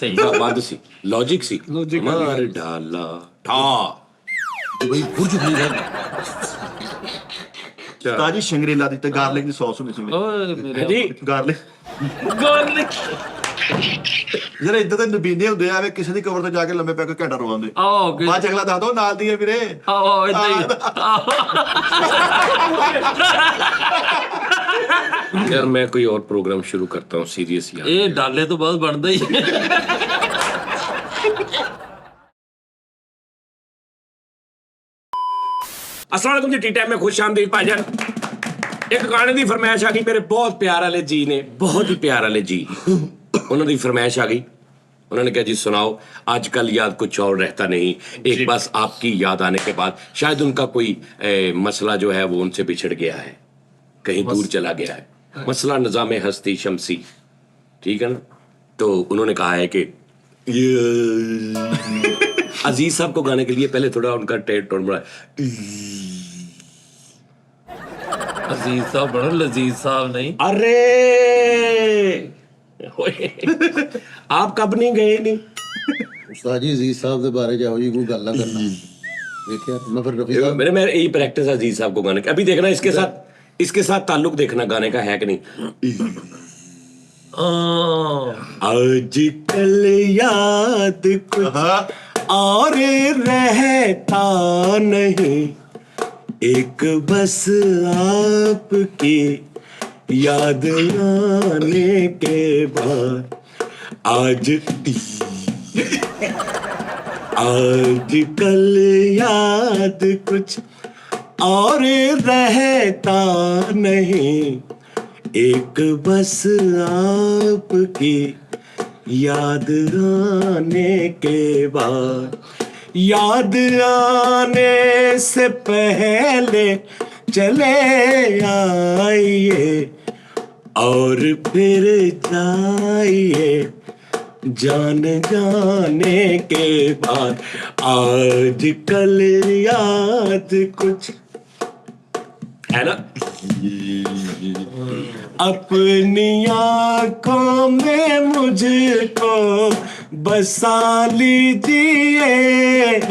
ਸਹੀ ਵੱਧ ਸੀ, ਲੌਜਿਕ ਸੀ। ਮਾਰ ਢਾਲਾ ਠਾ ਬਈ ਬੁਰਜ ਖਲੀਫਾ ਤਾਜੀ ਸ਼ੰਗਰੀਲਾ ਦੀ ਤੇ ਗਾਰਲਿਕ ਦੀ ਸੌਸ ਹੁੰਦੀ ਸੀ ਓਏ ਮੇਰੇ ਜੀ ਗਾਰਲਿਕ ਗਾਰਲਿਕ ਜਿਹੜੇ ਇੱਦਾਂ ਦੇ ਨਬੀਨੇ ਹੁੰਦੇ ਆ, ਕਿਸੇ ਦੀ ਕਬਰ ਤੇ ਜਾ ਕੇ ਲੰਮੇ ਪੈ ਕੇ ਘੰਟਾ ਰੋਵਾਂਦੇ। ਆਓ ਬਾਅਦ ਚ ਅਗਲਾ ਦੱਸ ਦੋ ਨਾਲ ਦੀ ਹੈ ਵੀਰੇ। ਆਓ ਇਦਾਂ ਹੀ यार मैं कोई और प्रोग्राम शुरू करता हूँ सीरियस यार। ਇਹ ਡਾਲੇ ਤੋਂ ਬਾਅਦ ਬਣਦਾ ਹੀ अस्सलाम वालेकुम जी, टी टाइम में खुश आमदीद भाईजान। एक गाने की फरमाइश आ गई मेरे बहुत प्यार वाले जी ने, बहुत ही प्यार वाले जी, उन्होंने फरमाइश आ गई। उन्होंने कहा जी सुनाओ, आजकल याद कुछ और रहता नहीं, एक बस आपकी याद आने के बाद शायद उनका कोई मसला जो है वो उनसे बिछड़ गया है, कहीं दूर चला गया है, मसला निज़ाम हस्ती शमसी, ठीक है ना। तो उन्होंने कहा है कि अजीज साहब को गाने के लिए पहले थोड़ा उनका टोन बढ़ा। ਅਜ਼ੀਜ਼ ਸਾਹਿਬ ਬੜਾ ਲਜ਼ੀਜ਼ ਸਾਹਿਬ ਨਹੀਂ अरे आप कब नहीं गए नहीं? ਉਸਤਾਦ ਜੀ ਅਜ਼ੀਜ਼ ਸਾਹਿਬ ਦੇ ਬਾਰੇ ਚ ਇਹੋ ਜਿਹੀ ਕੋਈ ਗੱਲ ਨਾ ਕਰਨਾ। ਦੇਖਿਆ मैं फिर रफी साहब मेरे यही प्रैक्टिस है अजीज साहब को गाने की। अभी देखना इसके साथ ताल्लुक देखना गाने का है कि नहीं। आजकल याद कुछ और रहता नहीं, एक बस आपकी याद आने के बाद आजकल याद कुछ और रहता नहीं, एक बस आपकी याद आने के बाद, याद आने से पहले चले आइए और फिर जाइए जान जाने के बाद, आजकल याद कुछ है ना। अपनी आँखों में मुझको बसा लीजिए,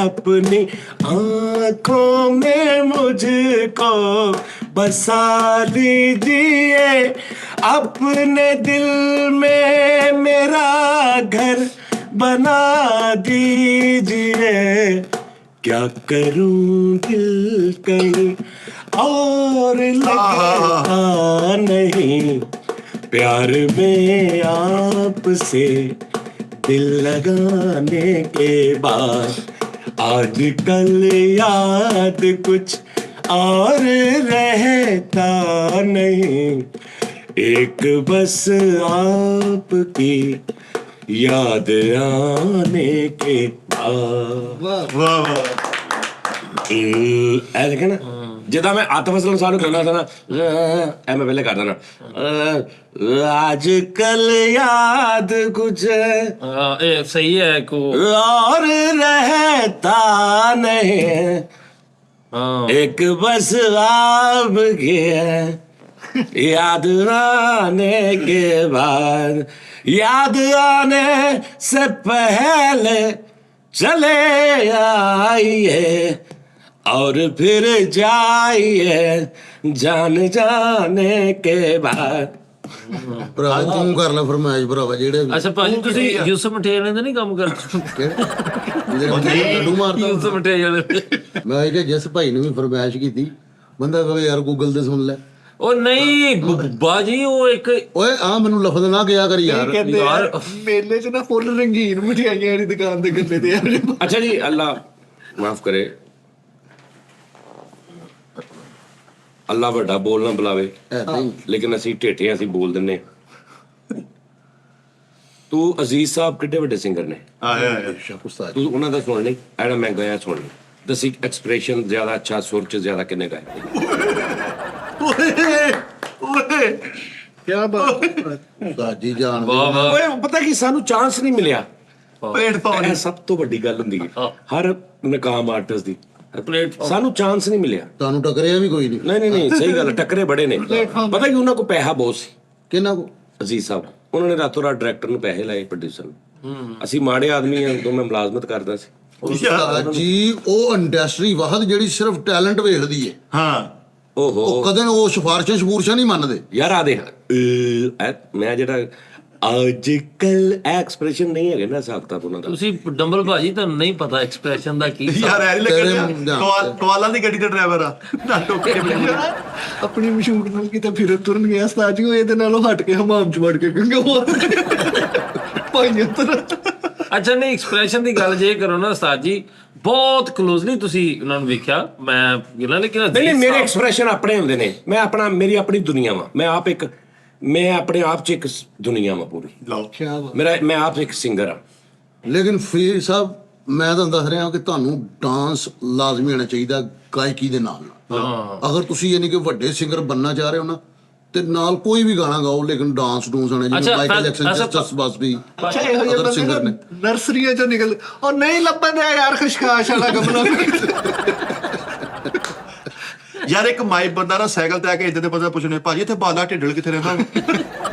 अपनी आँखों में मुझको बसा लीजिए, अपने दिल में मेरा घर बना दीजिए, क्या करूं दिल कहीं और लगता नहीं, प्यार में आपसे दिल लगाने के बाद, आजकल याद कुछ और रहता नहीं, एक बस आपकी याद आने के बाद। ਵਾਹ ਵਾਹ ਐ ਦੇਖਿਆ ਨਾ, ਜਿੱਦਾਂ ਮੈਂ ਆਤਿਫ ਅਸਲਮ ਸਾਹਿਬ ਨੂੰ ਕਹਿੰਦਾ ਸੀ ਨਾ, ਐ ਮੈਂ ਪਹਿਲੇ ਕਰਦਾ ਨਾ, ਅੱਜ ਕੱਲ ਯਾਦ ਕੁਝ ਇਹ ਸਹੀ ਹੈ ਕੋ और रहता नहीं, एक बस आपकी याद आने के बाद, याद आने से पहले चले आइए और फिर जाइए जान जाने के बाद। ਭਰਾ ਤੂੰ ਕਰ ਲੈ ਫਰਮਾਇਸ਼ ਭਰਾਵਾ ਜਿਹੜੇ ਅੱਛਾ ਭਾਜੀ ਤੁਸੀਂ ਯੂਸਫ ਮਠਿਆਲੇ ਦਾ ਨਹੀਂ ਕੰਮ ਕਰਦੇ ਲੱਡੂ ਮਾਰਦਾ ਯੂਸਫ ਮਠਿਆਲੇ ਮੈਂ ਇਹ ਜਿਸ ਭਾਈ ਨੇ ਵੀ ਫਰਮਾਇਸ਼ ਕੀਤੀ, ਬੰਦਾ ਕਹੇ ਯਾਰ ਗੂਗਲ ਤੇ ਸੁਣ ਲੈ। ਉਹ ਨਹੀਂ ਬਾਜੀ ਉਹ ਇੱਕ ਓਏ ਆ ਮੈਨੂੰ ਲਫ਼ਜ਼ ਨਾ ਕਿਹਾ ਕਰ ਯਾਰ। ਕਹਿੰਦੇ ਯਾਰ ਮੇਲੇ 'ਚ ਨਾ ਫੁੱਲ ਰੰਗੀਨ ਮਠਿਆਈਆਂ ਵਾਲੀ ਦੁਕਾਨ ਦੇ ਗੱਲੇ ਤੇ ਆ। अच्छा जी, अल्लाह माफ करे, अल्लाह ਵੱਡਾ ਬੋਲ ਨਾ ਬੁਲਾਵੇ, ਲੇਕਿਨ ਅਸੀਂ ਢੇਠੇ ਅਸੀਂ ਬੋਲ ਦਿੰਨੇ। ਤੂੰ ਅਜ਼ੀਜ਼ ਸਾਹਿਬ ਕਿੱਡੇ ਵੱਡੇ ਸਿੰਗਰ ਨੇ, ਆਇਆ ਉਸਤਾਦ ਤੂੰ ਉਹਨਾਂ ਦਾ ਸੁਣ ਲਈ, ਐਡਾ ਮੈਂ ਗਿਆ ਸੁਣ ਲਈ, ਦਸੀ ਐਕਸਪ੍ਰੈਸ਼ਨ ਜ਼ਿਆਦਾ ਅੱਛਾ, ਸੁਰ ਚ ਜ਼ਿਆਦਾ ਕਿੰਨੇ ਗਾਏ। ਓਏ ਓਏ ਕੀ ਬਾਤ। ਉਸਤਾਦ ਜੀ ਜਾਣ ਵਾਹ ਵਾਹ ਓਏ ਪਤਾ ਕੀ, ਸਾਨੂੰ ਚਾਂਸ ਨਹੀਂ ਮਿਲਿਆ। ਪਲੇਟਫਾਰਮ ਇਹ ਸਭ ਤੋਂ ਵੱਡੀ ਗੱਲ ਹੁੰਦੀ ਹੈ ਹਰ ਨਕਾਮ ਆਰਟਿਸਟ ਦੀ, ਪਲੇਟਫਾਰਮ ਸਾਨੂੰ ਚਾਂਸ ਨਹੀਂ ਮਿਲਿਆ। ਤੁਹਾਨੂੰ ਟਕਰਿਆ ਵੀ ਕੋਈ ਨਹੀਂ। ਨਹੀਂ ਸਹੀ ਗੱਲ, ਟੱਕਰੇ ਬੜੇ ਨੇ। ਪਤਾ ਕੀ, ਉਹਨਾਂ ਕੋਲ ਪੈਸਾ ਬਹੁਤ ਸੀ। ਕਿੰਨਾ ਕੋ ਅਜ਼ੀਜ਼ ਸਾਹਿਬ, ਉਹਨਾਂ ਨੇ ਰਾਤੋਂ ਰਾਤ ਡਾਇਰੈਕਟਰ ਨੂੰ ਪੈਸੇ ਲਾਏ, ਪ੍ਰੋਡਿਊਸਰ ਨੂੰ, ਅਸੀਂ ਮਾੜੇ ਆਦਮੀ ਆ, ਉਦੋਂ ਮੈਂ ਮੁਲਾਜ਼ਮਤ ਕਰਦਾ ਸੀ। ਉਸਤਾਦ ਜੀ ਉਹ ਇੰਡਸਟਰੀ ਵਾਹਦ ਜਿਹੜੀ ਸਿਰਫ ਟੈਲੈਂਟ ਵੇਖਦੀ ਹੈ, ਹਾਂ ਓਹੋ ਉਹ ਕਦੇ ਉਹ ਸਿਫਾਰਸ਼ਾਂ ਸਪੂਰਸ਼ਾਂ ਨਹੀਂ ਮੰਨਦੇ। ਯਾਰ ਆ ਦੇਖ ਮੈਂ ਜਿਹੜਾ ਅੱਜ ਕੱਲ ਐਕਸਪ੍ਰੈਸ਼ਨ ਨਹੀਂ ਹੈਗੇ ਨਾ ਸਕਤਾ ਉਹਨਾਂ ਦਾ। ਤੁਸੀਂ ਡੰਬਲ ਭਾਜੀ ਤੁਹਾਨੂੰ ਨਹੀਂ ਪਤਾ ਐਕਸਪ੍ਰੈਸ਼ਨ ਦਾ ਕੀ ਯਾਰ ਐ ਲੱਗਿਆ ਕਵਾਲਾਂ ਦੀ ਗੱਡੀ ਦਾ ਡਰਾਈਵਰ ਆ ਨਾ ਟੋਕੇ ਆਪਣੀ ਮਸ਼ਹੂਰ ਨਾਲ ਕਿਤੇ ਫਿਰ ਤੁਰਨ ਗਿਆ ਉਸਤਾਦ ਜੀ, ਉਹ ਇਹਦੇ ਨਾਲੋਂ ਹਟ ਕੇ ਹਮਾਮ ਚ ਵੜ ਕੇ ਕਿਉਂਕਿ ਉਹ ਭਾਈ ਉਤਰ। ਅੱਛਾ ਨਹੀਂ, ਐਕਸਪ੍ਰੈਸ਼ਨ ਦੀ ਗੱਲ ਜੇ ਕਰੋ ਨਾ ਉਸਤਾਦ ਜੀ, ਬਹੁਤ ਕਲੋਜ਼ਲੀ ਤੁਸੀਂ ਉਹਨਾਂ ਨੂੰ ਵੇਖਿਆ, ਮੈਂ ਗਿਲਾ ਲੇਕਿਨ ਨਹੀਂ ਮੇਰੇ ਐਕਸਪ੍ਰੈਸ਼ਨ ਆਪਣੇ ਹੁੰਦੇ ਨੇ। ਮੇਰੀ ਆਪਣੀ ਦੁਨੀਆ ਵਾ। ਮੈਂ ਆਪਣੇ ਆਪ 'ਚ ਇੱਕ ਦੁਨੀਆ ਵਾ ਪੂਰੀ। ਲਓ ਮੈਂ ਆਪ ਇੱਕ ਸਿੰਗਰ ਆ। ਲੇਕਿਨ ਫਰੀਦ ਸਾਹਿਬ ਮੈਂ ਤੁਹਾਨੂੰ ਦੱਸ ਰਿਹਾ ਕਿ ਤੁਹਾਨੂੰ ਡਾਂਸ ਲਾਜ਼ਮੀ ਹੋਣਾ ਚਾਹੀਦਾ ਗਾਇਕੀ ਦੇ ਨਾਲ। ਅਗਰ ਤੁਸੀਂ ਯਾਨੀ ਕਿ ਵੱਡੇ ਸਿੰਗਰ ਬੰਨਣਾ ਚਾਹ ਰਹੇ ਹੋ ਨਾ ਤੇ ਨਾਲ ਕੋਈ ਵੀ ਗਾਣਾ ਗਾਓ, ਲੇਕਿਨ ਡਾਂਸ ਡੂੰਸ ਹੋਣਾ, ਜਿਵੇਂ ਮਾਈਕਲ ਜੈਕਸਨ, ਜਸਟਿਸ ਬਾਸਬੀ, ਅੱਛਾ ਇਹੋ ਜਿਹੇ ਅਦਰ ਸਿੰਗਰ ਬੰਦੇ ਨੇ। ਨਰਸਰੀਆਂ ਚੋਂ ਨਿਕਲ ਉਹ ਨਹੀਂ ਲੱਭਣ ਦਿਆ ਯਾਰ ਖਸ਼ਖਾਸ਼ ਵਾਲਾ ਗਮਲਾ। ਯਾਰ ਇੱਕ ਮਾਈ ਬੰਦਾ ਨਾ ਸਾਈਕਲ ਤੇ ਆ ਕੇ ਇੱਦਾਂ ਦੇ ਬੰਦਾ ਪੁੱਛਣੇ, ਭਾਜੀ ਇੱਥੇ ਬਾਲਾ ਢਿੱਡਲ ਕਿੱਥੇ ਰਹਿੰਦਾ?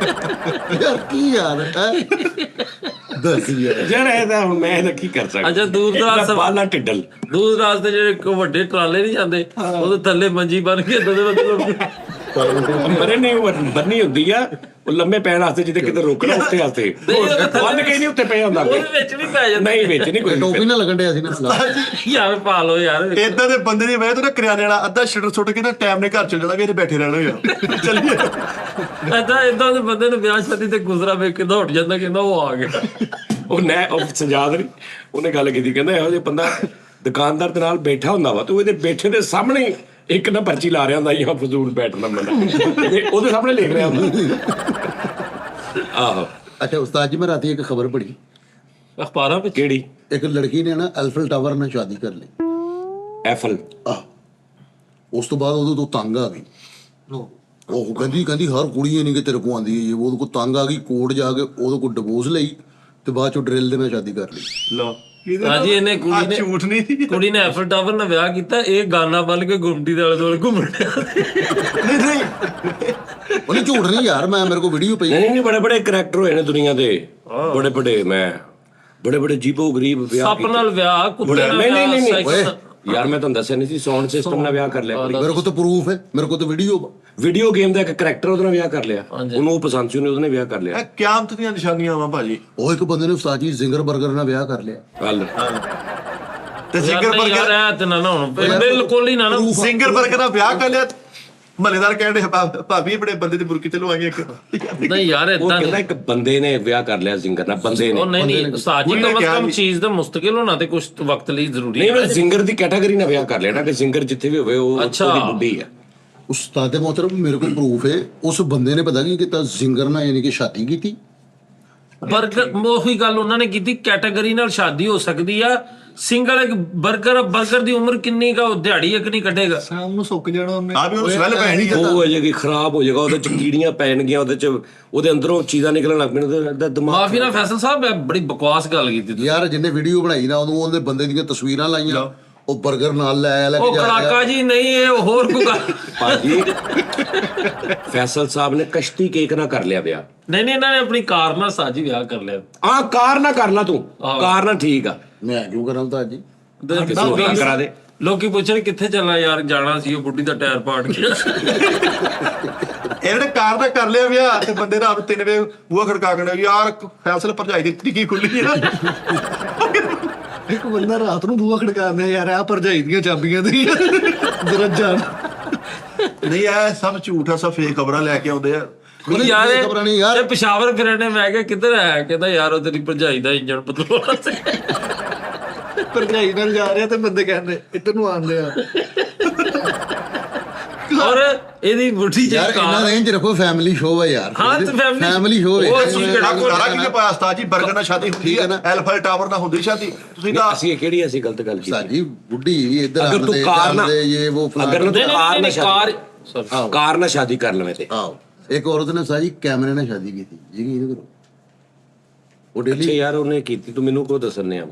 ਯਾਰ ਕੀ ਯਾਰ ਹੈ ਦੱਸ ਯਾਰ। ਯਾਰ ਇਹਦਾ ਹੁਣ ਮੈਂ ਇਹਦਾ ਕੀ ਕਰ ਸਕਦਾ। ਅੱਛਾ ਦੂਰ ਦਰਾਜ਼ ਬਾਲਾ ਢਿੱਡਲ, ਦੂਰ ਦਰਾਜ਼ ਤੇ ਜਿਹੜੇ ਵੱਡੇ ਟਰਾਲੇ ਨਹੀਂ ਜਾਂਦੇ, ਉਹਦੇ ਥੱਲੇ ਮੰਜੀ ਬਣ ਕੇ ਇਦਾਂ ਦੇ ਬੰਦੇ ਮਰੇ ਨਹੀਂ ਬੰਨੀ ਹੁੰਦੀ ਆ ਉਹ ਲੰਮੇ ਪੈਣ ਵਾਸਤੇ, ਜਿੱਥੇ ਕਿਤੇ ਰੋਕਣਾ ਉੱਥੇ ਵਾਸਤੇ ਬੰਨ ਕੇ ਨਹੀਂ ਉੱਤੇ ਪਿਆ ਹੁੰਦਾ। ਉਹਦੇ ਵਿੱਚ ਵੀ ਪੈ ਜਾਂਦੇ। ਨਹੀਂ ਵਿੱਚ ਨਹੀਂ ਕੋਈ ਟੋਪੀ ਨਾ ਲੱਗਣ ਡਿਆ ਸੀ ਨਾ। ਯਾਰ ਪਾ ਲਓ ਯਾਰ। ਏਦਾਂ ਦੇ ਬੰਦੇ ਦੀ ਵਜ੍ਹਾ ਤੋਂ ਨਾ ਕਰਿਆਨੇ ਵਾਲਾ ਅੱਧਾ ਸ਼ਟਰ ਸੁੱਟ ਕੇ ਨਾ ਟਾਈਮ ਨੇ ਘਰ ਚਲ ਜਾਣਾ ਵੀ ਇਹਨੇ ਬੈਠੇ ਰਹਿਣਾ ਯਾਰ ਚੱਲੀਏ। ਏਦਾਂ ਦੇ ਬੰਦੇ ਨੂੰ ਵਿਆਹ ਸ਼ਾਦੀ ਤੇ ਗੁਜ਼ਰਾ ਵੇਖ ਕੇ ਦੌੜ ਜਾਂਦਾ, ਕਹਿੰਦਾ ਉਹ ਆ ਗਿਆ। ਉਹ ਸਜਾਦ ਨਹੀਂ, ਉਹਨੇ ਗੱਲ ਕੀਤੀ, ਕਹਿੰਦਾ ਇਹੋ ਜਿਹਾ ਬੰਦਾ ਦੁਕਾਨਦਾਰ ਦੇ ਨਾਲ ਬੈਠਾ ਹੁੰਦਾ ਵਾ ਤੇ ਉਹਦੇ ਬੈਠੇ ਦੇ ਸਾਹਮਣੇ ਇੱਕ ਨਾ ਪਰਚੀ ਲਾ ਰਿਹਾ ਹੁੰਦਾ, ਜਾਂ ਫਜ਼ੂਲ ਬੈਠਣਾ ਬੰਦਾ ਤੇ ਉਹਦੇ ਸਾਹਮਣੇ ਲਿਖ ਰਿਹਾ ਹੁੰਦਾ। ਆਹੋ ਅੱਛਾ ਉਸਤਾਦ ਜੀ, ਮੈਂ ਰਾਤੀ ਇੱਕ ਖਬਰ ਪੜ੍ਹੀ, ਅਖਬਾਰਾਂ ਵਿੱਚ। ਕਿਹੜੀ? ਇੱਕ ਲੜਕੀ ਨੇ ਨਾ ਐਲਫਲ ਟਾਵਰ ਨਾਲ ਸ਼ਾਦੀ ਕਰ ਲਈ। ਐਫਲ? ਉਸ ਤੋਂ ਬਾਅਦ ਉਹਦੇ ਤੋਂ ਤੰਗ ਆ ਗਈ। ਉਹ ਕਹਿੰਦੀ ਹਰ ਕੁੜੀ ਨਹੀਂ ਕਿ ਤੇਰੇ ਕੋ ਆਂਦੀ ਹੈ, ਉਹਦੇ ਕੋ ਤੰਗ ਆ ਗਈ, ਕੋਰਟ ਜਾ ਕੇ ਉਹਦੇ ਕੋ ਡਿਵੋਰਸ ਲਈ ਤੇ ਬਾਅਦ ਚੋਂ ਡਰਿਲ ਦੇ ਨਾਲ ਸ਼ਾਦੀ ਕਰ ਲਈ। ਲਓ ਹਾਂਜੀ ਇਹਨੇ ਝੂਠ ਨਹੀਂ, ਕੁੜੀ ਨੇ ਐਫਲ ਟਾਵਰ ਨਾਲ ਵਿਆਹ ਕੀਤਾ, ਇਹ ਗਾਨਾ ਬਣ ਕੇ ਗੁੰਮਟੀ ਦੇ ਆਲੇ ਦੁਆਲੇ ਘੁੰਮਣ ਡਿਆ। ਉਹਨੇ ਝੂਠ ਨਹੀਂ ਯਾਰ, ਮੇਰੇ ਕੋ ਵੀਡੀਓ ਪਈ। ਨਹੀਂ ਬੜੇ ਬੜੇ ਕਰੈਕਟਰ ਹੋਏ ਨੇ ਦੁਨੀਆ ਦੇ, ਬੜੇ ਬੜੇ ਜੀਬੋ ਗਰੀਬ ਵਿਆਹ ਸੱਪ ਨਾਲ ਵਿਆਹ, ਕੁੱਤੇ ਨਾਲ ਨਹੀਂ ਵਿਆਹ। ਯਾਰ ਮੈਂ ਤੁਹਾਨੂੰ ਦੱਸਿਆ ਨਹੀਂ ਸੀ, ਸਾਊਂਡ ਸਿਸਟਮ ਨਾਲ ਵਿਆਹ ਕਰ ਲਿਆ। ਮੇਰੇ ਕੋ ਤਾਂ ਪ੍ਰੂਫ ਹੈ, ਮੇਰੇ ਕੋ ਤਾਂ ਵੀਡੀਓ ਗੇਮ ਦਾ ਇੱਕ ਕਰੈਕਟਰ ਉਹਦੇ ਨਾਲ ਵਿਆਹ ਕਰ ਲਿਆ, ਉਹਨੂੰ ਉਹ ਪਸੰਦ ਸੀ, ਉਹਨੇ ਵਿਆਹ ਕਰ ਲਿਆ। ਇਹ ਕਿਆਮਤ ਦੀਆਂ ਨਿਸ਼ਾਨੀਆਂ ਵਾ ਭਾਜੀ। ਉਹ ਇੱਕ ਬੰਦੇ ਨੇ ਉਸਤਾਦ ਜੀ ਜ਼ਿੰਗਰ 버ਗਰ ਨਾਲ ਵਿਆਹ ਕਰ ਲਿਆ। ਗੱਲ ਤੇ ਸਿੰਗਰ 버ਗਰ ਤੇ ਨਾ ਹੁਣ ਬਿਲਕੁਲ ਹੀ ਨਾ ਸਿੰਗਰ 버ਗਰ ਦਾ ਵਿਆਹ ਕਰ ਲਿਆ। ਮਹੱਲੇਦਾਰ ਕਹਿੰਦੇ ਭਾਬੀ ਆਪਣੇ ਬੰਦੇ ਦੀ ਬੁਰਕੀ ਤੇ ਲਵਾਈਏ ਇੱਕ। ਨਹੀਂ ਯਾਰ ਉਹ ਏਦਾਂ ਕਹਿੰਦਾ ਇੱਕ ਬੰਦੇ ਨੇ ਵਿਆਹ ਕਰ ਲਿਆ ਜ਼ਿੰਗਰ ਨਾਲ, ਬੰਦੇ ਨੇ। ਉਹ ਨਹੀਂ ਸਾਜੀ ਕਮ ਕਮ ਚੀਜ਼ ਦਾ ਮੁਸਤਕਿਲ ਹੋਣਾ ਤੇ ਕੁਝ ਵਕਤ ਲਈ ਜ਼ਰੂਰੀ ਨਹੀਂ, ਉਹ ਜ਼ਿੰਗਰ ਦੀ ਕੈਟਾਗਰੀ ਨਾਲ ਵਿਆਹ ਕਰ ਲਿਆ ਨਾ, ਕਿ ਜ਼ਿੰਗਰ ਜਿੱਥੇ ਵੀ ਹੋਵੇ ਉਹ ਉਹਦੀ ਬੁੱਢੀ ਆ। ਉਸਤਾਦ ਮੋਹਤਰਮ ਮੇਰੇ ਕੋਲ ਪ੍ਰੂਫ ਹੈ, ਉਸ ਬੰਦੇ ਨੇ ਪਤਾ ਕੀ ਕੀਤਾ, ਜ਼ਿੰਗਰ ਨਾਲ ਯਾਨੀ ਕਿ ਸ਼ਾਦੀ ਕੀਤੀ। ਬਰਗਰ ਉਹੀ ਗੱਲ ਉਹਨਾਂ ਨੇ ਕੀਤੀ, ਕੈਟਾਗਰੀ ਨਾਲ ਸ਼ਾਦੀ ਹੋ ਸਕਦੀ ਆ, ਸਿੰਗਲ ਇੱਕ ਬਰਗਰ ਦੀ ਉਮਰ ਕਿੰਨੀ ਕਾ, ਉਹ ਦਿਹਾੜੀ ਇੱਕ ਨਹੀਂ ਕੱਢੇਗਾ, ਸ਼ਾਮ ਨੂੰ ਸੁੱਕ ਜਾਣਾ ਉਹਨੇ। ਆ ਵੀ ਉਹ ਸਮੈਲ ਪੈਣੀ ਉਹ ਹੋ ਜਾਏਗੀ, ਖਰਾਬ ਹੋ ਜਾਏਗਾ, ਉਹਦੇ ਚ ਕੀੜੀਆਂ ਪੈਣਗੀਆਂ, ਉਹਦੇ ਅੰਦਰੋਂ ਚੀਜ਼ਾਂ ਨਿਕਲਣ ਲੱਗ ਪੈਣਗੀਆਂ, ਦਿਮਾਗ। ਮਾਫੀ ਨਾਲ ਫੈਸਲ ਸਾਹਿਬ ਬੜੀ ਬਕਵਾਸ ਗੱਲ ਕੀਤੀ ਤੁਸੀਂ ਯਾਰ ਜਿੰਨੇ ਵੀਡੀਓ ਬਣਾਈ ਨਾ, ਉਹਦੇ ਬੰਦੇ ਦੀਆਂ ਤਸਵੀਰਾਂ ਲਾਈਆਂ, ਉਹ 버ਗਰ ਨਾਲ ਲੈ ਉਹ ਕੇ ਜਾ ਕੜਾਕਾ ਜੀ ਨਹੀਂ, ਇਹ ਹੋਰ ਕੋਈ ਗੱਲ। ਭਾਜੀ ਫੈਸਲ ਸਾਹਿਬ ਨੇ ਕਸ਼ਤੀ ਕੇਕ ਨਾਲ ਕਰ ਲਿਆ ਵਿਆਹ। ਨਹੀਂ ਇਹਨਾਂ ਨੇ ਆਪਣੀ ਕਾਰ ਨਾਲ ਸਾਜੀ ਵਿਆਹ ਕਰ ਲਿਆ। ਕਾਰ ਨਾ ਕਰ ਲਾ ਤੂੰ, ਕਾਰ ਨਾ ਠੀਕ ਆ, ਮੈਂ ਕਿਉਂ ਕਰਾਂ ਉਸਤਾਦ ਜੀ? ਕਿਸੇ ਹੋਰ ਨਾਲ ਕਰਾ ਦੇ। ਲੋਕੀ ਪੁੱਛਣ ਕਿੱਥੇ ਚੱਲਾ ਯਾਰ, ਜਾਣਾ ਸੀ, ਉਹ ਬੁੱਢੀ ਦਾ ਟਾਇਰ ਪਾੜ ਗਿਆ। ਇਹਨੇ ਕਾਰ ਦਾ ਕਰ ਲਿਆ ਵਿਆਹ ਤੇ ਬੰਦੇ ਰਾਤ 3 ਵਜੇ ਬੂਹਾ ਖੜਕਾ ਕੇ ਯਾਰ ਫੈਸਲ ਭਰਜਾਈ ਦੀ ਟਿੱਕੀ ਖੁੱਲੀ ਆ। ਇੱਕ ਬੰਦਾ ਰਾਤ ਨੂੰ ਬੂਹਾ ਖੜਕਾਉਂਦਾ ਯਾਰ, ਆ ਭਰਜਾਈ ਦੀਆਂ ਚਾਬੀਆਂ ਦੀ ਜ਼ਰਾ ਜਾਣ। ਨਹੀਂ ਇਹ ਸਭ ਝੂਠ ਆ, ਸਭ ਫੇਕ ਖਬਰਾਂ ਲੈ ਕੇ ਆਉਂਦੇ ਆ। ਯਾਰ ਖਬਰਾਂ ਨਹੀਂ ਯਾਰ। ਇਹ ਪਿਸ਼ਾਵਰ ਫਿਰਨੇ, ਮੈਂ ਕਿਹਾ ਕਿੱਧਰ ਆਇਆ, ਕਹਿੰਦਾ ਯਾਰ ਉਹ ਤੇਰੀ ਭਰਜਾਈ ਦਾ ਇੰਜਣ ਬਦਲਵਾਉਣਾ ਸੀ। ਭਰਜਾਈ ਨਾਲ ਜਾ ਰਿਹਾ ਤੇ ਬੰਦੇ ਕਹਿੰਦੇ ਇੱਧਰ ਨੂੰ ਆਉਂਦੇ ਆ। ਔਰ ਇਹਦੀ ਬੁੱਢੀ ਜਿਹੀ ਯਾਰ ਇਹਨਾਂ ਰੇਂਜ ਰੱਖੋ, ਫੈਮਿਲੀ ਸ਼ੋਅ ਹੈ ਯਾਰ। ਹਾਂ ਤੇ ਫੈਮਿਲੀ ਸ਼ੋਅ ਹੈ। ਉਹ ਅਸੀਂ ਸਾਰਾ ਕਿਹਨੇ ਪਾਇਆ ਉਸਤਾਦ ਜੀ? 버ਗਰ ਨਾਲ ਸ਼ਾਦੀ ਹੁੰਦੀ ਹੈ, ਐਲਫਲ ਟਾਵਰ ਨਾਲ ਹੁੰਦੀ ਸ਼ਾਦੀ। ਤੁਸੀਂ ਤਾਂ ਅਸੀਂ ਕਿਹੜੀ ਅਸੀਂ ਗਲਤ ਗੱਲ ਕੀਤੀ? ਸਾਡੀ ਬੁੱਢੀ ਇੱਧਰ ਅਗਰ ਤੂੰ ਕਾਰ ਨਾ ਇਹ ਉਹ ਅਗਰ ਤੂੰ ਕਾਰ ਨਾਲ ਸ਼ਾਦੀ ਕਰ ਲਵੇਂ ਤੇ ਆਓ, ਇੱਕ ਔਰਤ ਨੇ ਸਾਜੀ ਕੈਮਰੇ ਨਾਲ ਸ਼ਾਦੀ ਕੀਤੀ, ਯਕੀਨ ਕਰੋ। ਉਹ ਅੱਛਾ ਡੇਲੀ ਯਾਰ ਉਹਨੇ ਕੀਤੀ, ਤੂੰ ਮੈਨੂੰ ਕੋ ਦੱਸਣੇ ਆ?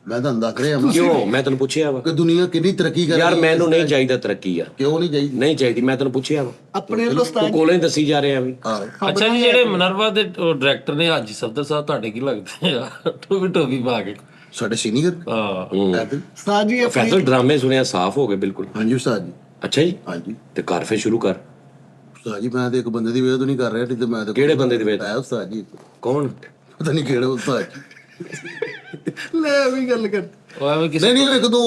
ਮੈਂ ਤੁਹਾਨੂੰ ਦੱਸ ਰਿਹਾ ਹਾਂ ਕਿਉਂ? ਮੈਂ ਤੈਨੂੰ ਪੁੱਛਿਆ ਵਾ ਕਿ ਦੁਨੀਆ ਕਿੰਨੀ ਤਰੱਕੀ ਕਰ ਯਾਰ ਰਹੀ ਹੈ। ਮੈਨੂੰ ਨਹੀਂ ਚਾਹੀਦਾ ਤਰੱਕੀ ਯਾਰ, ਕਿਉਂ ਨਹੀਂ ਚਾਹੀਦੀ? ਨਹੀਂ ਚਾਹੀਦੀ। ਮੈਂ ਤੈਨੂੰ ਪੁੱਛਿਆ ਵਾ, ਆਪਣੇ ਵੱਲੋਂ ਤੂੰ ਉਸਤਾਦ ਕੋਲੋਂ ਹੀ ਦੱਸੀ ਜਾ ਰਿਹਾ ਵੀ। ਅੱਛਾ ਜੀ, ਜਿਹੜੇ ਮਨਰਵਾ ਦੇ ਡਾਇਰੈਕਟਰ ਨੇ ਹਾਜੀ ਸਫਦਰ ਸਾਹਿਬ, ਤੁਹਾਡੇ ਕੀ ਲੱਗਦੇ ਆ? ਟੋਪੀ ਪਾ ਕੇ। ਸਾਡੇ ਸੀਨੀਅਰ ਹਾਂ, ਉਸਤਾਦ ਜੀ ਆਪਣੀ ਫੈਸਲ ਡਰਾਮੇ ਸੁਣਿਆ ਸਾਫ਼ ਹੋ ਗਏ ਬਿਲਕੁਲ। ਹਾਂਜੀ ਉਸਤਾਦ ਜੀ। ਅੱਛਾ ਜੀ, ਹਾਂਜੀ ਤੇ ਕਰ ਫੇਰ ਸ਼ੁਰੂ ਕਰ। ਉਸਤਾਦ ਜੀ, ਮੈਂ ਤੇ ਇੱਕ ਬੰਦੇ ਦੀ ਵੇਦ ਤੋਂ ਨਹੀਂ ਕਰ ਰਿਹਾ, ਨਹੀਂ ਤੇ ਮੈਂ ਤੇ ਕਿਹੜੇ ਬੰਦੇ ਦੀ ਵੇਦ? ਹੈ ਉਸਤਾਦ ਜੀ, ਕੌਣ? ਪਤਾ ਨਹੀਂ ਕਿਹੜੇ ਉਸਤਾਦ ਜੀ। ਲੈ ਵੀ ਗੱਲ ਕਰ ਉਹ ਐਵੇਂ ਕਿਸੇ ਨਹੀਂ ਇੱਕ ਤੋਂ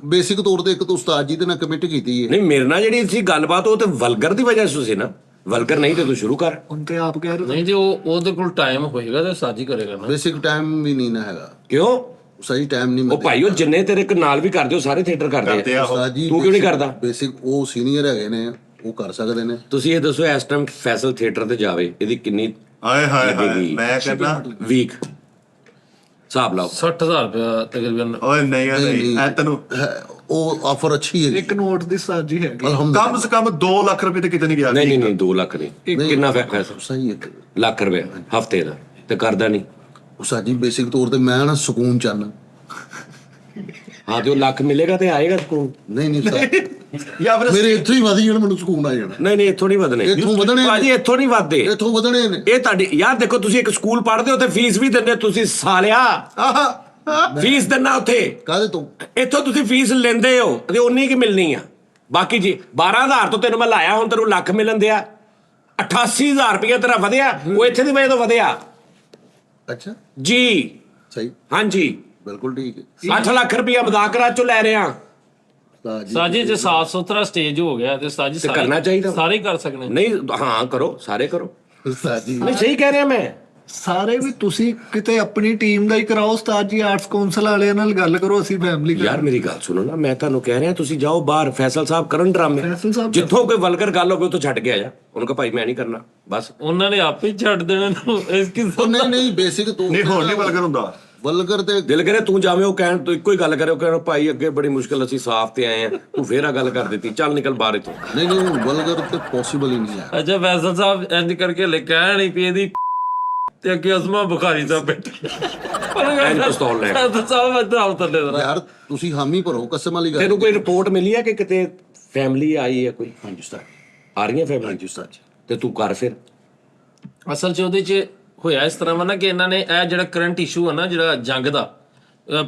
ਬੇਸਿਕ ਤੌਰ ਤੇ ਇੱਕ ਤੋਂ ਉਸਤਾਦ ਜੀ ਦੇ ਨਾਲ ਕਮਿਟ ਕੀਤੀ ਹੈ। ਨਹੀਂ, ਮੇਰੇ ਨਾਲ ਜਿਹੜੀ ਸੀ ਗੱਲਬਾਤ ਉਹ ਤੇ ਵਲਗਰ ਦੀ ਵਜ੍ਹਾ ਸੀ ਨਾ। ਵਲਗਰ ਨਹੀਂ ਤੇ ਤੂੰ ਸ਼ੁਰੂ ਕਰ। ਹੁਣ ਤੇ ਆਪ ਕਹਿ ਰਹੇ ਨਹੀਂ, ਜੇ ਉਹਦੇ ਕੋਲ ਟਾਈਮ ਹੋਏਗਾ ਤੇ ਸਾਜੀ ਕਰੇਗਾ ਨਾ। ਬੇਸਿਕ ਟਾਈਮ ਵੀ ਨਹੀਂ ਨਾ ਹੈਗਾ, ਕਿਉਂ? ਸਹੀ ਟਾਈਮ ਨਹੀਂ ਉਹ ਭਾਈ ਉਹ ਜਿੰਨੇ ਤੇਰੇ ਨਾਲ ਵੀ ਕਰਦੇ ਹੋ ਸਾਰੇ ਥੀਏਟਰ ਕਰਦੇ ਆ। ਉਸਤਾਦ ਜੀ ਤੂੰ ਕਿਉਂ ਨਹੀਂ ਕਰਦਾ? ਬੇਸਿਕ ਉਹ ਸੀਨੀਅਰ ਹੈਗੇ ਨੇ, ਉਹ ਕਰ ਸਕਦੇ ਨੇ। ਤੁਸੀਂ ਇਹ ਦੱਸੋ, ਇਸ ਟਾਈਮ ਫੈਸਲ ਥੀਏਟਰ ਤੇ ਜਾਵੇ, ਇਹਦੀ ਕਿੰਨੀ ਹਾਏ ਹਾਏ ਹਾਏ, ਮੈਂ ਕਹਿੰਦਾ ਵੀਕ ਹਿਸਾਬ ਲਾਓ? 60,000 ਰੁਪਇਆ ਤਕਰੀਬਨ। ਓਏ ਨਹੀਂ ਨਹੀਂ ਐ ਤੈਨੂੰ ਉਹ ਆਫਰ ਅੱਛੀ ਹੈ ਇੱਕ ਨੋਟ ਦੀ ਉਸਤਾਦ ਜੀ ਹੈਗੀ ਅਲਹਮਦੁਲਿਲਾ। ਕਮ ਸੇ ਕਮ 2 ਲੱਖ ਰੁਪਏ ਤੇ ਕਿਤੇ ਨਹੀਂ ਗਿਆ। ਨਹੀਂ 2 ਲੱਖ ਨਹੀਂ। ਕਿੰਨਾ ਫੈਸਲ? ਸਹੀ ਹੈ ਲੱਖ ਰੁਪਏ ਹਫਤੇ ਦਾ ਤੇ ਕਰਦਾ ਨਹੀਂ। ਉਸਤਾਦ ਜੀ, ਬੇਸਿਕ ਤੌਰ ਤੇ ਮੈਂ ਨਾ ਸਕੂਨ ਚਾਹਨਾ। ਹਾਂ, ਤੇ ਉਹ ਲੱਖ ਮਿਲੇਗਾ ਤੇ ਆਏਗਾ ਸਕੂਨ। ਨਹੀਂ ਉਸਤਾਦ, ਜਾਂ ਫਿਰ ਮੇਰੇ ਇੱਥੋਂ ਹੀ ਵਧ ਜਾਣ, ਮੈਨੂੰ ਸਕੂਨ ਆ ਜਾਣਾ। ਨਹੀਂ ਇੱਥੋਂ ਨਹੀਂ ਵਧਣੇ। ਇੱਥੋਂ ਵਧਣੇ ਨੇ। ਭਾਜੀ ਇੱਥੋਂ ਨਹੀਂ ਵਧਦੇ, ਇੱਥੋਂ ਵਧਣੇ ਨੇ। ਇਹ ਤੁਹਾਡੀ ਯਾਰ ਦੇਖੋ, ਤੁਸੀਂ ਇੱਕ ਸਕੂਲ ਪੜ੍ਹਦੇ ਹੋ ਤੇ ਫੀਸ ਵੀ ਦਿੰਦੇ ਹੋ, ਤੁਸੀਂ ਸਾਲਿਆ ਫੀਸ ਦਿੰਨਾ ਉੱਥੇ। ਕਾਹਦੇ ਤੋਂ? ਇੱਥੋਂ ਤੁਸੀਂ ਫੀਸ ਲੈਂਦੇ ਹੋ ਤੇ ਉਨੀ ਕੀ ਮਿਲਣੀ ਆ। ਬਾਕੀ ਜੀ 12,000 ਤੋਂ ਤੈਨੂੰ ਮੈਂ ਲਾਇਆ, ਹੁਣ ਤੈਨੂੰ ਲੱਖ ਮਿਲਣ ਦਿਆ। 88,000 ਰੁਪਇਆ ਤੇਰਾ ਵਧਿਆ, ਉਹ ਇੱਥੇ ਦੀ ਵਜ੍ਹਾ ਤੋਂ ਵਧਿਆ ਅੱਛਾ ਜੀ। ਸਹੀ, ਹਾਂਜੀ, ਬਿਲਕੁਲ ਠੀਕ ਹੈ 8 ਲੱਖ ਰੁਪਇਆ ਮਜ਼ਾਕਰਾ ਚੋਂ ਲੈ ਰਹੇ ਆ। ਉਸਤਾਦ ਜੀ। ਸਾਜੀ ਜੇ ਸਾਫ ਸੁਥਰਾ ਸਟੇਜ ਹੋ ਗਿਆ ਤੇ ਸਾਜੀ ਤੇ ਕਰਨਾ ਚਾਹੀਦਾ। ਸਾਰੇ ਕਰ ਸਕਦੇ ਨੇ। ਨਹੀਂ, ਹਾਂ ਕਰੋ, ਸਾਰੇ ਕਰੋ। ਉਸਤਾਦ ਜੀ, ਨਹੀਂ ਸਹੀ ਕਹਿ ਰਿਹਾ ਮੈਂ। ਸਾਰੇ ਵੀ ਤੁਸੀਂ ਕਿਤੇ ਆਪਣੀ ਟੀਮ ਦਾ ਹੀ ਕਰਾਓ ਉਸਤਾਦ ਜੀ, ਆਰਟਸ ਕੌਂਸਲ ਵਾਲਿਆਂ ਨਾਲ ਗੱਲ ਕਰੋ, ਅਸੀਂ ਫੈਮਿਲੀ ਯਾਰ ਮੇਰੀ ਗੱਲ ਸੁਣੋ ਨਾ, ਮੈਂ ਤੁਹਾਨੂੰ ਕਹਿ ਰਿਹਾ ਤੁਸੀਂ ਜਾਓ ਬਾਹਰ, ਫੈਸਲ ਸਾਹਿਬ ਕਰਨ ਡਰਾਮੇ। ਫੈਸਲ ਸਾਹਿਬ ਜਿੱਥੋਂ ਕੋਈ ਵਲਗਰ ਗੱਲ ਹੋਵੇ ਉੱਥੋਂ ਛੱਡ ਕੇ ਆ ਜਾ। ਉਹਨੂੰ ਕਹ ਭਾਈ ਮੈਂ ਨਹੀਂ ਕਰਨਾ ਬਸ। ਉਹਨਾਂ ਨੇ ਆਪੇ ਹੀ ਛੱਡ ਦੇਣਾ ਨੂੰ। ਇਸ ਕੀ ਉਹ ਨਹੀਂ ਬੇਸਿਕ ਤੌਰ ਨਹੀਂ ਹੁਣ ਨਹੀਂ ਬਲਗਰ ਹੁੰਦਾ। ਵਲਗਰ ਤੇ ਦਿਲ ਕਰੇ ਤੂੰ ਜਾਵੇਂ, ਉਹ ਕਹਿਣ ਤੂੰ ਇੱਕੋ ਹੀ ਗੱਲ ਕਰੇ, ਉਹ ਕਹਿਣ ਭਾਈ ਅੱਗੇ ਬੜੀ ਮੁਸ਼ਕਲ ਅਸੀਂ ਸਾਫ਼ ਤੇ ਆਏ ਆ, ਤੂੰ ਫੇਰ ਆ ਗੱਲ ਕਰ ਦਿੱਤੀ, ਚੱਲ ਨਿਕਲ ਬਾਹਰ ਇੱਥੋਂ। ਨਹੀਂ ਵਲਗਰ ਤੇ ਪੋਸੀਬਲ ਹੀ ਨਹੀਂ ਹੈ। ਅੱਛਾ, ਫੈਸਲ ਸਾਹਿਬ ਇੰਜ ਕਰਕੇ ਲੈ ਕਹਿ ਨਹੀਂ ਪਈ ਇਹਦੀ ਤੇ ਅੱਗੇ ਅਜ਼ਮਾ ਬੁਖਾਰੀ ਸਾਹਿਬ ਬੈਠੇ। ਇੰਜ ਪਿਸਤੌਲ ਲੈ ਕੇ। ਫੈਸਲ ਸਾਹਿਬ ਇੱਧਰ ਆਓ ਥੱਲੇ ਜ਼ਰਾ। ਯਾਰ ਤੁਸੀਂ ਹਾਮੀ ਭਰੋ, ਕਸਮ ਵਾਲੀ ਗੱਲ। ਤੈਨੂੰ ਕੋਈ ਰਿਪੋਰਟ ਮਿਲੀ ਹੈ ਕਿ ਕਿਤੇ ਫੈਮਿਲੀ ਆਈ ਹੈ ਕੋਈ? ਹਾਂਜੀ ਉਸਤਾਦ, ਆ ਰਹੀਆਂ ਫੈਮਿਲੀ? ਹਾਂਜੀ ਉਸਤਾਦ ਜੀ। ਤੇ ਤੂੰ ਕਰ ਫਿਰ। ਅਸਲ 'ਚ ਉਹਦੇ 'ਚ ਹੋਇਆ ਇਸ ਤਰ੍ਹਾਂ ਵਾ ਨਾ ਕਿ ਇਹਨਾਂ ਨੇ ਇਹ ਜਿਹੜਾ ਕਰੰਟ ਇਸ਼ੂ ਆ ਨਾ, ਜਿਹੜਾ ਜੰਗ ਦਾ,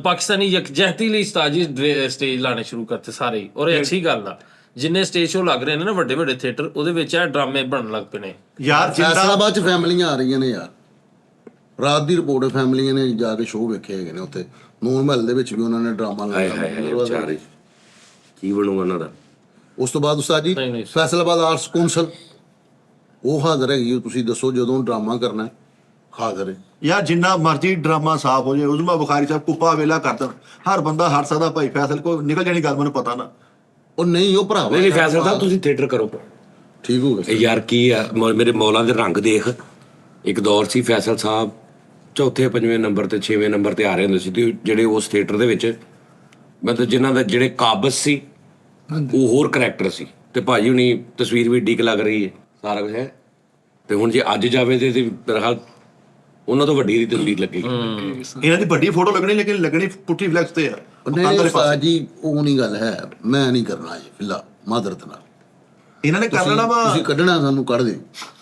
ਪਾਕਿਸਤਾਨੀ ਯਕਜਹਿਤੀ ਲਈ ਉਸਤਾਦ ਜੀ ਸਟੇਜ ਲਾਣੇ ਸ਼ੁਰੂ ਕਰਤੇ ਸਾਰੇ ਹੀ। ਔਰ ਇਹ ਅੱਛੀ ਗੱਲ ਆ, ਜਿੰਨੇ ਸਟੇਜ ਸ਼ੋ ਲੱਗ ਰਹੇ ਨੇ ਨਾ ਵੱਡੇ ਵੱਡੇ ਥੀਏਟਰ, ਉਹਦੇ ਵਿੱਚ ਇਹ ਡਰਾਮੇ ਬਣਨ ਲੱਗ ਪਏ ਨੇ। ਯਾਰ ਜਿੰਦਾ ਫੈਸਲਾਬਾਦ ਚ ਫੈਮਲੀਆਂ ਆ ਰਹੀਆਂ ਨੇ ਯਾਰ। ਰਾਤ ਦੀ ਰਿਪੋਰਟ ਫੈਮਲੀਆਂ ਨੇ ਜਾ ਕੇ ਸ਼ੋਅ ਵੇਖੇ ਹੈਗੇ ਨੇ ਉੱਥੇ। ਨੂਰ ਮਹੱਲ ਦੇ ਵਿੱਚ ਵੀ ਉਹਨਾਂ ਨੇ ਡਰਾਮਾ ਹਾਏ ਹਾਏ ਹਾਏ ਵਿਚਾਰੇ, ਕੀ ਬਣੂਗਾ ਉਹਨਾਂ ਦਾ? ਉਸ ਤੋਂ ਬਾਅਦ ਉਸਤਾਦ ਜੀ ਨਹੀਂ। ਫੈਸਲਾਬਾਦ ਆਰਟਸ ਕੌਂਸਲ ਉਹ ਹਾਜ਼ਰ ਹੈਗੀ, ਤੁਸੀਂ ਦੱਸੋ ਜਦੋਂ ਡਰਾਮਾ ਕਰਨਾ ਹੈ, ਹਾਜ਼ਰ ਹੈ। ਯਾਰ ਜਿੰਨਾ ਮਰਜ਼ੀ ਡਰਾਮਾ ਸਾਫ਼ ਹੋ ਜਾਏ, ਉਜ਼ਮਾ ਬੁਖਾਰੀ ਸਾਹਿਬ ਕੁੱਪਾ ਵੇਲਾ ਕਰ ਦੇਣ, ਹਰ ਬੰਦਾ ਹਰ ਸਕਦਾ ਭਾਈ। ਫੈਸਲ ਕੋ ਨਿਕਲ ਜਾਣੀ ਗੱਲ, ਮੈਨੂੰ ਪਤਾ ਨਾ। ਉਹ ਨਹੀਂ ਉਹ ਭਰਾਵਾ ਨਹੀਂ ਫੈਸਲ ਸਾਹਿਬ ਤੁਸੀਂ ਥੀਏਟਰ ਕਰੋ। ਠੀਕ ਹੋ ਗਿਆ। ਇਹ ਯਾਰ ਕੀ ਆ, ਮੇਰੇ ਮੌਲਾ ਦੇ ਰੰਗ ਦੇਖ। ਇੱਕ ਦੌਰ ਸੀ ਫੈਸਲ ਸਾਹਿਬ ਚੌਥੇ 5ਵੇਂ ਨੰਬਰ ਤੇ 6ਵੇਂ ਨੰਬਰ ਤੇ ਆ ਰਹੇ ਹੁੰਦੇ ਸੀ, ਤੇ ਜਿਹੜੇ ਉਸ ਥੀਏਟਰ ਦੇ ਵਿੱਚ ਮਤਲਬ ਜਿਨ੍ਹਾਂ ਦਾ ਜਿਹੜੇ ਕਾਬਜ਼ ਸੀ ਉਹ ਹੋਰ ਕਰੈਕਟਰ ਸੀ। ਤੇ ਭਾਜੀ ਹੁਣੀ ਤਸਵੀਰ ਵੀ ਡੀਕ ਲੱਗ ਰਹੀ ਹੈ, ਸਾਰਾ ਕੁਝ ਹੈ। ਤੇ ਹੁਣ ਜੇ ਅੱਜ ਜਾਵੇ ਤੇ ਮੇਰਾ ਖਿਆਲ ਉਹਨਾਂ ਤੋਂ ਵੱਡੀ ਦੀ ਤਸਵੀਰ ਲੱਗੇਗੀ। ਇਹਨਾਂ ਦੀ ਵੱਡੀ ਫੋਟੋ ਲੱਗਣੀ, ਲੇਕਿਨ ਲੱਗਣੀ ਪੁੱਠੀ ਫਲੈਕਸ ਤੇ ਆ। ਨਹੀਂ ਉਸਤਾਦ ਜੀ, ਉਹ ਨਹੀਂ ਗੱਲ ਹੈ, ਮੈਂ ਨਹੀਂ ਕਰਨਾ ਜੀ ਫਿਲਹਾਲ ਮਾਦਰਤ ਨਾਲ। ਇਹਨਾਂ ਨੇ ਕਰ ਲੈਣਾ ਵਾ। ਤੁਸੀਂ ਕੱਢਣਾ ਸਾਨੂੰ ਕੱਢ ਦਿਓ।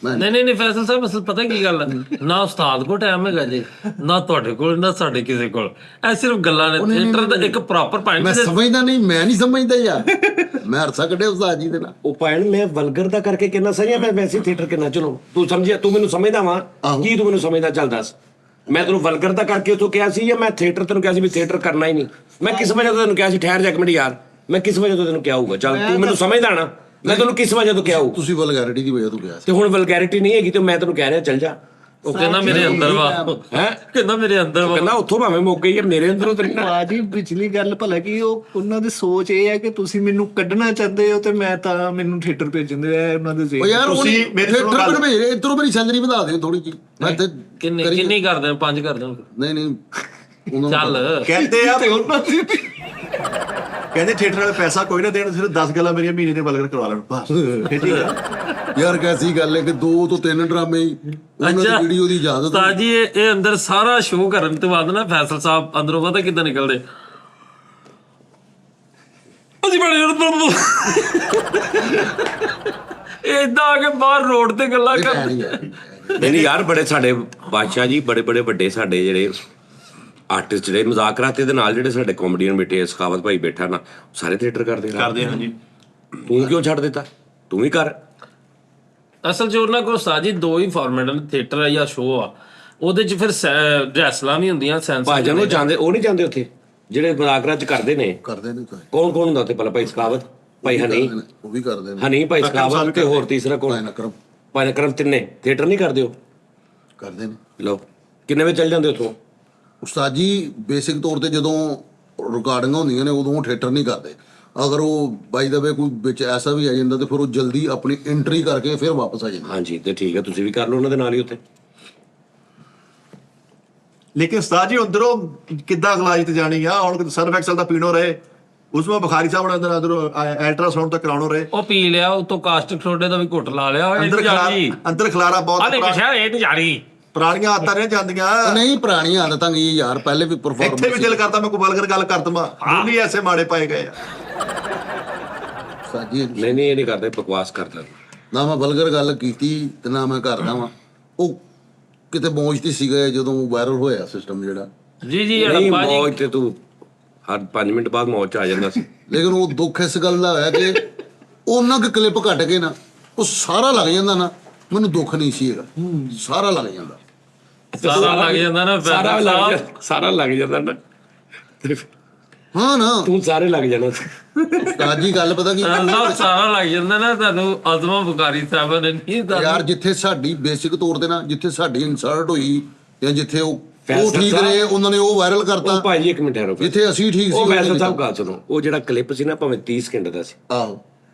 ਮੈਂ ਨਹੀਂ ਫੈਸਲ ਸਾਹਿਬ, ਅਸਲ ਪਤਾ ਕੀ ਗੱਲ ਹੈ, ਨਾ ਉਸਤਾਦ ਕੋਲ ਟਾਈਮ ਹੈਗਾ ਜੀ, ਨਾ ਤੁਹਾਡੇ ਕੋਲ, ਨਾ ਸਾਡੇ ਕਿਸੇ ਕੋਲ। ਇਹ ਸਿਰਫ ਗੱਲਾਂ ਨੇ। ਥੀਏਟਰ ਦਾ ਇੱਕ ਪ੍ਰੋਪਰ ਮੈਂ ਪੁਆਇੰਟ। ਸਮਝਦਾ ਨਹੀਂ, ਮੈਂ ਨਹੀਂ ਸਮਝਦਾ ਯਾਰ। ਮੈਂ ਅਰਸਾ ਕੱਢਿਆ ਉਸਤਾਦ ਜੀ ਦੇ ਨਾਲ। ਉਹ ਭੈਣ ਮੈਂ ਵਲਗਰ ਦਾ ਕਰਕੇ ਕਿੰਨਾ ਸਹੀ ਆ, ਮੈਂ ਵੈਸੇ ਥੀਏਟਰ ਕਿੰਨਾ। ਚਲੋ ਤੂੰ ਸਮਝਿਆ, ਤੂੰ ਮੈਨੂੰ ਸਮਝਦਾ ਵਾ ਕੀ? ਤੂੰ ਮੈਨੂੰ ਸਮਝਦਾ, ਚੱਲ ਦੱਸ। ਮੈਂ ਤੈਨੂੰ ਵਲਗਰ ਦਾ ਕਰਕੇ ਉਥੋਂ ਕਿਹਾ ਸੀ ਜਾਂ ਮੈਂ ਥੀਏਟਰ ਤੈਨੂੰ ਕਿਹਾ ਸੀ ਵੀ ਥੀਏਟਰ ਕਰਨਾ ਹੀ ਨਹੀਂ? ਮੈਂ ਕਿਸ ਵਜ੍ਹਾ ਤੋਂ ਤੈਨੂੰ ਕਿਹਾ ਸੀ? ਠਹਿਰ ਜਾ ਇੱਕ ਮਿੰਟ ਯਾਰ, ਮੈਂ ਕਿਸ ਵਜ੍ਹਾ ਤੋਂ ਤੈਨੂੰ ਕਿਹਾ ਹੋਊਗਾ? ਚੱਲ ਤੂੰ ਮੈਨੂੰ ਸਮਝਦਾ ਨਾ, ਮੈਂ ਤੈਨੂੰ ਕਿਸ ਵਜ੍ਹਾ ਤੋਂ ਕਿਹਾ ਹੋਊ? ਤੁਸੀਂ ਵਲਗੈਰਿਟੀ ਦੀ ਵਜ੍ਹਾ ਤੋਂ ਕਿਹਾ ਸੀ। ਤੇ ਹੁਣ ਵਲਗੈਰਿਟੀ ਨਹੀਂ ਹੈਗੀ ਤੇ ਮੈਂ ਤੈਨੂੰ ਕਹਿ ਰਿਹਾ ਚੱਲ ਜਾ। ਉਹ ਕਹਿੰਦਾ ਮੇਰੇ ਅੰਦਰ ਵਾ, ਹੈ ਕਹਿੰਦਾ ਮੇਰੇ ਅੰਦਰ ਵਾ। ਕਹਿੰਦਾ ਉੱਥੋਂ ਭਾਵੇਂ ਮੁੱਕ ਗਈ, ਮੇਰੇ ਅੰਦਰੋਂ ਤੇਰੀ ਨਾ। ਬਾਜੀ ਪਿਛਲੀ ਗੱਲ ਭਲਾ ਕੀ, ਉਹ ਉਹਨਾਂ ਦੀ ਸੋਚ ਇਹ ਹੈ ਕਿ ਤੁਸੀਂ ਮੈਨੂੰ ਕੱਢਣਾ ਚਾਹੁੰਦੇ ਹੋ ਤੇ ਮੈਂ ਤਾਂ ਮੈਨੂੰ ਥੀਏਟਰ ਭੇਜਿੰਦੇ ਆ ਉਹਨਾਂ ਦੇ ਉਹ ਯਾਰ ਤੁਸੀਂ ਮੇਰੇ ਮੇਰੇ ਕੋਲ ਗੱਲ- ਭੇਜ ਇਧਰੋਂ ਮੇਰੀ ਸੈਲਰੀ ਵਧਾ ਦਿਓ ਥੋੜੀ ਜੀ। ਮੈਂ ਤੇ ਕਿੰਨੀ ਕਰਦੇ? 5 ਕਰਦੇ? ਨਹੀਂ ਉਹਨਾਂ ਨੂੰ ਚੱਲ ਕਹਿੰਦੇ ਆ ਤੇ ਉਹਨਾਂ ਦੀ ਕਹਿੰਦੇ ਥੀਏਟਰ ਵਾਲੇ ਪੈਸਾ ਕੋਈ ਨਾ ਦੇਣ, ਸਿਰਫ 10 ਗੱਲਾਂ ਮੇਰੀਆਂ ਮਹੀਨੇ ਦੇ ਬਲਗਰ ਕਰਵਾ ਲੈਣ ਬਸ। ਫਿਰ ਠੀਕ ਹੈ। ਯਾਰ ਕੈਸੀ ਗੱਲ ਹੈ ਕਿ 2 ਤੋਂ 3 ਡਰਾਮੇ ਹੀ ਉਹਨਾਂ ਦੀ ਵੀਡੀਓ ਦੀ ਇਜਾਜ਼ਤ ਉਸਤਾਦ ਜੀ ਇਹ ਅੰਦਰ ਸਾਰਾ ਸ਼ੋਅ ਕਰਨ ਤੋਂ ਬਾਅਦ ਨਾ ਫੈਸਲ ਸਾਹਿਬ ਅੰਦਰੋਂ ਪਤਾ ਕਿੱਦਾਂ ਨਿਕਲਦੇ, ਅਸੀਂ ਬੜੇ ਏਦਾਂ ਆ ਕੇ ਬਾਹਰ ਰੋਡ ਤੇ ਗੱਲਾਂ ਕਰ। ਨਹੀਂ ਯਾਰ, ਬੜੇ ਸਾਡੇ ਬਾਦਸ਼ਾਹ ਜੀ, ਬੜੇ ਬੜੇ ਵੱਡੇ ਸਾਡੇ ਜਿਹੜੇ ਆਰਟਿਸਟ ਜਿਹੜੇ ਮਜ਼ਾਕ ਕਰਾਤੇ ਦੇ ਨਾਲ, ਜਿਹੜੇ ਸਾਡੇ ਕਾਮੇਡੀਅਨ ਬੈਠੇ, ਸਖਾਵਤ ਭਾਈ ਬੈਠਾ ਨਾ, ਸਾਰੇ ਥੀਏਟਰ ਕਰਦੇ ਹਾਂ ਜੀ। ਤੂੰ ਕਿਉਂ ਛੱਡ ਦਿੱਤਾ? ਤੂੰ ਵੀ ਕਰ। ਅਸਲ 'ਚ ਉਹਨਾਂ ਕੋਲ ਉਸਤਾਦ ਜੀ 2 ਹੀ ਫਾਰਮੈਟ ਨੇ, ਥੀਏਟਰ ਆ ਜਾਂ ਸ਼ੋਅ ਆ। ਉਹਦੇ 'ਚ ਫਿਰ ਰੈਸਲਾਂ ਵੀ ਹੁੰਦੀਆਂ, ਭਾਜਨ ਨੂੰ ਜਾਂਦੇ, ਉਹ ਨਹੀਂ ਜਾਂਦੇ ਉੱਥੇ ਜਿਹੜੇ ਮਜ਼ਾਕਰਾਂ ਚ ਕਰਦੇ ਨੇ ਤਾਂ ਕੌਣ ਕੌਣ ਹੁੰਦਾ ਉੱਥੇ? ਪਹਿਲਾਂ ਭਾਈ ਸਖਾਵਤ, ਭਾਈ ਹਨੀ, ਉਹ ਵੀ ਕਰਦੇ ਨੇ, ਹਨੀ, ਭਾਈ ਸਖਾਵਤ ਤੇ ਹੋਰ ਤੀਸਰਾ ਕੌਣ? ਭਾਈ ਨਕਰਮ। ਤਿੰਨੇ ਥੀਏਟਰ ਨਹੀਂ ਕਰਦੇ? ਉਹ ਕਰਦੇ ਨੇ। ਲਓ, ਕਿੰਨੇ ਵਜੇ ਚੱਲ ਜਾਂਦੇ ਉੱਥੋਂ? ਉਸਤਾਦ ਜੀ ਬੇਸਿਕ ਤੌਰ ਤੇ ਜਦੋਂ ਰਿਕਾਰਡਿੰਗਾਂ ਹੁੰਦੀਆਂ ਨੇ ਉਦੋਂ ਥੀਏਟਰ ਨਹੀਂ ਕਰਦੇ। ਅਗਰ ਉਹ ਬਾਈ ਦਾ ਵੇ ਕੋਈ ਵਿੱਚ ਐਸਾ ਵੀ ਆ ਜਾਂਦਾ ਤੇ ਫਿਰ ਉਹ ਜਲਦੀ ਆਪਣੀ ਐਂਟਰੀ ਕਰਕੇ ਫਿਰ ਵਾਪਸ ਆ ਜਾਂਦੇ। ਹਾਂਜੀ, ਤੇ ਠੀਕ ਹੈ, ਤੁਸੀਂ ਵੀ ਕਰ ਲਓ ਉਹਨਾਂ ਦੇ ਨਾਲ ਹੀ ਉੱਥੇ। ਲੇਕਿਨ ਉਸਤਾਦ ਜੀ ਉਧਰੋਂ ਕਿੱਦਾਂ ਇਲਾਜ ਤੇ ਜਾਣੀ ਆ? ਹੁਣ ਸਰਫ ਐਕਸਲ ਦਾ ਪੀਣੋ ਰਹੇ, ਉਸਮਾ ਬੁਖਾਰੀ ਸਾਹਿਬ ਨੇ ਅੰਦਰ ਅਲਟਰਾਸਾਊਂਡ ਤੱਕ ਕਰਾਉਣੋ ਰਹੇ, ਉਹ ਪੀ ਲਿਆ, ਉਤੋਂ ਕਾਸਟਿਕ ਸੋਡੇ ਦਾ ਵੀ ਘੁੱਟ ਲਾ ਲਿਆ। ਅੰਦਰ ਖਲਾਰਾ ਬਹੁਤ ਇਹ ਨਹੀਂ ਜਾਣੀ, ਪੁਰਾਣੀਆਂ ਆਦਤਾਂ ਨੇ ਜਾਂਦੀਆਂ। ਨਹੀਂ, ਪੁਰਾਣੀਆਂ ਆਦਤਾਂ ਕੀ ਯਾਰ, ਪਹਿਲੇ ਵੀ ਪਰਫਾਰਮੈਂਸ ਇੱਥੇ ਵੀ ਦਿਲ ਕਰਦਾ ਮੈਂ ਕੋਈ ਬਲਗਰ ਗੱਲ ਕਰ ਦਵਾਂ, ਨਹੀਂ ਐਸੇ ਮਾੜੇ ਪਾਏ ਗਏ ਆ। ਸਾਜੀ ਨਹੀਂ ਇਹ ਨਹੀਂ ਕਰਦੇ, ਬਕਵਾਸ ਕਰਦਾ। ਨਾ ਮੈਂ ਬਲਗਰ ਗੱਲ ਕੀਤੀ ਤੇ ਨਾ ਮੈਂ ਕਰਦਾ ਵਾਂ। ਉਹ ਕਿਤੇ ਪਹੁੰਚਦੀ ਸੀਗਾ ਜਦੋਂ ਵਾਇਰਲ ਹੋਇਆ ਸਿਸਟਮ ਜਿਹੜਾ। ਜੀ ਨਹੀਂ, ਮੌਜ ਤੇ ਤੂੰ ਹਰ 5 ਮਿੰਟ ਬਾਅਦ ਮੌਜ ਚ ਆ ਜਾਂਦਾ ਸੀ। ਲੇਕਿਨ ਉਹ ਦੁੱਖ ਇਸ ਗੱਲ ਦਾ ਹੋਇਆ ਕਿ ਉਹਨਾਂ ਕੁ ਕਲਿੱਪ ਘੱਟ ਕੇ ਨਾ ਉਹ ਸਾਰਾ ਲੱਗ ਜਾਂਦਾ ਨਾ, ਮੈਨੂੰ ਦੁੱਖ ਨਹੀਂ ਸੀ ਹੈਗਾ, ਸਾਰਾ ਲੱਗ ਜਾਂਦਾ। ਸਾਰਾ ਲੱਗ ਜਾਂਦਾ ਨਾ, ਸਾਰਾ ਲੱਗ ਜਾਂਦਾ ਨਾ। ਹਾਂ ਨਾ, ਤੂੰ ਸਾਰੇ ਲੱਗ ਜਾਣਾ। ਉਸਤਾਦ ਜੀ ਗੱਲ ਪਤਾ ਕੀ ਸਾਰਾ ਲੱਗ ਜਾਂਦਾ ਨਾ ਤੁਹਾਨੂੰ। ਆਜ਼ਮਾ ਬੁਖਾਰੀ ਸਾਹਿਬ ਨੇ ਨਹੀਂ ਯਾਰ, ਜਿੱਥੇ ਸਾਡੀ ਬੇਸਿਕ ਤੌਰ ਤੇ ਨਾ, ਜਿੱਥੇ ਸਾਡੀ ਇਨਸਰਟ ਹੋਈ ਜਾਂ ਜਿੱਥੇ ਉਹ ਠੀਕ ਰਹੇ, ਉਹਨਾਂ ਨੇ ਉਹ ਵਾਇਰਲ ਕਰਤਾ। ਭਾਈ ਇੱਕ ਮਿੰਟ ਰੁਕੋ, ਜਿੱਥੇ ਅਸੀਂ ਠੀਕ ਸੀ ਉਹ ਫੈਸਲ ਸਾਹਿਬ ਗੱਲ ਸੁਣੋ। ਉਹ ਜਿਹੜਾ ਕਲਿੱਪ ਸੀ ਨਾ, ਭਾਵੇਂ 30 ਸਕਿੰਟ ਦਾ ਸੀ, ਆਹੋ,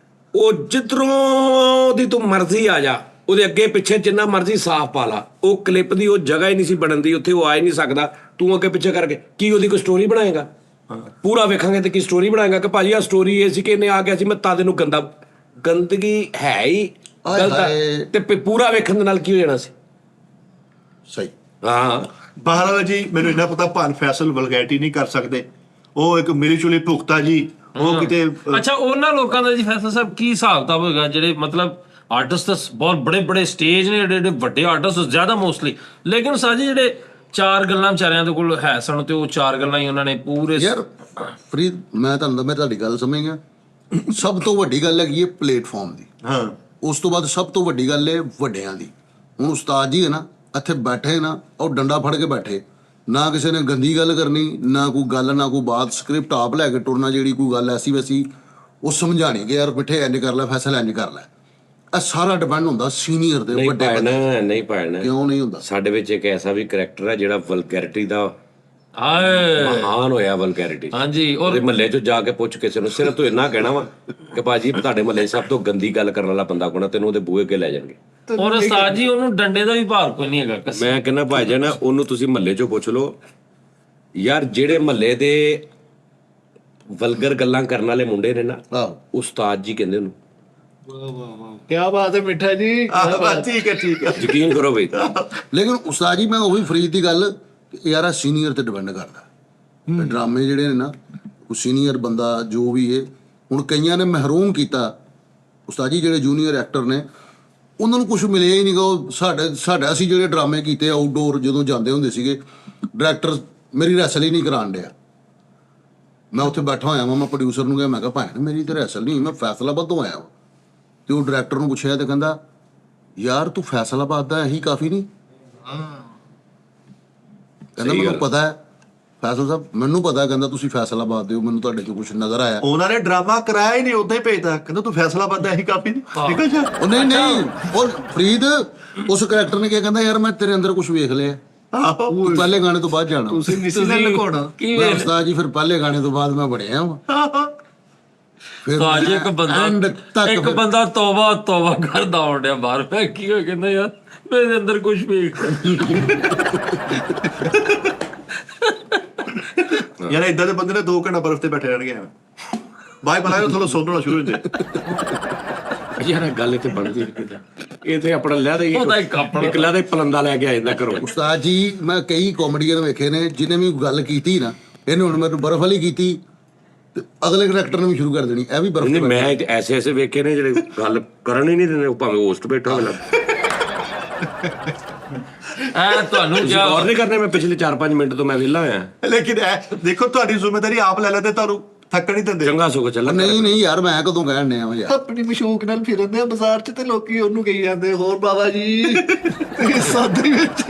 ਉਹ ਜਿੱਧਰੋਂ ਦੀ ਤੂੰ ਮਰਜ਼ੀ ਆ ਜਾ, ਉਹਦੇ ਅੱਗੇ ਪਿੱਛੇ ਜਿੰਨਾ ਮਰਜ਼ੀ ਸਾਫ਼ ਪਾ ਲਾ, ਉਹ ਕਲਿੱਪ ਦੀ ਉਹ ਜਗ੍ਹਾ ਹੀ ਨਹੀਂ ਸੀ ਬਣਨ ਦੀ, ਉੱਥੇ ਉਹ ਆ ਹੀ ਨਹੀਂ ਸਕਦਾ। ਤੂੰ ਅੱਗੇ ਪਿੱਛੇ ਕਰਕੇ ਕੀ ਉਹਦੀ ਕੋਈ ਸਟੋਰੀ ਬਣਾਏਗਾ? ਪੂਰਾ ਵੇਖਾਂਗੇ ਤੇ ਕੀ ਸਟੋਰੀ ਬਣਾਏਗਾ ਕਿ ਭਾਜੀ ਆ ਸਟੋਰੀ ਇਹ ਸੀ ਕਿ ਇਹਨੇ ਆ ਗਿਆ ਸੀ, ਮੈਂ ਤਾਂ ਤੈਨੂੰ ਗੰਦਗੀ ਹੈ ਹੀ ਗਲਤ, ਤੇ ਪੂਰਾ ਵੇਖਣ ਦੇ ਨਾਲ ਕੀ ਹੋ ਜਾਣਾ ਸੀ? ਸਹੀ। ਹਾਂ, ਬਹਰਾਲ ਜੀ, ਮੈਨੂੰ ਇੰਨਾ ਪਤਾ ਭਾਨ ਫੈਸਲ ਵਲਗੈਰਿਟੀ ਨਹੀਂ ਕਰ ਸਕਦੇ, ਉਹ ਇੱਕ ਮਿਲੀ ਚੁਲੀ ਭੁਗਤਾ ਜੀ, ਉਹ ਕਿਤੇ ਅੱਛਾ ਉਹਨਾਂ ਲੋਕਾਂ ਦਾ ਜੀ ਫੈਸਲ ਸਾਹਿਬ ਕੀ ਹਿਸਾਬ ਕਿਤਾਬ ਹੋਏਗਾ ਜਿਹੜੇ ਮਤਲਬ ਆਰਟਿਸਟ ਬਹੁਤ ਬੜੇ ਬੜੇ ਸਟੇਜ ਨੇ, ਜਿਹੜੇ ਵੱਡੇ ਆਰਟਿਸਟ ਜ਼ਿਆਦਾ ਮੋਸਟਲੀ, ਲੇਕਿਨ ਸਾਜੀ ਜਿਹੜੇ 4 ਗੱਲਾਂ ਵਿਚਾਰਿਆਂ ਦੇ ਕੋਲ ਹੈ ਸਨ ਤੇ ਉਹ 4 ਗੱਲਾਂ ਹੀ ਉਹਨਾਂ ਨੇ ਪੂਰੇ। ਯਾਰ ਫਰੀਦ, ਮੈਂ ਤੁਹਾਡੀ ਗੱਲ ਸਮਝ ਗਿਆ। ਸਭ ਤੋਂ ਵੱਡੀ ਗੱਲ ਹੈਗੀ ਹੈ ਪਲੇਟਫਾਰਮ ਦੀ। ਹਾਂ, ਉਸ ਤੋਂ ਬਾਅਦ ਸਭ ਤੋਂ ਵੱਡੀ ਗੱਲ ਹੈ ਵੱਡਿਆਂ ਦੀ। ਹੁਣ ਉਸਤਾਦ ਜੀ ਹੈ ਨਾ, ਇੱਥੇ ਬੈਠੇ ਨਾ, ਉਹ ਡੰਡਾ ਫੜ ਕੇ ਬੈਠੇ, ਨਾ ਕਿਸੇ ਨੇ ਗੰਦੀ ਗੱਲ ਕਰਨੀ, ਨਾ ਕੋਈ ਗੱਲ, ਨਾ ਕੋਈ ਬਾਤ, ਸਕ੍ਰਿਪਟ ਆਪ ਲੈ ਕੇ ਟੁਰਨਾ, ਜਿਹੜੀ ਕੋਈ ਗੱਲ ਐਸੀ ਵੈਸੀ ਉਹ ਸਮਝਾਣੀ ਕਿ ਯਾਰ ਬਿਠੇ ਇੰਜ ਕਰ ਲੈ, ਫੈਸਲਾ ਇੰਜ ਕਰ ਲੈ। ਇਹ ਸਾਰਾ ਡਿਪੈਂਡ ਹੁੰਦਾ ਸੀਨੀਅਰ ਤੇ ਵੱਡੇ ਬੰਦੇ। ਨਹੀਂ ਪਾਣਾ, ਕਿਉਂ ਨਹੀਂ ਹੁੰਦਾ? ਸਾਡੇ ਵਿੱਚ ਇੱਕ ਐਸਾ ਵੀ ਕਰੈਕਟਰ ਹੈ ਜਿਹੜਾ ਵਲਗੈਰਿਟੀ ਦਾ ਹਾਏ ਮਹਾਨ ਹੋਇਆ। ਵਲਗੈਰਿਟੀ ਹਾਂਜੀ, ਉਹਦੇ ਮਹੱਲੇ 'ਚ ਜਾ ਕੇ ਪੁੱਛ ਕਿਸੇ ਨੂੰ, ਸਿਰਫ ਤੂੰ ਇੰਨਾ ਕਹਿਣਾ ਵਾ ਕਿ ਭਾਜੀ ਤੁਹਾਡੇ ਮਹੱਲੇ ਸਭ ਤੋਂ ਗੰਦੀ ਗੱਲ ਕਰਨ ਵਾਲਾ ਬੰਦਾ ਕੋਣਾ, ਤੈਨੂੰ ਉਹਦੇ ਬੂਹੇ ਅੱਗੇ ਲੈ ਜਾਣਗੇ। ਔਰ ਉਸਤਾਦ ਜੀ ਉਹਨੂੰ ਡੰਡੇ ਦਾ ਵੀ ਭਾਰ ਕੋਈ ਨਹੀਂ ਹੈਗਾ। ਮੈਂ ਕਹਿੰਦਾ ਭਾਈਜਾਨ, ਉਹਨੂੰ ਤੁਸੀਂ ਮਹੱਲੇ 'ਚੋਂ ਪੁੱਛ ਲਓ ਯਾਰ, ਜਿਹੜੇ ਮਹੱਲੇ ਦੇ ਵਲਗਰ ਗੱਲਾਂ ਕਰਨ ਵਾਲੇ ਮੁੰਡੇ ਨੇ ਨਾ, ਉਸਤਾਦ ਜੀ ਕਹਿੰਦੇ ਉਹਨੂੰ। ਕੀ ਬਾਤ ਹੈ ਮਿੱਠਾ ਜੀ, ਠੀਕ ਹੈ ਠੀਕ ਹੈ, ਯਕੀਨ ਕਰੋ ਬਈ। ਲੇਕਿਨ ਉਸਤਾਦ ਜੀ, ਮੈਂ ਉਹੀ ਫਰੀਦ ਦੀ ਗੱਲ ਯਾਰ, ਆ ਸੀਨੀਅਰ ਤੇ ਡਿਪੈਂਡ ਕਰਦਾ। ਡਰਾਮੇ ਜਿਹੜੇ ਨੇ ਨਾ, ਉਹ ਸੀਨੀਅਰ ਬੰਦਾ ਜੋ ਵੀ ਹੈ, ਹੁਣ ਕਈਆਂ ਨੇ ਮਹਿਰੂਮ ਕੀਤਾ ਉਸਤਾਦ ਜੀ, ਜਿਹੜੇ ਜੂਨੀਅਰ ਐਕਟਰ ਨੇ ਉਹਨਾਂ ਨੂੰ ਕੁਝ ਮਿਲਿਆ ਹੀ ਨਹੀਂਗਾ। ਉਹ ਸਾਡਾ ਅਸੀਂ ਜਿਹੜੇ ਡਰਾਮੇ ਕੀਤੇ ਆਊਟਡੋਰ ਜਦੋਂ ਜਾਂਦੇ ਹੁੰਦੇ ਸੀਗੇ, ਡਾਇਰੈਕਟਰ ਮੇਰੀ ਰੈਸਲ ਹੀ ਨਹੀਂ ਕਰਾਉਣ ਡਿਆ। ਮੈਂ ਉੱਥੇ ਬੈਠਾ ਹੋਇਆ ਵਾਂ, ਮੈਂ ਪ੍ਰੋਡਿਊਸਰ ਨੂੰ ਕਿਹਾ, ਮੈਂ ਕਿਹਾ ਭੈਣ ਮੇਰੀ ਤੇ ਰੈਸਲ ਨਹੀਂ, ਮੈਂ ਫੈਸਲਾਬਾਦ ਤੋਂ ਆਇਆ ਵਾਂ। ਤੇ ਉਹ ਡਾਇਰੈਕਟਰ ਨੂੰ ਪੁੱਛਿਆ ਤੇ ਕਹਿੰਦਾ ਯਾਰ ਤੂੰ ਫੈਸਲਾਬਾਦ ਦਾ ਇਹੀ ਕਾਫੀ ਨਹੀਂ? ਕਹਿੰਦਾ ਮੈਨੂੰ ਪਤਾ ਹੈ ਫੈਸਲ ਸਾਹਿਬ, ਮੈਨੂੰ ਪਤਾ, ਕਹਿੰਦਾ ਤੁਸੀਂ ਫੈਸਲਾਬਾਦ ਦੇ ਹੋ, ਮੈਨੂੰ ਤੁਹਾਡੇ ਚੋਂ ਕੁਝ ਨਜ਼ਰ ਆਇਆ। ਉਹਨਾਂ ਨੇ ਡਰਾਮਾ ਕਰਾਇਆ ਹੀ ਨਹੀਂ, ਉਦਾਂ ਹੀ ਭੇਜਦਾ, ਕਹਿੰਦਾ ਤੂੰ ਫੈਸਲਾਬਾਦ ਦਾ ਇਹੀ ਕਾਫੀ ਨਹੀਂ। ਠੀਕ ਹੈ ਜੀ, ਉਹ ਨਹੀਂ, ਉਹ ਫਰੀਦ ਉਸ ਕਰੈਕਟਰ ਨੇ ਕਿਹਾ, ਕਹਿੰਦਾ ਯਾਰ ਮੈਂ ਤੇਰੇ ਅੰਦਰ ਕੁਝ ਵੇਖ ਲਿਆ, ਤੂੰ ਪਹਿਲੇ ਗਾਣੇ ਤੋਂ ਬਾਅਦ ਜਾਣਾ। ਤੁਸੀਂ ਨਹੀਂ ਨਾ ਲੁਕਾਉਣਾ। ਮੈਂ ਉਸਤਾਦ ਜੀ ਫਿਰ ਪਹਿਲੇ ਗਾਣੇ ਤੋਂ ਬਾਅਦ ਮੈਂ ਬਣਿਆ ਵਾਂ। ਫਿਰ ਇੱਕ ਬੰਦਾ ਤੋਬਾ ਕਰਦਾ ਆਉਂਦਿਆ ਬਾਹਰ, ਮੈਂ ਕੀ ਹੋ ਕਹਿੰਦਾ ਯਾਰ ਮੇਰੇ ਅੰਦਰ ਕੁਝ ਵੇਖ। ਯਾਰ ਇਦਾਂ ਦੇ ਬੰਦੇ ਨੇ 2 ਘੰਟੇ ਬਰਫ਼ ਤੇ ਬੈਠੇ ਰਹਿਣਗੇ। ਬਾਈ ਬਲਾਇਓ ਤੁਹਾਨੂੰ ਸੁਣਨਾ ਸ਼ੁਰੂ ਹੋ ਜਾਂਦੇ। ਯਾਰ ਇਹ ਗੱਲ ਇੱਥੇ ਬਣਦੀ ਨਹੀਂ ਕਿਤੇ। ਇਹ ਤੇ ਆਪਣਾ ਲਹਿਦਾ ਹੀ ਉਹਦਾ ਇੱਕ ਆਪਣਾ- ਇੱਕ ਲਹਿਦਾ ਹੀ ਪਲੰਦਾ ਲੈ ਕੇ ਆ ਜਾਂਦਾ ਘਰੋਂ। ਉਸਤਾਦ ਜੀ ਮੈਂ ਕਈ ਕਾਮੇਡੀਅਨ ਵੇਖੇ ਨੇ ਜਿਹਨੇ ਵੀ ਗੱਲ ਕੀਤੀ ਨਾ, ਇਹਨੇ ਹੁਣ ਮੈਨੂੰ ਬਰਫ਼ ਵਾਲੀ ਕੀਤੀ ਤੇ ਅਗਲੇ ਕਰੈਕਟਰ ਨੇ ਵੀ ਸ਼ੁਰੂ ਕਰ ਦੇਣੀ, ਇਹ ਵੀ ਬਰਫ਼ ਨਹੀਂ ਮੈਂ ਐਸੇ ਐਸੇ ਵੇਖੇ ਨੇ ਜਿਹੜੇ ਗੱਲ ਕਰਨ ਹੀ ਨਹੀਂ ਦਿੰਦੇ, ਉਹ ਭਾਵੇਂ ਹੋਸਟ ਬੈਠਾ ਹੋਵੇ ਨਾ। ਐ ਤੁਹਾਨੂੰ ਕਿਆ ਗੌਰ ਨਹੀਂ ਕਰਨੇ, ਮੈਂ ਪਿਛਲੇ 4-5 ਮਿੰਟ ਤੋਂ ਮੈਂ ਵਿਹਲਾ ਹੋਇਆ। ਲੇਕਿਨ ਇਹ ਦੇਖੋ ਤੁਹਾਡੀ ਜ਼ਿੰਮੇਵਾਰੀ ਆਪ ਲੈ ਲੈਂਦੇ, ਤੁਹਾਨੂੰ ਥੱਕਣ ਨਹੀਂ ਦਿੰਦੇ। ਚੰਗਾ ਸੁਖ ਚੱਲ। ਨਹੀਂ ਯਾਰ ਮੈਂ ਕਦੋਂ ਕਹਿਣ ਡਿਆ ਵਾਂ ਯਾਰ। ਆਪਣੀ ਮਸ਼ੂਕ ਨਾਲ ਫਿਰਦੇ ਆ ਬਾਜ਼ਾਰ 'ਚ ਤੇ ਲੋਕੀ ਉਹਨੂੰ ਕਹੀ ਜਾਂਦੇ ਹੋਰ ਬਾਬਾ ਜੀ ਤੇ ਸਾਦਰੀ ਵਿੱਚ।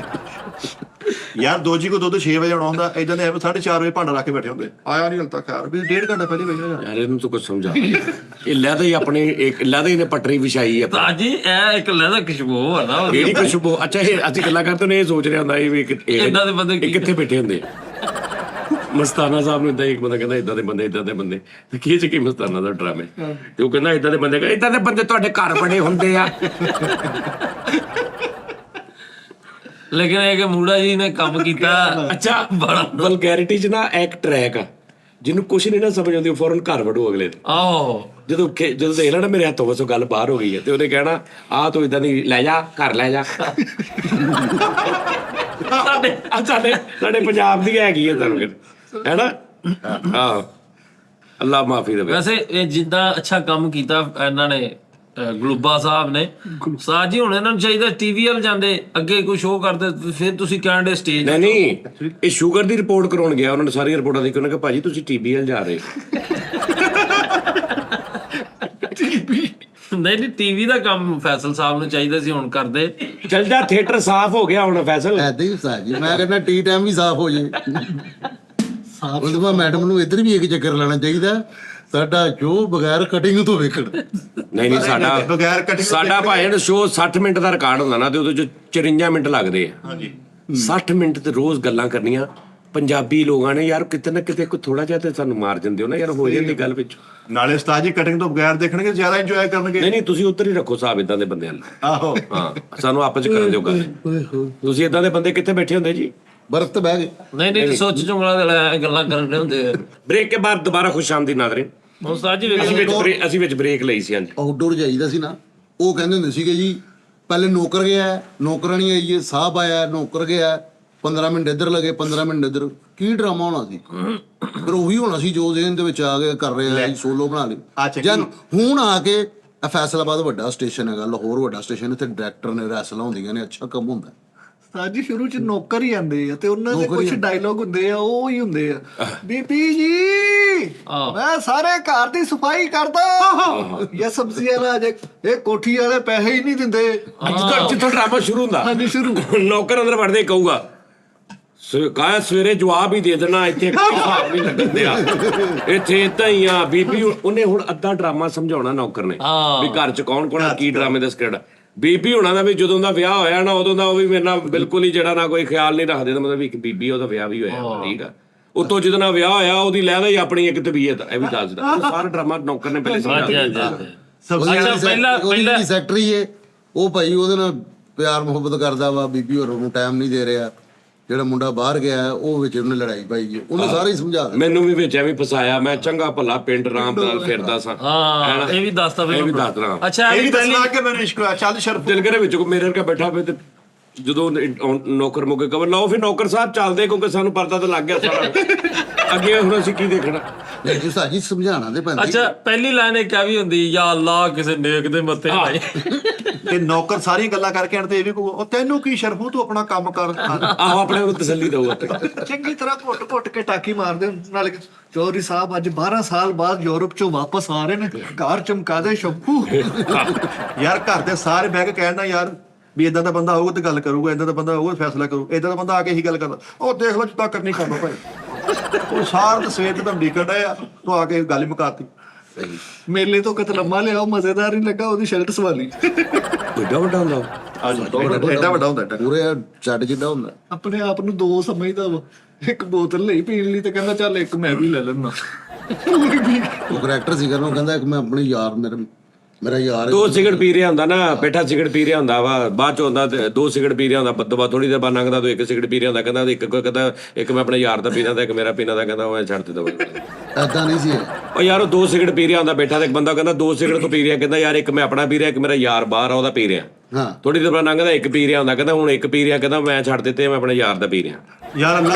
ਯਾਰ ਦੋਜੀ ਕੋ ਦੁੱਧ 6 ਵਜੇ ਆਉਣਾ ਹੁੰਦਾ, ਇਦਾਂ ਦੇ 4:30 ਵਜੇ ਭਾਂਡਾ ਰੱਖ ਕੇ ਬੈਠੇ ਹੁੰਦੇ, ਆਇਆ ਨਹੀਂ ਹਲ ਤੱਕ ਯਾਰ, ਵੀ 1.5 ਘੰਟਾ ਪਹਿਲੇ ਬੈਠੇ ਜਾ। ਯਾਰ ਇਹਨੂੰ ਤੂੰ ਕੁਝ ਸਮਝਾ। ਇਹ ਲਹਿਦਾ ਹੀ ਆਪਣੀ ਇੱਕ ਲਹਿਦਾ ਹੀ ਨੇ ਪਟਰੀ ਵਿਛਾਈ ਹੈ। ਤਾਜੀ ਇਹ ਇੱਕ ਲੈਦਾ ਖੁਸ਼ਬੂ ਆ ਨਾ ਉਹਦੀ। ਕਿਹੜੀ ਖੁਸ਼ਬੂ? ਅੱਛਾ ਇਹ ਅਸੀਂ ਗੱਲਾਂ ਕਰਦੇ ਨੇ, ਇਹ ਸੋਚ ਰਿਹਾ ਹੁੰਦਾ ਇਹ ਵੀ ਏਦਾਂ ਦੇ ਬੰਦੇ ਇਹ ਕਿੱਥੇ ਬੈਠੇ ਹੁੰਦੇ ਆ। ਮਸਤਾਨਾ ਸਾਹਿਬ ਨੂੰ ਇਦਾਂ ਇੱਕ ਬੰਦਾ ਕਹਿੰਦਾ ਇਦਾਂ ਦੇ ਬੰਦੇ ਤੇ ਕੀ ਚ ਕੀ ਮਸਤਾਨਾ ਦਾ ਡਰਾਮੇ, ਤੇ ਉਹ ਕਹਿੰਦਾ ਇਦਾਂ ਦੇ ਬੰਦੇ ਤੁਹਾਡੇ ਘਰ ਬਣੇ ਹੁੰਦੇ ਆ। ਲੇਕਿਨ ਇਹ ਕਿ ਮੂੜਾ ਜੀ ਨੇ ਕੰਮ ਕੀਤਾ ਅੱਛਾ ਬੜਾ। ਵਲਗੈਰਿਟੀ ਚ ਨਾ ਇੱਕ ਟਰੈਕ ਆ, ਜਿਹਨੂੰ ਕੁਛ ਨਹੀਂ ਨਾ ਸਮਝ ਆਉਂਦੀ, ਫੌਰਨ ਘਰ ਵੜੂ ਅਗਲੇ ਦੇ। ਆਹੋ ਜਦੋਂ ਦੇਖ ਲੈਣਾ ਮੇਰੇ ਹੱਥੋਂ ਬਸੋਂ ਗੱਲ ਬਾਹਰ ਹੋ ਗਈ ਹੈ, ਤੇ ਉਹਨੇ ਕਹਿਣਾ ਆ ਤੂੰ ਇਦਾਂ ਦੀ ਲੈ ਜਾ, ਘਰ ਲੈ ਜਾ। ਸਾਡੇ ਪੰਜਾਬ ਦੀ ਹੈਗੀ ਹੈ ਤੁਹਾਨੂੰ ਹੈਨਾ। ਆਹੋ ਅੱਲਾ ਮਾਫੀ ਦੇਵੇ। ਵੈਸੇ ਇਹ ਜਿੱਦਾਂ ਅੱਛਾ ਕੰਮ ਕੀਤਾ ਇਹਨਾਂ ਨੇ ਗਲੂਬਾ ਸਾਹਿਬ ਨੇ, ਸਾਹ ਜੀ ਹੁਣ ਇਹਨਾਂ ਨੂੰ ਚਾਹੀਦਾ ਟੀਵੀ ਵੱਲ ਜਾਂਦੇ, ਅੱਗੇ ਕੋਈ ਸ਼ੋਅ ਕਰਦੇ, ਫਿਰ ਤੁਸੀਂ ਕਹਿੰਦੇ ਸਟੇਜ। ਨਹੀਂ ਇਹ ਸ਼ੂਗਰ ਦੀ ਰਿਪੋਰਟ ਕਰਾਉਣ ਗਿਆ, ਉਹਨਾਂ ਨੇ ਸਾਰੀਆਂ ਰਿਪੋਰਟਾਂ ਦੇਖੀ, ਉਹਨਾਂ ਨੇ ਕਿਹਾ ਭਾਜੀ ਤੁਸੀਂ ਟੀਬੀ ਵੱਲ ਜਾ ਰਹੇ। ਨਹੀਂ ਟੀਵੀ ਦਾ ਕੰਮ ਫੈਸਲ ਸਾਹਿਬ ਨੂੰ ਚਾਹੀਦਾ ਸੀ, ਹੁਣ ਕਰਦੇ। ਚੱਲ ਜਾ, ਥੀਏਟਰ ਸਾਫ਼ ਹੋ ਗਿਆ ਹੁਣ ਫੈਸਲ। ਐਦਾਂ ਹੀ ਉਸਤਾਦ ਜੀ, ਮੈਂ ਕਹਿੰਦਾ ਟੀ ਟਾਈਮ ਵੀ ਸਾਫ਼ ਹੋ ਜੇ। ਉਹਦੇ ਬਾਅਦ ਮੈਡਮ ਨੂੰ ਇੱਧਰ ਵੀ ਇੱਕ ਚੱਕਰ ਲਾਣਾ ਚਾਹੀਦਾ, ਸਾਡਾ ਜੋ ਬਗੈਰ ਕਟਿੰਗ ਤੋਂ ਵੇਖਣ। ਨਹੀਂ ਸਾਡਾ ਬਗੈਰ cutting ਤੋਂ ਸਾਡਾ ਭਾਈ ਸ਼ੋਅ 60 ਮਿੰਟ ਦਾ ਰਿਕਾਰਡ ਹੁੰਦਾ ਨਾ, ਤੇ ਉਹਦੇ ਚ 54 ਮਿੰਟ ਲੱਗਦੇ ਆ। ਹਾਂਜੀ 60 ਮਿੰਟ ਤੇ ਰੋਜ਼ ਗੱਲਾਂ ਕਰਨੀਆਂ। ਪੰਜਾਬੀ ਲੋਕਾਂ ਨੇ ਯਾਰ ਕਿਤੇ ਨਾ ਕਿਤੇ ਕੋਈ ਥੋੜਾ ਜਿਹਾ ਤੇ ਸਾਨੂੰ ਮਾਰ ਜਾਂਦੇ ਹੋ ਨਾ ਯਾਰ, ਹੋ ਜਾਂਦੀ ਗੱਲ ਵਿੱਚ। ਨਾਲੇ ਉਸਤਾਦ ਜੀ ਕਟਿੰਗ ਤੋਂ ਬਗੈਰ ਦੇਖਣਗੇ, ਜ਼ਿਆਦਾ ਇੰਜੋਏ ਕਰਨਗੇ। ਨਹੀਂ ਤੁਸੀਂ ਉੱਧਰ ਹੀ ਰੱਖੋ ਹਿਸਾਬ ਇਦਾਂ ਦੇ ਬੰਦਿਆਂ ਨਾਲ। ਆਹੋ ਹਾਂ ਸਾਨੂੰ ਆਪਸ ਚ ਕਰਨ ਦਿਓ ਗੱਲ। ਤੁਸੀਂ ਇਦਾਂ ਦੇ ਬੰਦੇ ਕਿੱਥੇ ਬੈਠੇ ਹੁੰਦੇ ਜੀ? ਬਰਫ਼ ਤੇ ਬਹਿ ਗਏ। ਨਹੀਂ ਸੋਚ ਚੁੰਗਲਾ ਦੇ ਲੈ ਗੱਲਾਂ ਕਰਨ ਦੇ ਹੁੰਦੇ। ਬ੍ਰੇਕ ਕੇ ਬਾਅਦ ਦੁਬਾਰਾ ਖੁਸ਼ ਆਮਦੀ ਨਾਜ਼ਰੀਨ। ਉਸਤਾਦ ਜੀ ਅਸੀਂ ਵਿੱਚ ਬ੍ਰੇਕ ਲਈ ਸੀ। ਹਾਂਜੀ ਆਊਟਡੋਰ ਜਾਈਦਾ ਸੀ ਨਾ, ਉਹ ਕਹਿੰਦੇ ਹੁੰਦੇ ਸੀਗੇ ਜੀ ਪਹਿਲੇ ਨੌਕਰ ਗਿਆ, ਨੌਕਰਾਣੀ ਆਈ ਹੈ, ਸਾਹਿਬ ਆਇਆ, ਨੌਕਰ ਗਿਆ, 15 ਮਿੰਟ ਇੱਧਰ ਲੱਗੇ, 15 ਮਿੰਟ ਇੱਧਰ। ਕੀ ਡਰਾਮਾ ਹੋਣਾ ਸੀ? ਫਿਰ ਉਹੀ ਹੋਣਾ ਸੀ ਜੋ ਜ਼ਹਿਨ ਦੇ ਵਿੱਚ ਆ ਕੇ ਕਰ ਰਹੇ ਆ, ਸੋਲੋ ਬਣਾ ਲਈ। ਜਨ ਹੁਣ ਆ ਕੇ ਇਹ ਫੈਸਲਾਬਾਦ ਵੱਡਾ ਸਟੇਸ਼ਨ ਹੈਗਾ, ਲਾਹੌਰ ਵੱਡਾ ਸਟੇਸ਼ਨ, ਇੱਥੇ ਡਾਇਰੈਕਟਰ ਨੇ, ਰੈਸਲਾਂ ਹੁੰਦੀਆਂ ਨੇ, ਅੱਛਾ ਕੰਮ ਹੁੰਦਾ। ਸਾਜੀ ਸ਼ੁਰੂ ਚ ਨੌਕਰ ਹੀ ਆਂਦੇ ਆ ਤੇ ਉਹਨਾਂ ਦੇ ਕੁਝ ਡਾਇਲੋਗ ਹੁੰਦੇ ਆ, ਉਹ ਹੀ ਹੁੰਦੇ ਆ, ਬੀਬੀ ਜੀ ਮੈਂ ਸਾਰੇ ਘਰ ਦੀ ਸਫਾਈ ਕਰਦਾ, ਇਹ ਸਬਜ਼ੀਆਂ ਲਾ ਜੇ, ਇਹ ਕੋਠੀ ਵਾਲੇ ਪੈਸੇ ਹੀ ਨਹੀਂ ਦਿੰਦੇ। ਜਿੱਥੋਂ ਡਰਾਮਾ ਸ਼ੁਰੂ ਹੁੰਦਾ, ਹਾਂਜੀ ਸ਼ੁਰੂ ਨੌਕਰ ਅੰਦਰ ਵੜਦੇ ਕਹੂਗਾ ਕਾਹ ਸਵੇਰੇ ਜਵਾਬ ਹੀ ਦੇ ਦੇਣਾ, ਇੱਥੇ ਹਿਸਾਬ ਨਹੀਂ ਲੱਗਣ ਦਿਆ, ਇੱਥੇ ਏਦਾਂ ਹੀ ਆ ਬੀਬੀ। ਉਹਨੇ ਹੁਣ ਅੱਧਾ ਡਰਾਮਾ ਸਮਝਾਉਣਾ ਨੌਕਰ ਨੇ ਵੀ ਘਰ ਚ ਕੌਣ ਕੌਣ ਕੀ ਡਰਾਮੇ ਦਾ ਸਕ੍ਰਿਪਟ। ਬੀਬੀ ਹੋਣਾ ਦਾ ਵੀ ਜਦੋਂ ਦਾ ਵਿਆਹ ਹੋਇਆ ਨਾ, ਉਦੋਂ ਦਾ ਉਹ ਵੀ ਮੇਰੇ ਨਾਲ ਬਿਲਕੁਲ ਹੀ ਜਿਹੜਾ ਨਾ ਕੋਈ ਖਿਆਲ ਨਹੀਂ ਰੱਖਦੇ, ਮਤਲਬ ਵੀ ਇੱਕ ਬੀਬੀ ਉਹਦਾ ਵਿਆਹ ਵੀ ਹੋਇਆ, ਠੀਕ ਆ। ਉਤੋਂ ਜਦੋਂ ਨਾਲ ਵਿਆਹ ਹੋਇਆ ਉਹਦੀ ਲੈਦਾ ਹੀ ਆਪਣੀ ਇੱਕ ਤਬੀਅਤ, ਇਹ ਵੀ ਦੱਸਦਾ। ਸਾਰਾ ਡਰਾਮਾ ਨੌਕਰ ਨੇ ਪਹਿਲੇ ਸਮਝਾਇਆ। ਪਹਿਲਾਂ ਸੈਕਟਰੀ ਹੈ ਉਹ ਭਾਈ, ਉਹਦੇ ਨਾਲ ਪਿਆਰ ਮੁਹੱਬਤ ਕਰਦਾ ਵਾ, ਬੀਬੀ ਹੋਰ ਨੂੰ ਟਾਈਮ ਨਹੀਂ ਦੇ ਰਿਹਾ। ਜਿਹੜਾ ਮੁੰਡਾ ਬਾਹਰ ਗਿਆ ਉਹ ਵਿੱਚ ਉਹਨੇ ਲੜਾਈ ਪਾਈ, ਉਹਨੇ ਸਾਰੇ ਹੀ ਸਮਝਾ ਦਿੱਤਾ। ਮੈਨੂੰ ਵੀ ਵਿੱਚ ਐਵੇਂ ਫਸਾਇਆ, ਮੈਂ ਚੰਗਾ ਭਲਾ ਪਿੰਡ ਰਾਮ ਨਾਲ ਫਿਰਦਾ ਸਾਂ। ਹਾਂ ਇਹ ਵੀ ਦੱਸਦਾ ਇਹ ਵੀ ਦੱਸ ਦਰਾਂ। ਅੱਛਾ ਇਹ ਵੀ ਦੱਸਣਾ ਕਿ ਮੈਨੂੰ ਇਸ਼ਕ ਹੋਇਆ, ਚੱਲ ਸ਼ਰਫ ਦਿਲ ਕਰੇ ਵਿੱਚ ਮੇਰੇ ਵਰਗਾ ਬੈਠਾ ਹੋਵੇ ਤੇ ਜਦੋਂ ਨੌਕਰ ਮੁੱਕੇ ਕਵਰ ਲਾਓ, ਫਿਰ ਨੌਕਰ ਸਾਹਿਬ ਚੱਲਦੇ, ਕਿਉਂਕਿ ਸਾਨੂੰ ਪਰਦਾ ਤਾਂ ਲੱਗ ਗਿਆ ਸਾਰਾ। ਅੱਗੇ ਹੁਣ ਅਸੀਂ ਕੀ ਦੇਖਣਾ? ਜੀ ਸਾਜੀ ਸਮਝਾਣਾ ਤੇ ਪੈਂਦਾ। ਅੱਛਾ ਪਹਿਲੀ ਲਾਈਨ ਇਹ ਕਿਆ ਵੀ ਹੁੰਦੀ, ਯਾ ਅੱਲਾ ਕਿਸੇ ਨੇਕ ਦੇ ਮੱਥੇ ਭਾਈ। ਤੇ ਨੌਕਰ ਸਾਰੀਆਂ ਗੱਲਾਂ ਕਰਕੇ ਆਣ ਤੇ ਇਹ ਵੀ ਕਹੂਗਾ, ਉਹ ਤੈਨੂੰ ਕੀ ਸ਼ਰਫੂ, ਤੂੰ ਆਪਣਾ ਕੰਮ ਕਰ। ਆਹੋ ਆਪਣੇ ਨੂੰ ਤਸੱਲੀ ਦਊਗਾ। ਚੰਗੀ ਤਰ੍ਹਾਂ ਘੁੱਟ ਕੇ ਟਾਕੀ ਮਾਰਦੇ ਹੁੰਦੇ। ਨਾਲੇ ਚੌਧਰੀ ਸਾਹਿਬ ਅੱਜ 12 ਸਾਲ ਬਾਅਦ ਯੂਰਪ ਚੋਂ ਵਾਪਸ ਆ ਰਹੇ ਨੇ, ਘਰ ਚਮਕਾ ਦੇ ਸ਼ੰਪੂ। ਯਾਰ ਘਰ ਦੇ ਸਾਰੇ ਬਹਿ ਕੇ ਕਹਿਣਾ ਯਾਰ ਵੀ ਇਦਾਂ ਦਾ ਬੰਦਾ ਆਊਗਾ ਤੇ ਗੱਲ ਕਰੂਗਾ, ਇਦਾਂ ਦਾ ਬੰਦਾ ਆਊਗਾ ਫੈਸਲਾ ਕਰੂ, ਇਦਾਂ ਦਾ ਬੰਦਾ ਆ ਕੇ ਹੀ ਗੱਲ ਕਰਦਾ। ਉਹ ਦੇਖ ਲਓ ਜਿੱਦਾਂ ਕਰਨੀ ਕਰ ਲਓ ਭਾਈ। ਉਹ ਸਾਰ ਸਵੇਰ ਤੇ ਤੁਹਾਨੂੰ ਡੀਕਣ ਡਿਆ, ਤੂੰ ਆ ਕੇ ਗੱਲ ਹੀ ਮੁਕਾਤੀ। ਮੇਲੇ ਤੋਂ ਕਤਲੰਮਾ ਲਿਆਓ, ਮਜ਼ੇਦਾਰ ਨਹੀਂ ਲੱਗਾ, ਉਹਦੀ ਸ਼ਰਟ ਸਵਾਲੀ। ਵੱਡਾ ਵੱਡਾ ਹੁੰਦਾ ਐਡਾ ਵੱਡਾ ਹੁੰਦਾ ਐਡਾ। ਪੂਰੇ ਚੱਡ ਜਿੱਡਾ ਹੁੰਦਾ। ਆਪਣੇ ਆਪ ਨੂੰ ਦੋ ਸਮਝਦਾ ਵਾ, ਇੱਕ ਬੋਤਲ ਲਈ ਪੀਣ ਲਈ ਤੇ ਕਹਿੰਦਾ ਚੱਲ ਇੱਕ ਮੈਂ ਵੀ ਲੈ ਲੈਣਾ। ਉਹ ਕਰੈਕਟਰ ਸੀਗਾ ਨਾ, ਉਹ ਕਹਿੰਦਾ ਇੱਕ ਮੈਂ ਆਪਣੇ ਯਾਰ, ਮੇਰਾ ਯਾਰ ਦੋ ਸਿਗਰਟ ਪੀ ਰਿਹਾ ਹੁੰਦਾ ਨਾ, ਬੈਠਾ ਸਿਗਰਟ ਪੀ ਰਿਹਾ ਹੁੰਦਾ ਵਾ, ਬਾਅਦ ਚ ਹੁੰਦਾ ਤੇ ਦੋ ਸਿਗਰਟ ਪੀ ਰਿਹਾ ਹੁੰਦਾ, ਬੱਦੋ ਬਾਅਦ ਥੋੜੀ ਦੇਰ ਬਾਅਦ ਲੰਘਦਾ ਤੂੰ ਇੱਕ ਸਿਗਰਟ ਪੀ ਰਿਹਾ ਹੁੰਦਾ, ਕਹਿੰਦਾ ਇੱਕ ਮੈਂ ਆਪਣੇ ਯਾਰ ਦਾ ਪੀਣਾ ਤੇ ਇੱਕ ਮੇਰਾ ਪੀਣਾ ਦਾ, ਕਹਿੰਦਾ ਉਹ ਛੱਡ ਦੇ ਦੋ। ਏਦਾਂ ਨਹੀਂ ਸੀ। ਉਹ ਯਾਰ ਉਹ 2 ਸਿਗਰਟ ਪੀ ਰਿਹਾ ਹੁੰਦਾ ਬੈਠਾ ਤੇ ਇੱਕ ਬੰਦਾ ਕਹਿੰਦਾ 2 ਸਿਗਰਟ ਤੋਂ ਪੀ ਰਿਹਾ, ਕਹਿੰਦਾ ਯਾਰ ਇੱਕ ਮੈਂ ਆਪਣਾ ਪੀ ਰਿਹਾ, ਇੱਕ ਮੇਰਾ ਯਾਰ ਬਾਹਰ ਆ ਉਹਦਾ ਪੀ ਰਿਹਾ। ਹਾਂ ਥੋੜੀ ਦੇਰ ਬਾਅਦ ਲੰਘਦਾ ਇੱਕ ਪੀ ਰਿਹਾ ਹੁੰਦਾ, ਕਹਿੰਦਾ ਹੁਣ ਇੱਕ ਪੀ ਰਿਹਾ, ਕਹਿੰਦਾ ਮੈਂ ਛੱਡ ਦਿੱਤੇ, ਮੈਂ ਆਪਣੇ ਯਾਰ ਦਾ ਪੀ ਰਿਹਾ। ਯਾਰ ਅੱਲਾ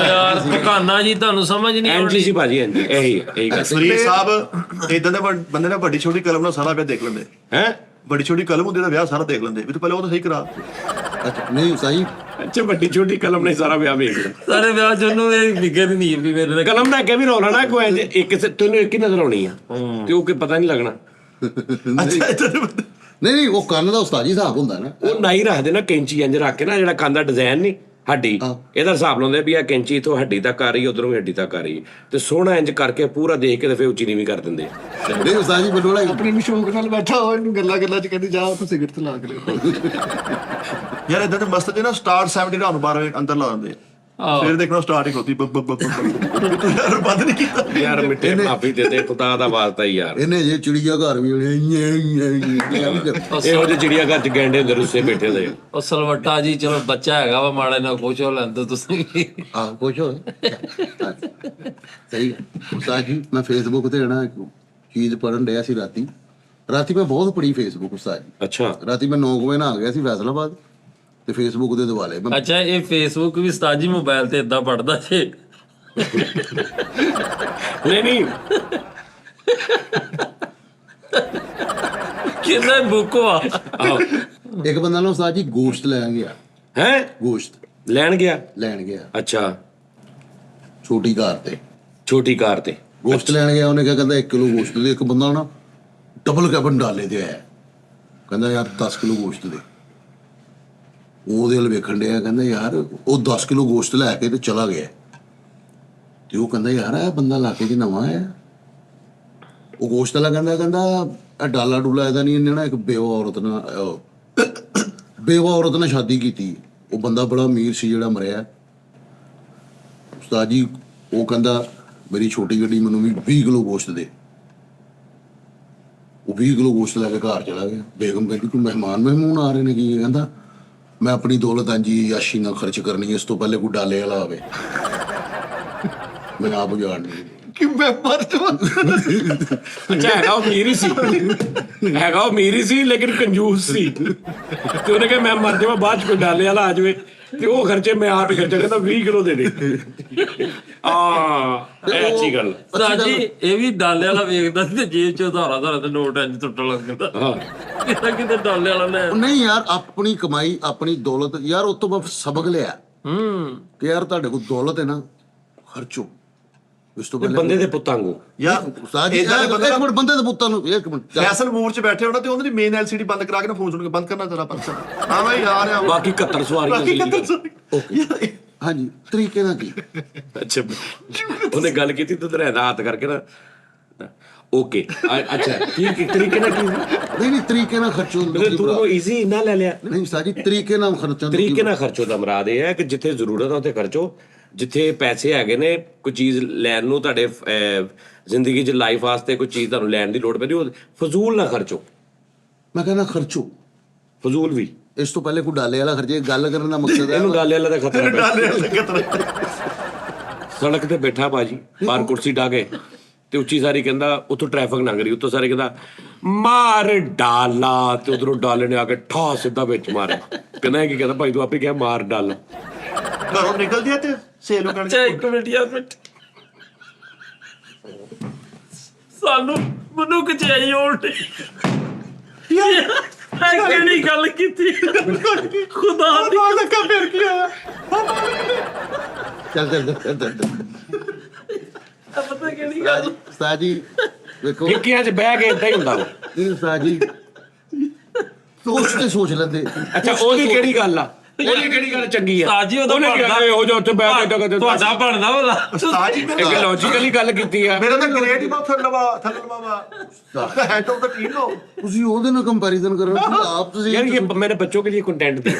ਯਾਰ ਭਕਾਨਾ ਜੀ ਤੁਹਾਨੂੰ ਸਮਝ ਨਹੀਂ ਐਂਟੀ ਆਉਂਦੀ। ਸੀ ਭਾਜੀ, ਇਹੀ ਗੱਲ ਫਰੀਦ ਸਾਹਿਬ ਇਦਾਂ ਦੇ ਬੰਦੇ ਨੇ ਵੱਡੀ ਛੋਟੀ ਕਲਮ ਨਾਲ ਸਾਰਾ ਵਿਆਹ ਦੇਖ ਲੈਂਦੇ। ਹੈ। ਵੱਡੀ ਛੋਟੀ ਕਲਮ ਹੁੰਦੀ ਤਾਂ ਵਿਆਹ ਸਾਰਾ ਦੇਖ ਲੈਂਦੇ ਵੀ ਤੂੰ ਪਹਿਲਾਂ ਉਹ ਤਾਂ ਸਹੀ ਕਰਾ। ਅੱਛਾ ਨਹੀਂ ਸਹੀ ਅੱਛਾ ਵੱਡੀ ਛੋਟੀ ਕਲਮ ਨੇ ਸਾਰਾ ਵਿਆਹ ਵੇਖ ਲਿਆ। ਸਾਰੇ ਵਿਆਹ ਚ ਉਹਨੂੰ ਇਹ ਫਿਕਰ ਹੀ ਨਹੀਂ ਵੀ ਮੇਰੇ ਨਾਲ ਕਲਮ ਦਾ ਅੱਗੇ ਵੀ ਰੋਲਾ ਨਾ ਕੋਈ ਤੈਨੂੰ ਇੱਕ ਹੀ ਨਜ਼ਰ ਆਉਣੀ ਆ ਤੇ ਉਹ ਕੋਈ ਪਤਾ ਨਹੀਂ ਲੱਗਣਾ। ਅੱਛਾ ਏਦਾਂ ਦੇ ਬੰਦੇ ਨਹੀਂ ਉਹ ਕੰਨ ਦਾ ਉਸਤਾਦ ਜੀ ਹਿਸਾਬ ਹੁੰਦਾ ਨਾ। ਉਹ ਨਾਈ ਰੱਖਦੇ ਨਾ ਕੈਂਚੀ ਇੰਜ ਰੱਖ ਕੇ ਨਾ, ਜਿਹੜਾ ਕੰਨ ਦਾ ਡਿਜ਼ਾਈਨ ਨਹੀਂ ਹੱਡੀ ਇਹਦਾ ਹਿਸਾਬ ਲਾਉਂਦੇ ਵੀ ਆ ਕੈਂਚੀ ਇਥੋਂ ਹੱਡੀ ਤੱਕ ਆ ਰਹੀ, ਉਧਰੋਂ ਵੀ ਹੱਡੀ ਤੱਕ ਆ ਰਹੀ, ਤੇ ਸੋਹਣਾ ਇੰਜ ਕਰਕੇ ਪੂਰਾ ਦੇਖ ਕੇ ਤੇ ਫਿਰ ਉੱਚੀ ਨੀਵੀਂ ਕਰ ਦਿੰਦੇ। ਨਹੀਂ ਉਸਤਾਦ ਜੀ ਮੈਨੂੰ ਲੱਗਾ ਆਪਣੇ ਨੂੰ ਸ਼ੌਕ ਨਾਲ ਬੈਠਾ ਹੋ, ਇਹਨੂੰ ਗੱਲਾਂ ਚ ਕਹਿੰਦੀ ਜਾ ਉੱਥੇ ਸਿਗਰਟ ਤੇ ਲਾ ਕੇ ਲਿਓ। ਯਾਰ ਇਦਾਂ ਦੇ ਮਸਤ ਜੇ ਨਾ ਸਟਾਰਟ 70 ਰਾਤ ਨੂੰ 12 ਵਜੇ ਅੰਦਰ ਲਾ ਦਿੰਦੇ ਫਿਰ ਦੇਖਣਾ ਸਟਾਰਟ ਹੀ ਹੋਤੀ ਤੂੰ ਯਾਰ ਬੰਦ ਨਹੀਂ ਕੀਤਾ। ਯਾਰ ਮਿੱਠੇ ਮਾਫੀ ਦੇ ਦੇ, ਖੁਦਾ ਦਾ ਵਾਸਤਾ ਹੀ ਯਾਰ। ਇਹਨੇ ਜੇ ਚਿੜੀਆ ਘਰ ਵੀ ਇਹੋ ਜਿਹੇ ਚਿੜੀਆ ਘਰ ਚ ਗੈਂਡੇ ਹੁੰਦੇ ਰੁੱਸੇ ਬੈਠੇ ਦੇ। ਉਹ ਸਲਵੱਟਾ ਜੀ ਚਲੋ ਬੱਚਾ ਹੈਗਾ ਵਾ ਮਾੜਾ ਨਾਲ ਖੁਸ਼ ਹੋ ਲੈਂਦੇ ਤੁਸੀਂ। ਆਹ ਕੁਛ ਹੋ ਸਹੀ ਉਸਤਾਦ ਜੀ ਮੈਂ ਫੇਸਬੁੱਕ ਤੇ ਨਾ ਇੱਕ ਚੀਜ਼ ਪੜਨ ਡਿਆ ਸੀ ਰਾਤੀ ਮੈਂ ਬਹੁਤ ਪੜੀ ਫੇਸਬੁੱਕ ਉਸਤਾਦ ਜੀ। ਅੱਛਾ ਰਾਤੀ ਮੈਂ 9 ਵਜੇ ਨਾਲ ਗਿਆ ਸੀ ਫੈਸਲਾਬਾਦ ਤੇ ਫੇਸਬੁੱਕ ਦੇ ਦਿਵਾਲੇ ਮੈਂ ਅੱਛਾ ਇਹ ਫੇਸਬੁੱਕ ਵੀ ਉਸਤਾਦ ਜੀ ਮੋਬਾਈਲ ਤੇ ਇਦਾਂ ਪੜਦਾ ਛੇ। ਨਹੀਂ ਕਿੰਨਾ ਬੁੱਕ ਵਾ। ਇੱਕ ਬੰਦਾ ਨਾ ਉਸਤਾਦ ਜੀ ਗੋਸ਼ਤ ਲੈਣ ਗਿਆ। ਹੈ ਗੋਸ਼ਤ ਲੈਣ ਗਿਆ। ਅੱਛਾ ਛੋਟੀ ਕਾਰ ਤੇ ਛੋਟੀ ਕਾਰ ਤੇ ਗੋਸ਼ਤ ਲੈਣ ਗਿਆ। ਉਹਨੇ ਕਿਹਾ ਕਹਿੰਦਾ 1 ਕਿਲੋ ਗੋਸ਼ਤ ਦੇ। ਇੱਕ ਬੰਦਾ ਨਾ ਡਬਲ ਕੈਬਨ ਡਾਲੇ ਤੇ ਆਇਆ, ਕਹਿੰਦਾ ਯਾਰ 10 ਕਿਲੋ ਗੋਸ਼ਤ ਦੇ। ਉਹਦੇ ਵੱਲ ਵੇਖਣ ਡਿਆ, ਕਹਿੰਦਾ ਯਾਰ ਉਹ 10 ਕਿਲੋ ਗੋਸ਼ਤ ਲੈ ਕੇ ਤੇ ਚਲਾ ਗਿਆ। ਤੇ ਉਹ ਕਹਿੰਦਾ ਯਾਰ ਇਹ ਬੰਦਾ ਇਲਾਕੇ 'ਚ ਨਵਾਂ ਆਇਆ। ਉਹ ਗੋਸ਼ਤ ਵਾਲਾ ਕਹਿੰਦਾ ਇਹ ਡਾਲਾ ਡੂਲਾ ਇਹਦਾ ਨਹੀਂ, ਇਹਨੇ ਨਾ ਇੱਕ ਬੇਵਾ ਔਰਤ ਨਾਲ ਸ਼ਾਦੀ ਕੀਤੀ। ਉਹ ਬੰਦਾ ਬੜਾ ਅਮੀਰ ਸੀ ਜਿਹੜਾ ਮਰਿਆ ਉਸਤਾਦ ਜੀ। ਉਹ ਕਹਿੰਦਾ ਮੇਰੀ ਛੋਟੀ ਗੱਡੀ ਮੈਨੂੰ ਵੀ 20 ਕਿਲੋ ਗੋਸ਼ਤ ਦੇ। ਉਹ 20 ਕਿਲੋ ਗੋਸ਼ਤ ਲੈ ਕੇ ਘਰ ਚਲਾ ਗਿਆ। ਬੇਗਮ ਕਹਿੰਦੀ ਕੋਈ ਮਹਿਮਾਨ ਆ ਰਹੇ ਨੇ ਕੀ? ਕਹਿੰਦਾ ਮੈਂ ਆਪਣੀ ਦੌਲਤ ਜੀ ਯਾਸ਼ੀ ਨਾਲ ਖਰਚ ਕਰਨੀ, ਇਸ ਤੋਂ ਪਹਿਲੇ ਕੋਈ ਡਾਲੇ ਵਾਲਾ ਆਵੇ ਮੈਂ ਆਪ ਉਜਾੜਨੀ। ਕਿ ਮੈਂ ਮਰ ਜਾਵਾਂ। ਅੱਛਾ ਹੈਗਾ ਉਹ ਅਮੀਰ ਹੀ ਸੀ ਲੇਕਿਨ ਕੰਜੂਸ ਸੀ। ਤੇ ਉਹਨੇ ਕਿਹਾ ਮੈਂ ਮਰ ਜਾਵਾਂ ਬਾਅਦ ਚ ਕੋਈ ਡਾਲੇ ਵਾਲਾ ਆ ਜਾਵੇ ਤੇ ਉਹ ਖਰਚੇ ਮੈਂ ਆਪ ਹੀ ਖਰਚਾ। ਕਹਿੰਦਾ 20 ਕਿਲੋ ਦੇ ਦੇ। ਇਹ ਅੱਛੀ ਗੱਲ। ਉਸਤਾਦ ਜੀ ਇਹ ਵੀ ਡਾਲੇ ਵਾਲਾ ਵੇਖਦਾ ਸੀ ਤੇ ਜੇਬ ਚੋਂ ਧਾਰਾ ਤੇ ਨੋਟ ਇੰਜ ਟੁੱਟਣ ਲੱਗ ਜਾਂਦਾ। ਕਿਤੇ ਡਾਲੇ ਵਾਲਾ ਲੈ ਨਹੀਂ ਯਾਰ ਆਪਣੀ ਕਮਾਈ ਆਪਣੀ ਦੌਲਤ ਯਾਰ ਉਹ ਤੋਂ ਮੈਂ ਸਬਕ ਲਿਆ ਕਿ ਯਾਰ ਤੁਹਾਡੇ ਕੋਲ ਦੌਲਤ ਹੈ ਨਾ ਖਰਚੋ। ਇਸ ਤੋਂ ਪਹਿਲੇ ਬੰਦੇ ਦੇ ਪੁੱਤਾਂ ਨੂੰ ਯਾਰ ਉਸਤਾਦ ਜੀ ਇੱਕ ਮਿੰਟ ਬੰਦੇ ਦੇ ਪੁੱਤਾਂ ਨੂੰ ਇੱਕ ਮਿੰਟ ਫੈਸਲ ਮੂਡ 'ਚ ਬੈਠੇ ਹੋਣਾ ਤੇ ਉਹਨਾਂ ਦੀ ਮੇਨ ਐਲਸੀਡੀ ਬੰਦ ਕਰਾ ਕੇ ਨਾ ਫੋਨ ਸੁਣ ਕੇ ਬੰਦ ਕਰਨਾ ਤੇਰਾ ਪਰਸਨ। ਹਾਂ ਮੈਂ ਯਾਰ ਆ ਬਾਕੀ 71 ਸਵਾਰੀਆਂ ਸੀ। ਹਾਂਜੀ ਤਰੀਕੇ ਨਾਲ ਕੀ ਅੱਛਾ ਉਹਨੇ ਗੱਲ ਕੀਤੀ ਤੇ ਤੇਰਾ ਹੱਥ ਕਰਕੇ ਨਾ ਓਕੇ ਅੱਛਾ ਕੀ ਤਰੀਕੇ ਨਾਲ ਕੀ ਨਹੀਂ ਤਰੀਕੇ ਨਾਲ ਖਰਚੋ। ਤੂੰ ਈਜ਼ੀ ਨਾ ਲੈ ਲਿਆ। ਨਹੀਂ ਉਸਤਾਦ ਜੀ ਤਰੀਕੇ ਨਾਲ ਖਰਚੋ। ਤਰੀਕੇ ਨਾਲ ਖਰਚੋ ਦਾ ਮੁਰਾਦ ਇਹ ਹੈ ਕਿ ਜਿੱਥੇ ਜ਼ਰੂਰਤ ਹੈ ਉੱਥੇ ਖਰਚੋ। ਜਿੱਥੇ ਪੈਸੇ ਹੈਗੇ ਨੇ ਕੋਈ ਚੀਜ਼ ਲੈਣ ਨੂੰ ਤੁਹਾਡੇ ਜ਼ਿੰਦਗੀ 'ਚ ਲਾਈਫ ਵਾਸਤੇ ਕੋਈ ਚੀਜ਼ ਤੁਹਾਨੂੰ ਲੈਣ ਦੀ ਲੋੜ ਪੈਂਦੀ ਉਹ ਫਜ਼ੂਲ ਨਾ ਖਰਚੋ। ਮੈਂ ਕਹਿੰਦਾ ਖਰਚੋ ਫਜ਼ੂਲ ਵੀ। ਇਸ ਤੋਂ ਪਹਿਲੇ ਕੋਈ ਡਾਲੇ ਵਾਲਾ ਖਰਚੇ। ਗੱਲ ਕਰਨ ਦਾ ਮਕਸਦ ਹੈ ਇਹਨੂੰ ਡਾਲੇ ਵਾਲਾ ਦਾ ਖਤਰਾ ਡਾਲੇ ਵਾਲੇ ਖਤਰਾ। ਸੜਕ ਤੇ ਬੈਠਾ ਬਾਜੀ ਬਾਹਰ ਕੁਰਸੀ ਢਾ ਕੇ ਤੇ ਉੱਚੀ ਸਾਰੀ ਕਹਿੰਦਾ ਉੱਥੋਂ ਟ੍ਰੈਫਿਕ ਲੰਘ ਰਹੀ ਉੱਥੋਂ ਸਾਰੇ ਕਹਿੰਦਾ ਮਾਰ ਡਾਲਾ ਤੇ ਉਧਰੋਂ ਡਾਲੇ ਨੇ ਆ ਕੇ ਠਾ ਸਿੱਧਾ ਵਿੱਚ ਮਾਰਿਆ। ਕਹਿੰਦਾ ਕੀ ਕਹਿੰਦਾ ਭਾਈ ਤੂੰ ਆਪੇ ਕਿਹਾ ਮਾਰ ਡਾਲਾ। ਘਰੋਂ ਨਿਕਲਦੀ ਆ ਤੇ ਸੇਲੋ ਕਰਨ ਅੱਛਾ ਇੱਕ ਮਿੰਟ ਯਾਰ ਮਿੰਟ ਸਾਨੂੰ ਮਨੁੱਖ ਚਾਹੀਏ ਉਲਟੀ ਯਾਰ ਕਿਹੜੀ ਗੱਲ ਕੀਤੀ ਖੁਦਾ ਦੀ ਲੱਗਾ ਫਿਰ ਕੀ ਹੋਇਆ? ਚੱਲ ਪਤਾ ਕਿਹੜੀ ਗੱਲ ਉਸਤਾਦ ਜੀ ਵੇਖੋ ਟਿੱਕੀਆਂ 'ਚ ਬਹਿ ਕੇ ਏਦਾਂ ਹੀ ਹੁੰਦਾ ਵਾ। ਇਹ ਉਸਤਾਦ ਜੀ ਸੋਚ ਲੈਂਦੇ। ਅੱਛਾ ਉਹਦੀ ਕਿਹੜੀ ਗੱਲ ਆ? ਉਹਦੀ ਕਿਹੜੀ ਗੱਲ ਚੰਗੀ ਆ? ਉਸਤਾਦ ਜੀ ਉਹਦਾ ਉਹਨੇ ਕਿਹਾ ਇਹੋ ਜਿਹਾ ਉੱਥੇ ਬਹਿ ਕੇ ਤੁਹਾਡਾ ਬਣਦਾ ਭਲਾ ਉਸਤਾਦ ਜੀ ਇੱਕ ਲੌਜੀਕਲੀ ਗੱਲ ਕੀਤੀ ਆ। ਮੇਰਾ ਤਾਂ ਗ੍ਰੇਡ ਹੀ ਬਹੁਤ ਥੱਲੇ ਵਾ ਹੈਡ ਆਫ ਦਾ ਟੀਮ ਹੋ। ਤੁਸੀਂ ਉਹਦੇ ਨਾਲ ਕੰਪੈਰੀਜ਼ਨ ਕਰੋ ਆਪ ਤੁਸੀਂ यार ये मेरे बच्चों के लिए कंटेंट दिया।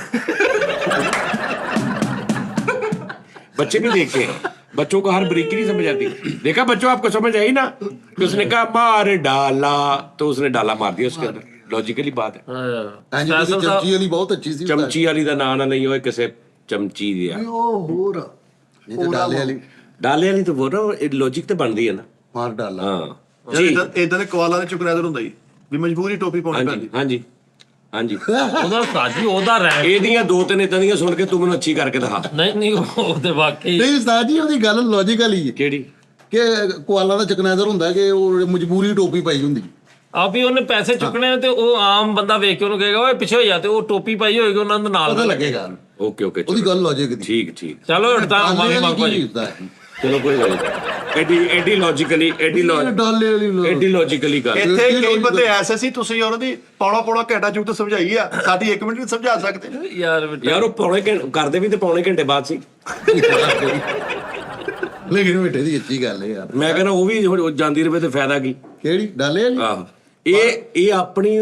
बच्चे भी देखते हैं, बच्चों को हर बारीकी नहीं समझ आती। देखा बच्चों आपको समझ आई ना कि उसने कहा मार डाला तो उसने डाला मार दिया उसके अंदर। लॉजिकली बात है। ਹਾਂਜੀ ਤੁਸੀਂ ਚਮਚੀ ਵਾਲੀ ਬਹੁਤ ਅੱਛੀ ਸੀ चमची वाली का नाम ना नहीं होए किसे चमची दिया। ਉਹ ਹੋਰ ਨਹੀਂ ਤਾਂ ਡਾਲੇ ਵਾਲੀ डाले वाली तो बोल रहा हूँ लॉजिक तो बनती है ना। ਮਾਰ ਡਾਲਾ ਹਾਂ ਜੀ ਜੀ ਇਦਾਂ ਦੇ ਕਵਾਲਾਂ ਦੇ ਚੁਕਨੈਦਰ ਹੁੰਦਾ ਜੀ ਵੀ ਮਜਬੂਰੀ ਟੋਪੀ ਪਾਉਣੀ ਹਾਂਜੀ ਪੈਂਦੀ। ਹਾਂਜੀ ਹਾਂਜੀ ਉਹਦਾ ਉਸਤਾਦ ਜੀ ਉਹਦਾ ਰੈਪ ਇਹਦੀਆਂ ਦੋ ਤਿੰਨ ਇਦਾਂ ਦੀਆਂ ਸੁਣ ਕੇ ਤੂੰ ਮੈਨੂੰ ਅੱਛੀ ਕਰਕੇ ਦਿਖਾ। ਨਹੀਂ ਉਹ ਤੇ ਵਾਕਈ ਨਹੀਂ ਉਸਤਾਦ ਜੀ ਉਹਦੀ ਗੱਲ ਲੌਜੀਕਲ ਹੀ ਹੈ ਕਿਹੜੀ? ਕਿ ਕੁਆਲਾ ਦਾ ਚਕਨੈਦਰ ਹੁੰਦਾ ਕਿ ਉਹ ਮਜਬੂਰੀ ਟੋਪੀ ਪਾਈ ਹੁੰਦੀ। ਆ ਵੀ ਉਹਨੇ ਪੈਸੇ ਚੁੱਕਣੇ ਆ ਤੇ ਉਹ ਆਮ ਬੰਦਾ ਵੇਖ ਕੇ ਉਹਨੂੰ ਕਹੇਗਾ ਓਏ ਪਿੱਛੇ ਹੋ ਜਾ, ਤੇ ਉਹ ਟੋਪੀ ਪਾਈ ਹੋਏਗੀ ਉਹਨਾਂ ਦੇ ਨਾਲ ਪਤਾ ਲੱਗੇਗਾ ਓਕੇ ਓਕੇ ਉਹਦੀ ਗੱਲ ਲੌਜਿਕ ਦੀ। ਠੀਕ ਠੀਕ ਚਲੋ ਹੁਣ ਤਾਂ ਮਾਫੀ ਮੰਗ ਭਾਜੀ। ਚਲੋ ਕੋਈ ਗੱਲ ਨਹੀਂ। ਐਡੀ ਲੌਜੀਕਲੀ ਡਾਲੇ ਵਾਲੀ ਐਡੀ ਲੌਜੀਕਲੀ ਗੱਲ। ਇੱਥੇ ਕਈ ਬੰਦੇ ਐਸੇ ਸੀ, ਤੁਸੀਂ ਉਹਨਾਂ ਦੀ ਪੌਣਾ ਘੰਟਾ ਚੁੱਕ ਤਾਂ ਸਮਝਾਈ ਆ, ਸਾਡੀ 1 ਮਿੰਟ ਵੀ ਸਮਝਾ ਸਕਦੇ। ਯਾਰ ਬੇਟਾ ਯਾਰ ਉਹ ਪੌਣੇ ਘੰਟੇ ਕਰਦੇ ਵੀ ਤੇ ਪੌਣੇ ਘੰਟੇ ਬਾਅਦ ਸੀ। ਲੇਕਿਨ ਬੇਟੇ ਦੀ ਅੱਛੀ ਗੱਲ ਹੈ ਯਾਰ। ਮੈਂ ਕਹਿੰਦਾ ਉਹ ਵੀ ਹੁਣ ਜਾਂਦੀ ਰਵੇ ਤੇ ਫਾਇਦਾ ਕੀ? ਕਿਹੜੀ ਡਾਲੇ ਵਾਲੀ? ਆਹੋ ਇਹ ਆਪਣੀ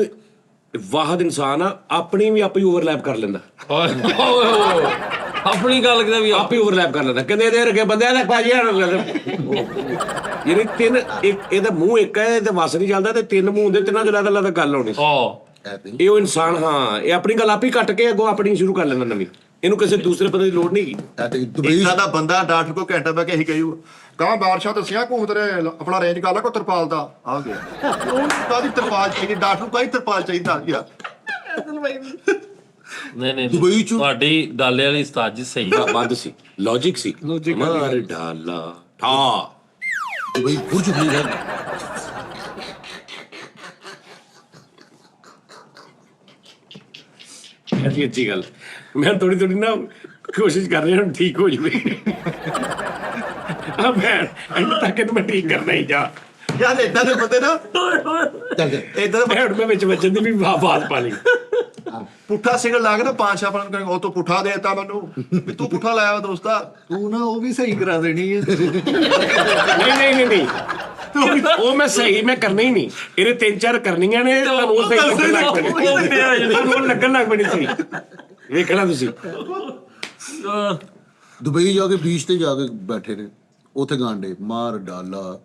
ਵਾਹਦ ਇਨਸਾਨ ਆ, ਆਪਣੀ ਵੀ ਆਪੇ ਓਵਰਲੈਪ ਕਰ ਲੈਂਦਾ। ਓਏ ਆਪਣੀ ਗੱਲ ਕਿਤੇ ਵੀ ਆਪੇ ਓਵਰਲੈਪ ਕਰ ਲੈਂਦਾ। ਕਹਿੰਦੇ ਇਹਦੇ ਵਰਗੇ ਬੰਦਿਆਂ ਦਾ ਭਾਜੀ ਯਾਨੀ ਤਿੰਨ ਇਹਦਾ ਮੂੰਹ ਇੱਕ ਹੈ ਤੇ ਵਸ ਨਹੀਂ ਚੱਲਦਾ, ਤੇ ਤਿੰਨ ਮੂੰਹ ਹੁੰਦੇ, ਤਿੰਨਾਂ ਚ ਅਲੱਗ ਗੱਲ ਹੋਣੀ। ਇਹ ਉਹ ਇਨਸਾਨ ਹਾਂ ਇਹ ਆਪਣੀ ਗੱਲ ਆਪੇ ਕੱਟ ਕੇ ਅੱਗੋਂ ਆਪਣੀ ਸ਼ੁਰੂ ਕਰ ਲੈਂਦਾ ਨਵੀਂ। ਇਹਨੂੰ ਕਿਸੇ ਦੂਸਰੇ ਬੰਦੇ ਦੀ ਲੋੜ ਨਹੀਂ ਗੀ। ਦੁਬਈ ਇਦਾਂ ਦਾ ਬੰਦਾ ਡਾਕਟਰ ਕੋ ਘੰਟਾ ਬੈ ਕੇ ਇਹੀ ਕਹੂ ਕਹਾਂ ਬਾਦਸ਼ਾਹ ਦੱਸਿਆ ਘੁੰਮਦੇ ਆਪਣਾ ਰੇਂਜ ਕਰ ਲਾ ਕੋ ਤਰਪਾਲ ਦਾ ਆ ਗਿਆ। ਉਹ ਕਾਦੀ ਤਰਪਾਲ ਚਾਹੀਦੀ? ਡਾਕਟਰ ਨੂੰ ਕਾਹਦੀ ਤਰਪਾਲ ਚਾਹੀਦਾ ਯਾਰ? ਨਹੀਂ ਦੁਬਈ ਚ ਤੁਹਾਡੀ ਡਾਲੇ ਵਾਲੀ ਉਸਤਾਦ ਜੀ ਸਹੀ ਆ। ਵੱਧ ਸੀ, ਲੌਜਿਕ ਸੀ। ਮਾਰ ਡਾਲਾ ਠਾ ਦੁਬਈ ਬੁਰਜ ਖਲੀਫਾ ਅੱਛੀ ਗੱਲ। ਮੈਂ ਥੋੜੀ ਨਾ ਕੋਸ਼ਿਸ਼ ਕਰ ਰਿਹਾ ਹੁਣ ਠੀਕ ਹੋ ਜਵੇ। ਆ ਮੈਂ ਅੰਤ ਤੱਕ ਇਹਨੂੰ ਮੈਂ ਠੀਕ ਕਰਨਾ ਹੀ ਜਾ। ਯਾਰ ਇਦਾਂ ਦੇ ਬੰਦੇ ਨਾ ਚੱਲ ਇਦਾਂ ਦਾ ਮੈਂ ਹੁਣ ਮੈਂ ਵਿੱਚ ਵੱਜਣ ਦੀ ਵੀ ਬਾਤ ਪਾ ਲਈ। ਪੁੱਠਾ ਸਿੰਗਲ ਲਾ ਕੇ ਨਾ 5 ਆਪਣਾ ਨੂੰ ਉਹ ਤੋਂ ਪੁੱਠਾ ਦੇਤਾ ਮੈਨੂੰ ਵੀ ਤੂੰ ਪੁੱਠਾ ਲਾਇਆ ਵਾ ਦੋਸਤਾ। ਤੂੰ ਨਾ ਉਹ ਵੀ ਸਹੀ ਕਰਾ ਦੇਣੀ ਹੈ। ਨਹੀਂ ਉਹ ਮੈਂ ਸਹੀ ਮੈਂ ਕਰਨਾ ਹੀ ਨਹੀਂ। ਇਹਨੇ 3-4 ਕਰਨੀਆਂ ਨੇ ਉਹ ਸਹੀ ਲੱਗਣ ਲੱਗ ਪੈਣੀ ਸਹੀ। ਵੇਖਣਾ ਤੁਸੀਂ ਦੁਬਈ ਜਾ ਕੇ ਬੀਚ ਤੇ ਜਾ ਕੇ ਬੈਠੇ ਨੇ, ਉੱਥੇ ਗਾਂਡੇ ਮਾਰ ਡਾਲਾ।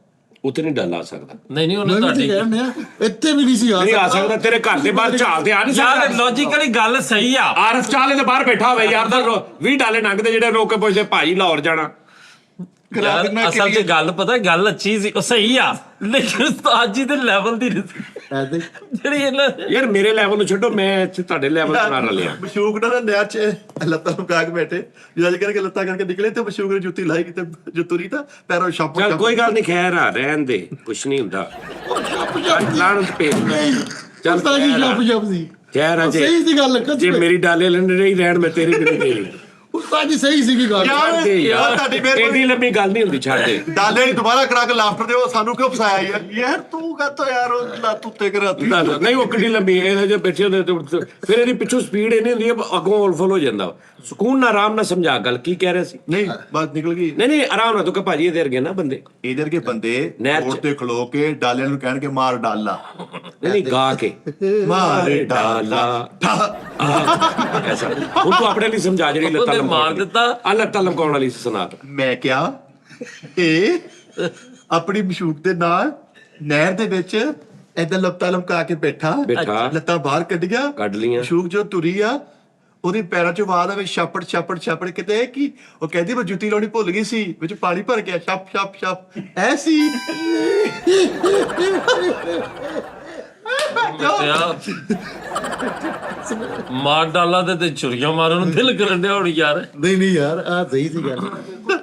ਉੱਥੇ ਨਹੀਂ ਡੱਲ ਆ ਸਕਦਾ। ਨਹੀਂ ਉਹਨੇ ਮੈਂ ਵੀ ਤੁਹਾਡੀ ਕਹਿੰਦੇ ਆ ਇੱਥੇ ਵੀ ਨਹੀਂ ਸੀ ਨਹੀਂ ਆ ਸਕਦਾ। ਤੇਰੇ ਘਰ ਦੇ ਬਾਹਰ ਝਾਲ ਤੇ ਆ ਨਹੀਂ ਯਾਰ ਸਕਦਾ। ਲੌਜੀਕਲੀ ਗੱਲ ਸਹੀ ਆ। ਆਰਫ ਚਾਲੇ ਦੇ ਬਾਹਰ ਬੈਠਾ ਹੋਵੇ ਯਾਰ ਦਾ 20 ਡਾਲੇ ਨੰਗਦੇ ਜਿਹੜੇ ਰੋਕ ਕੇ ਪੁੱਛਦੇ ਭਾਈ ਲਾਹੌਰ ਜਾਣਾ। ਯਾਰ ਅਸਲ 'ਚ ਗੱਲ ਪਤਾ ਗੱਲ ਅੱਛੀ ਸੀ, ਉਹ ਸਹੀ ਆ, ਲੇਕਿਨ ਉਸਤਾਦ ਜੀ ਦੇ ਲੈਵਲ ਦੀ ਨਹੀਂ ਸੀ ਐਦੇ ਜਿਹੜੀ ਇਹਨਾਂ ਯਾਰ ਮੇਰੇ ਲੈਵਲ ਨੂੰ ਛੱਡੋ, ਮੈਂ ਇੱਥੇ ਤੁਹਾਡੇ ਲੈਵਲ ਤੇ ਨਾ ਰਲਿਆ। ਮਸ਼ੂਕ ਨਾਲ ਨਹਿਰ ਚ ਲੱਤਾਂ ਨੂੰ ਕਾਗ ਬੈਠੇ ਜਦ ਕਰਕੇ ਲੱਤਾਂ ਕਰਕੇ ਨਿਕਲੇ ਤੇ ਮਸ਼ੂਕ ਨੇ ਜੁੱਤੀ ਲਾਈ ਕਿਤੇ ਜੁੱਤੂਰੀ ਤਾਂ ਪੈਰੋਂ ਛੱਪ ਚੱਲ ਕੋਈ ਗੱਲ ਨਹੀਂ, ਖੈਰ ਆ ਰਹਿਣ ਦੇ, ਕੁਛ ਨਹੀਂ ਹੁੰਦਾ। ਲਾਣਤ ਪੇ ਚੱਲ ਸਾਜੀ ਜੱਪ ਸੀ। ਖੈਰ ਆ ਸਹੀ ਸੀ ਗੱਲ ਜੇ ਮੇਰੀ ਡਾਲੇ ਲੰਡ ਰਹੀ ਰਹਿਣ, ਮੈਂ ਤੇਰੀ ਵੀ ਨਹੀਂ ਦੇਣੀ। ਉਸਤਾਦ ਜੀ ਸਹੀ ਸੀਗੀ ਗੱਲ। ਯਾਰ ਤੁਹਾਡੀ ਮਿਹਰਬਾਨੀ। ਐਡੀ ਲੰਬੀ ਗੱਲ ਨਹੀਂ ਹੁੰਦੀ, ਛੱਡ ਦੇ। ਡਾਲੇ ਨੂੰ ਦੁਬਾਰਾ ਕਰਾ ਕੇ ਲਾਫਟਰ ਦਿਓ, ਸਾਨੂੰ ਕਿਉਂ ਫਸਾਇਆ ਯਾਰ? ਯਾਰ ਤੂੰ ਕਹਤੋ ਯਾਰ ਉਹ ਲੱਤ ਉੱਤੇ ਕਰਾਤੀ। ਨਹੀਂ ਉਹ ਕਿੰਨੀ ਲੰਬੀ ਇਹ ਜੇ ਬੈਠੇ ਹੁੰਦੇ ਤੇ ਫਿਰ ਇਹਦੀ ਪਿੱਛੋਂ ਸਪੀਡ ਇੰਨੀ ਹੁੰਦੀ ਹੈ ਅੱਗੋਂ ਉਲਫਲ ਹੋ ਜਾਂਦਾ। ਸਕੂਨ ਨਾਲ ਆਰਾਮ ਨਾਲ ਸਮਝਾ ਗੱਲ ਕੀ ਕਹਿ ਰਿਹਾ ਸੀ। ਨਹੀਂ ਬਾਤ ਨਿਕਲ ਗਈ। ਨਹੀਂ ਆਰਾਮ ਨਾਲ ਤੂੰ ਕਿ ਭਾਜੀ ਇਹਦੇ ਵਰਗੇ ਨਾ ਬੰਦੇ ਇਧਰ ਕੇ ਬੰਦੇ ਨਹਿਰ ਚ। ਰੋਡ ਤੇ ਖਲੋ ਕੇ ਡਾਲੇ ਨੂੰ ਕਹਿਣਗੇ ਮਾਰ ਡਾਲਾ ਨਹੀਂ ਗਾ ਕੇ ਮਾਰ ਡਾਲਾ ਐਸਾ ਹੁਣ ਤੂੰ ਆਪਣੇ ਲਈ ਸਮਝਾ ਜਿਹੜੀ ਲੱਤਾਂ ਉਹਨੇ ਮਾਰ ਲਮਕਾਉਣ ਦਿੱਤਾ। ਆ ਲੱਤਾਂ ਲਮਕਾਉਣ ਵਾਲੀ ਸੁਣਾ। ਮੈਂ ਕਿਹਾ ਇਹ ਆਪਣੀ ਮਸ਼ੂਕ ਦੇ ਨਾਲ ਨਹਿਰ ਦੇ ਵਿੱਚ ਏਦਾਂ ਲੱਤਾਂ ਲਮਕਾ ਕੇ ਬੈਠਾ ਲੱਤਾਂ ਬਾਹਰ ਕੱਢੀਆਂ ਕੱਢ ਲੀਆਂ। ਮਸ਼ੂਕ ਜੋ ਤੁਰੀ ਆ ਉਹਦੀ ਪੈਰਾਂ ਚੋਂ ਆਵਾਜ਼ ਆਵੇ ਛਾਪੜ ਕਿਤੇ ਕੀ ਉਹ ਕਹਿੰਦੀ ਮੈਂ ਜੁੱਤੀ ਲਾਉਣੀ ਭੁੱਲ ਗਈ ਸੀ, ਵਿੱਚ ਪਾਣੀ ਭਰ ਗਿਆ ਛਪ ਐਸੀ ਮਾਰ ਡਾਲਾ ਤੇ ਛੁਰੀਆਂ ਮਾਰਨ ਨੂੰ ਦਿਲ ਕਰਨ ਡਿਆ ਹੁਣ ਯਾਰ। ਨਹੀਂ ਯਾਰ ਆ ਸਹੀ ਸੀ ਗੱਲ।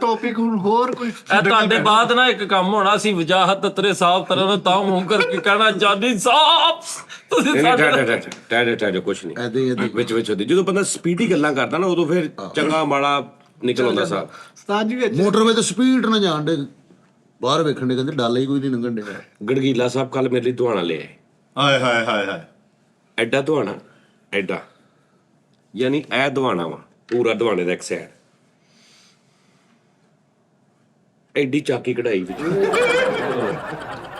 ਟੌਪਿਕ ਹੁਣ ਹੋਰ ਕੋਈ ਇਹ ਤੁਹਾਡੇ ਬਾਅਦ ਨਾ ਇੱਕ ਕੰਮ ਹੋਣਾ ਸੀ, ਵਜਾਹਤ ਤੇਰੇ ਸਾਹਿਬ ਤਰ੍ਹਾਂ ਨੂੰ ਤਾਂ ਮੂੰਹ ਕਰਕੇ ਕਹਿਣਾ ਜਾਨੀ ਸਾਹਿਬ ਤੁਸੀਂ ਸਾਡੇ ਟਾਡੇ ਕੁਛ ਨਹੀਂ ਐਦੇ ਵਿੱਚ ਹੁੰਦੀ। ਜਦੋਂ ਬੰਦਾ ਸਪੀਡੀ ਗੱਲਾਂ ਕਰਦਾ ਨਾ ਉਦੋਂ ਫਿਰ ਚੰਗਾ ਮਾੜਾ ਨਿਕਲ ਆਉਂਦਾ ਸਾਹਿਬ। ਉਸਤਾਦ ਜੀ ਵਿੱਚ ਮੋਟਰਵੇ ਤੇ ਸਪੀਡ ਨਾ ਜਾਣ ਦੇ, ਬਾਹਰ ਵੇਖਣ ਦੇ ਕਹਿੰਦੇ ਡਾਲਾ ਹੀ ਕੋਈ ਨਹੀਂ ਲੰਘਣ ਡਿਆ। ਗੜਗੀਲਾ ਸਾਹਿਬ ਕੱਲ ਮੇਰੇ ਲਈ ਦੁਆਣਾ ਲਿਆ। ਹਾਏ ਐਡਾ ਦੁਆਣਾ ਐਡਾ, ਯਾਨੀ ਇਹ ਦੁਆਣਾ ਵਾ ਪੂਰਾ ਦੁਆਣੇ ਦਾ ਇੱਕ ਸਾਈਡ, ਐਡੀ ਚਾਕੀ ਕਢਾਈ ਵਿੱਚ,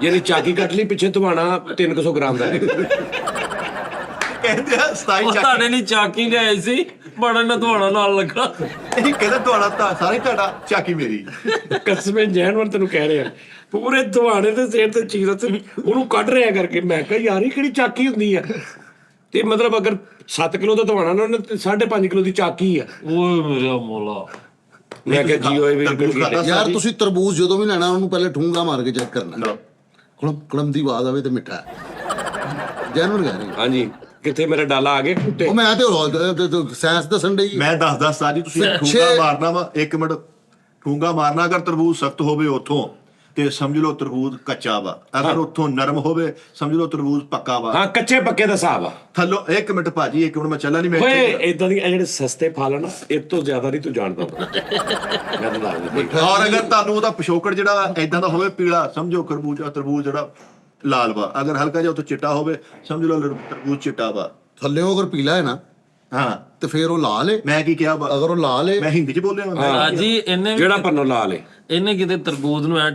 ਯਾਨੀ ਚਾਕੀ ਕੱਟ ਲਈ ਪਿੱਛੇ ਦੁਆਣਾ 300 ਗ੍ਰਾਮ ਦਾ ਹੈ। ਕਹਿੰਦੇ ਆ 27 ਉਹ ਚੱਕ ਤੁਹਾਡੇ ਲਈ ਚਾਕੀ ਲਿਆਈ ਸੀ, ਬੜਾ ਨਦਵਾਣਾ ਨਾਲ ਲੱਗਾ। ਇਹ ਕਹਿੰਦਾ ਤੁਹਾਡਾ ਤਾਂ ਸਾਰੇ ਤੁਹਾਡਾ ਚਾਕੀ ਮੇਰੀ। ਕਸਮੇ ਜੈਨਵਰ ਤੈਨੂੰ ਕਹਿ ਰਿਹਾ ਪੂਰੇ ਦੁਆਣੇ ਦੇ ਸਿਰ ਤੇ ਚੀਜ਼ ਤੇ ਉਹਨੂੰ ਕੱਢ ਰਿਹਾ ਕਰਕੇ। ਮੈਂ ਕਿਹਾ ਯਾਰ ਇਹ ਕਿਹੜੀ ਚਾਕੀ ਹੁੰਦੀ ਆ? ਤੇ ਮਤਲਬ ਅਗਰ 7 ਕਿਲੋ ਦਾ ਦੁਆਣਾ ਨਾ ਉਹਨੇ 5.5 ਕਿਲੋ ਦੀ ਚਾਕੀ ਆ। ਓਏ ਮੇਰਾ ਮੌਲਾ। ਮੈਂ ਕਿਹਾ ਜੀ ਓਏ ਵੀ ਤਰਬੂਜ ਖਾਧਾ ਯਾਰ ਸੀ। ਤੁਸੀਂ ਤਰਬੂਜ ਜਦੋਂ ਵੀ ਲੈਣਾ ਉਹਨੂੰ ਪਹਿਲੇ ਠੂੰਗਾ ਮਾਰ ਕੇ ਚੈੱਕ ਕਰਨਾ ਲਓ। ਕਲਮ ਕਲਮ ਦੀ ਆਵਾਜ਼ ਆਵੇ ਤੇ ਮਿੱਠਾ ਹੈ ਜੈਨੂਨ ਕਹਿ ਰਹੀ ਹਾਂਜੀ ਕਿੱਥੇ ਮੇਰਾ ਡਾਲਾ ਆ ਗਿਆ ਕੁੱਤੇ ਉਹ ਮੈਂ ਤੇ ਸਾਇੰਸ ਦੱਸਣ ਡਈ ਮੈਂ ਦੱਸਦਾ ਸਾਜੀ ਤੁਸੀਂ ਠੂੰਗਾ ਛੇ- ਮਾਰਨਾ ਵਾ 1 ਮਿੰਟ ਠੂੰਗਾ ਮਾਰਨਾ ਅਗਰ ਤਰਬੂਜ ਸਖਤ ਹੋਵੇ ਉੱਥੋਂ ਤੇ ਸਮਝ ਲਓ ਤਰਬੂਜ ਕੱਚਾ ਵਾ ਅਗਰ ਉੱਥੋਂ ਨਰਮ ਹੋਵੇ ਸਮਝ ਲਓ ਤਰਬੂਜ ਪੱਕਾ ਵਾ ਹਾਂ ਕੱਚੇ ਪੱਕੇ ਦਾ ਹਿਸਾਬ ਆ ਥੱਲੋਂ 1 ਮਿੰਟ ਭਾਜੀ 1 ਮਿੰਟ ਮੈਂ ਚੱਲਾਂ ਨਹੀਂ ਮੈਂ ਓਏ ਇਦਾਂ ਦੀ ਜਿਹੜੇ ਸਸਤੇ ਫਲ ਆ ਨਾ ਇਹ ਤੋਂ ਜ਼ਿਆਦਾ ਨਹੀਂ ਤੂੰ ਜਾਣਦਾ ਮੈਂ ਤਾਂ ਦੱਸਦਾ ਔਰ ਅਗਰ ਤੁਹਾਨੂੰ ਉਹਦਾ ਪਿਛੋਕੜ ਜਿਹੜਾ ਐਦਾਂ ਦਾ ਹੋਵੇ ਪੀਲਾ ਸਮਝੋ ਖਰਬੂਜਾ ਤਰਬੂਜ ਜਿਹੜਾ ਲਾਲ ਵਾ ਅਗਰ ਹਲਕਾ ਜਿਹਾ ਉੱਥੋਂ ਚਿੱਟਾ ਹੋਵੇ ਸਮਝ ਲਓ ਤਰਬੂਜ ਚਿੱਟਾ ਵਾ ਥੱਲਿਓਂ ਅਗਰ ਪੀਲਾ ਹੈ ਨਾ ਹਾਂ ਤੇ ਫੇਰ ਉਹ ਲਾਲ ਹੈ ਮੈਂ ਕੀ ਕਿਹਾ ਵਾ ਅਗਰ ਉਹ ਲਾਲ ਹੈ ਮੈਂ ਹਿੰਦੀ ਚ ਬੋਲਿਆ ਵਾ ਹਾਜੀ ਇਹਨੇ ਜਿਹੜਾ ਪੰਨੋ ਲਾ ਲੇ ਇਹਨੇ ਕਿਤੇ ਤਰਬੂਜ ਨੂੰ ਐ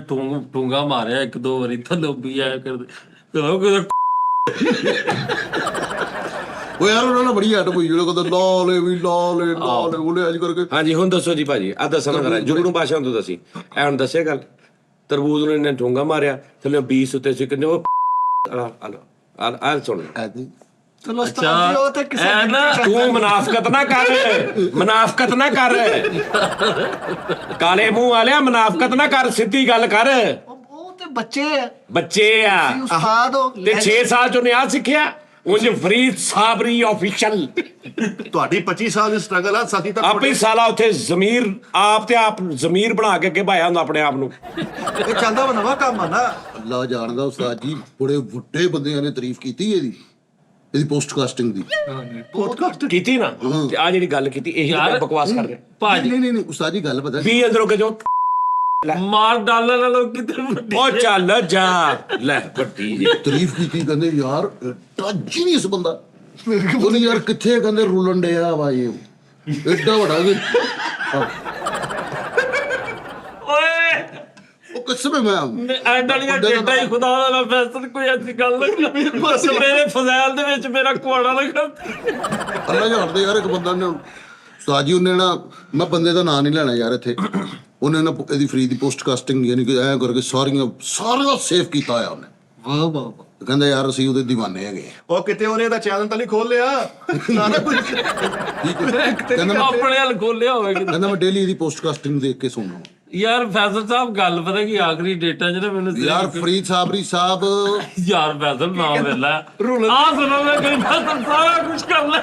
ਠੂੰਗਾ ਮਾਰਿਆ 1-2 ਵਾਰੀ ਥੱਲੋਂ ਵੀ ਆਇਆ ਕਰਦੇ ਕਦੋਂ ਕਿਤੇ ਉਹ ਯਾਰ ਉਹਨਾਂ ਨਾਲ ਬੜੀ ਹੱਟ ਪਈ ਜਿਹੜਾ ਕਹਿੰਦਾ ਲਾਲ ਹੈ ਵੀ ਲਾਲ ਹੈ ਲਾਲ ਹੈ ਉਹਨੇ ਅੱਜ ਕਰਕੇ ਹਾਂਜੀ ਹੁਣ ਦੱਸੋ ਜੀ ਭਾਜੀ ਆ ਦੱਸਣਾ ਜ਼ਰਾ ਜੁਗਨੂ ਭਾਸ਼ਾ ਤੋਂ ਦੱਸੀ ਐ ਹੁਣ ਦੱਸਿਆ ਗੱਲ ਤਰਬੂਜ ਨੂੰ ਇਹਨੇ ਠੂੰਗਾ ਮਾਰਿਆ ਥੱਲੇ 20 ਉੱਤੇ ਸੀ ਕਹਿੰਦੇ ਉਹ ਆ ਸੁਣ ਐਦੀ ਚਲੋ ਉਸਤਾਦ ਜੀ ਉਹ ਤੇ ਕਿਸੇ ਐ ਨਾ ਤੂੰ ਮਨਾਫਕਤ ਨਾ ਕਰ ਮਨਾਫਕਤ ਨਾ ਕਰ ਕਾਲੇ ਮੂੰਹ ਵਾਲਿਆ ਮਨਾਫਕਤ ਨਾ ਕਰ ਸਿੱਧੀ ਗੱਲ ਕਰ ਉਹ ਤੇ ਬੱਚੇ ਆ ਬੱਚੇ ਆ ਤੁਸੀਂ ਉਸਤਾਦ ਹੋ ਤੇ 6 ਸਾਲ ਚੋਂ ਨੇ ਆ ਸਿੱਖਿਆ ਉਂਝ ਫਰੀਦ ਸਾਬਰੀ ਆਫੀਸ਼ੀਅਲ ਤੁਹਾਡੀ 25 ਸਾਲ ਦੀ ਸਟਰਗਲ ਆ ਸਾਥੀ ਤਾਂ ਆਪੇ ਸਾਲਾ ਉੱਥੇ ਜ਼ਮੀਰ ਆਪ ਤੇ ਆਪ ਜ਼ਮੀਰ ਬਣਾ ਕੇ ਅੱਗੇ ਭਾਇਆ ਹੁੰਦਾ ਆਪਣੇ ਆਪ ਨੂੰ ਇਹ ਚੱਲਦਾ ਵਾ ਨਵਾਂ ਕੰਮ ਆ ਨਾ ਅੱਲਾ ਜਾਣਦਾ ਉਸਤਾਦ ਜੀ ਬੜੇ ਵੱਡੇ ਬੰਦਿਆਂ ਨੇ ਤਾਰੀਫ ਕੀਤੀ ਇਹਦੀ ਪੋਸਟਕਾਸਟਿੰਗ ਦੀ ਪੋਡਕਾਸਟ ਕੀਤੀ ਨਾ ਤੇ ਆ ਜਿਹੜੀ ਗੱਲ ਕੀਤੀ ਇਹੀ ਤਾਂ ਬਕਵਾਸ ਕਰ ਰਹੇ ਭਾਜੀ ਨਹੀਂ ਉਸਤਾਦ ਜੀ ਗੱਲ ਪਤਾ ਵੀ ਅੰਦਰੋਂ ਕਿ ਜੋ ਮਾਰ ਡਾਲਰ ਨਾਲੋਂ ਕਿਤੇ ਵੱਡੀ ਉਹ ਚੱਲ ਜਾ ਲੈ ਵੱਡੀ ਜੀ ਤਾਰੀਫ ਕੀਤੀ ਕਹਿੰਦੇ ਯਾਰ ਐਡਾ ਜੀਨੀਅਸ ਬੰਦਾ ਉਹਨੇ ਯਾਰ ਕਿੱਥੇ ਕਹਿੰਦੇ ਰੁਲਣ ਡਿਆ ਵਾ ਇਹ ਐਡਾ ਵੱਡਾ ਓਏ ਉਹ ਕਿਸਮੇ ਮੈਂ ਐਂਡਲੀਆਂ ਡੇਟਾ ਹੀ ਖੁਦਾ ਦਾ ਨਾ ਫੈਸਲ ਕੋਈ ਐਸੀ ਗੱਲ ਨਹੀਂ ਬਸ ਮੇਰੇ ਫਜ਼ਾਇਲ ਦੇ ਵਿੱਚ ਮੇਰਾ ਕੁਆੜਾ ਲਗਾ ਅੱਲਾ ਜਾਣਦੇ ਯਾਰ ਇੱਕ ਬੰਦਾ ਨੇ ਉਸਤਾਦ ਜੀ ਉਹਨੇ ਨਾ ਮੈਂ ਬੰਦੇ ਦਾ ਨਾਂ ਨਹੀਂ ਲੈਣਾ ਯਾਰ ਇੱਥੇ ਉਹਨੇ ਨਾ ਇਹਦੀ ਫਰੀ ਦੀ ਪੋਸਟਕਾਸਟਿੰਗ ਯਾਨੀ ਕਿ ਐਂ ਕਰਕੇ ਸਾਰੀਆਂ ਸੇਵ ਕੀਤਾ ਆ ਉਹਨੇ ਵਾਹ ਵਾਹ ਕਹਿੰਦਾ ਯਾਰ ਅਸੀਂ ਉਹਦੇ ਦੀਵਾਨੇ ਹੈਗੇ ਉਹ ਕਿਤੇ ਉਹਨੇ ਇਹਦਾ ਚੈਨਲ ਤਾਂ ਨਹੀਂ ਖੋਲ ਲਿਆ ਨਾ ਨਾ ਕੁਝ ਕਹਿੰਦਾ ਮੈਂ ਆਪਣੇ ਹਲ ਖੋਲਿਆ ਹੋਵੇ ਕਿਤੇ। ਕਹਿੰਦਾ ਮੈਂ ਡੇਲੀ ਇਹਦੀ ਪੋਸਟਕਾਸਟਿੰਗ ਦੇਖ ਕੇ ਸੁਣਨਾ ਯਾਰ ਫੈਸਲ ਸਾਹਿਬ ਗੱਲ ਪਤਾ ਕੀ ਆਖਰੀ ਡੇਟਾ ਜਿਹੜਾ ਮੈਨੂੰ ਯਾਰ ਫਰੀਦ ਸਾਬਰੀ ਸਾਹਿਬ ਯਾਰ ਫੈਸਲ ਨਾਮ ਵੇਲਾ ਆ ਸੁਣੋ ਮੈਂ ਕੋਈ ਫੈਸਲ ਸਾਰਾ ਕੁਝ ਕਰ ਲੈ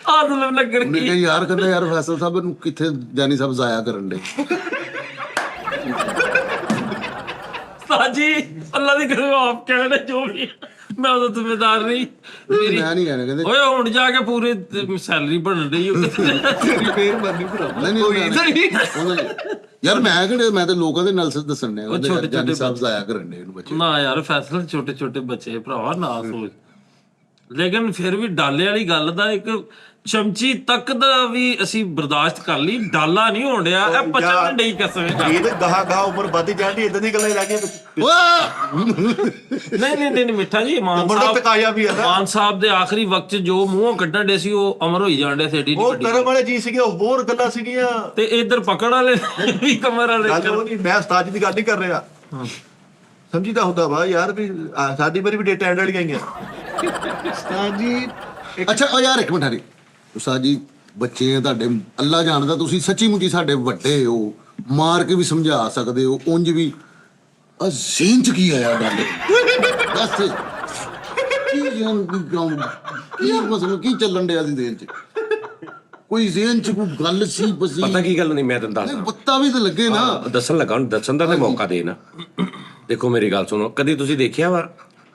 ਆ ਸੁਣੋ ਲੱਗਣ ਉਹਨੇ ਕੀ ਕਿਹਾ ਯਾਰ ਕਹਿੰਦਾ ਯਾਰ ਫੈਸਲ ਸਾਹਿਬ ਨੂੰ ਕਿੱਥੇ ਜਾਨੀ ਸਾਹਿਬ ਜ਼ਾਇਆ ਕਰਨ ਦੇ ਸਾਜੀ ਅੱਲਾ ਦੀ ਕਰੇ ਆਪ ਕਹਿਣੇ ਜੋ ਵੀ ਮੈਂ ਉਹਦਾ ਜ਼ਿੰਮੇਦਾਰ ਨਹੀਂ ਮੇਰੀ ਮੈਂ ਨਹੀਂ ਕਹਿਣਾ ਕਹਿੰਦੇ ਓਏ ਹੁਣ ਜਾ ਕੇ ਪੂਰੀ ਸੈਲਰੀ ਬਣ ਰਹੀ ਹੋ ਫੇਰ ਬੰਦੀ ਭਰਾ ਨਹੀਂ ਉਹਨਾਂ ਨੇ ਯਾਰ ਮੈਂ ਤਾਂ ਲੋਕਾਂ ਦੇ ਨਾਲ ਦੱਸਣ ਨੇ ਉਹਦੇ ਛੋਟੇ ਜਾਨੀ ਸਾਹਿਬ ਜ਼ਾਇਆ ਕਰਨ ਦੇ ਇਹਨੂੰ ਬੱਚੇ ਨਾ ਯਾਰ ਫੈਸਲਾ ਛੋਟੇ ਛੋਟੇ ਬੱਚੇ ਭਰਾਵਾ ਨਾ ਸੋਚ ਲੇਕਿਨ ਫਿਰ ਵੀ ਡਾਲੇ ਵਾਲੀ ਗੱਲ ਦਾ ਇੱਕ ਚਮਚੀ ਤੱਕ ਦਾ ਵੀ ਅਸੀਂ ਬਰਦਾਸ਼ਤ ਕਰ ਲਈ ਡਾਲਾ ਨਹੀਂ ਹੋਣ ਡਿਆ ਇਹ ਪਚਣ ਨਹੀਂ ਕਸਵੇਂ ਇਹ ਤੇ ਗਾਹ ਉਮਰ ਵੱਧਦੀ ਜਾਂਦੀ ਇਦਾਂ ਦੀ ਗੱਲਾਂ ਹੀ ਲੱਗੀਆਂ ਨਹੀਂ ਮਿੱਠਾ ਜੀ ਮਾਨ ਉਮਰ ਦਾ ਸਾਹਿਬ ਤਕਾਇਆ ਵੀ ਹੈ ਨਾ ਮਾਨ ਸਾਹਿਬ ਦੇ ਆਖਰੀ ਵਕਤ 'ਚ ਜੋ ਮੂੰਹੋਂ ਕੱਢਣ ਡੇ ਸੀ ਉਹ ਅਮਰ ਹੋਈ ਜਾਣ ਡੇ ਸੀ ਏਡੀ ਉਹ ਵੱਡੀ ਕਰਮ ਵਾਲੇ ਜੀ ਸੀਗੇ ਉਹ ਹੋਰ ਗੱਲਾਂ ਸੀਗੀਆਂ ਤੇ ਇਧਰ ਪਕੜ ਵਾਲੇ ਵੀ ਕਮਰ ਵਾਲੇ ਗੱਲ ਉਹ ਨਹੀਂ ਮੈਂ ਉਸਤਾਦ ਜੀ ਦੀ ਗੱਲ ਨਹੀਂ ਕਰ ਰਿਹਾ ਸਮਝੀਦਾ ਹੁੰਦਾ ਵਾ ਯਾਰ ਵੀ ਸਾਡੀ ਵਾਰੀ ਵੀ ਡੇਟਾ ਐਂਡ ਵਾਲੀ ਗਈਆਂ ਉਸਤਾਦ ਜੀ ਅੱਛਾ ਉਹ ਯਾਰ ਇੱਕ ਮਿੰਟ ਹਰੀ ਉਸਤਾਦ ਜੀ ਬੱਚੇ ਆ ਤੁਹਾਡੇ ਅੱਲਾ ਜਾਣਦਾ ਤੁਸੀਂ ਸੱਚੀ ਮੁੱਚੀ ਸਾਡੇ ਵੱਡੇ ਹੋ ਮਾਰ ਕੇ ਵੀ ਸਮਝਾ ਸਕਦੇ ਹੋ ਉਂਝ ਵੀ ਜ਼ੇਨ ਚ ਕੀ ਆਇਆ ਗੱਲ ਦੱਸ ਕੀ ਜਾਨ ਕੀ ਮਸਲਾ ਕੀ ਚੱਲਣ ਡਿਆ ਸੀ ਜ਼ੇਨ ਚ ਕੋਈ ਜ਼ੇਨ ਚ ਕੋਈ ਗੱਲ ਸੀ ਬਸੀ ਪਤਾ ਕੀ ਗੱਲ ਨਹੀਂ ਮੈਂ ਤੈਨੂੰ ਦੱਸਦਾ ਪੱਤਾ ਵੀ ਤਾਂ ਲੱਗੇ ਨਾ ਦੱਸਣ ਲੱਗਾ ਹੁਣ ਦੱਸਣ ਦਾ ਤੇ ਮੌਕਾ ਦੇ ਨਾ ਦੇਖੋ ਮੇਰੀ ਗੱਲ ਸੁਣੋ ਕਦੀ ਤੁਸੀਂ ਦੇਖਿਆ ਵਾ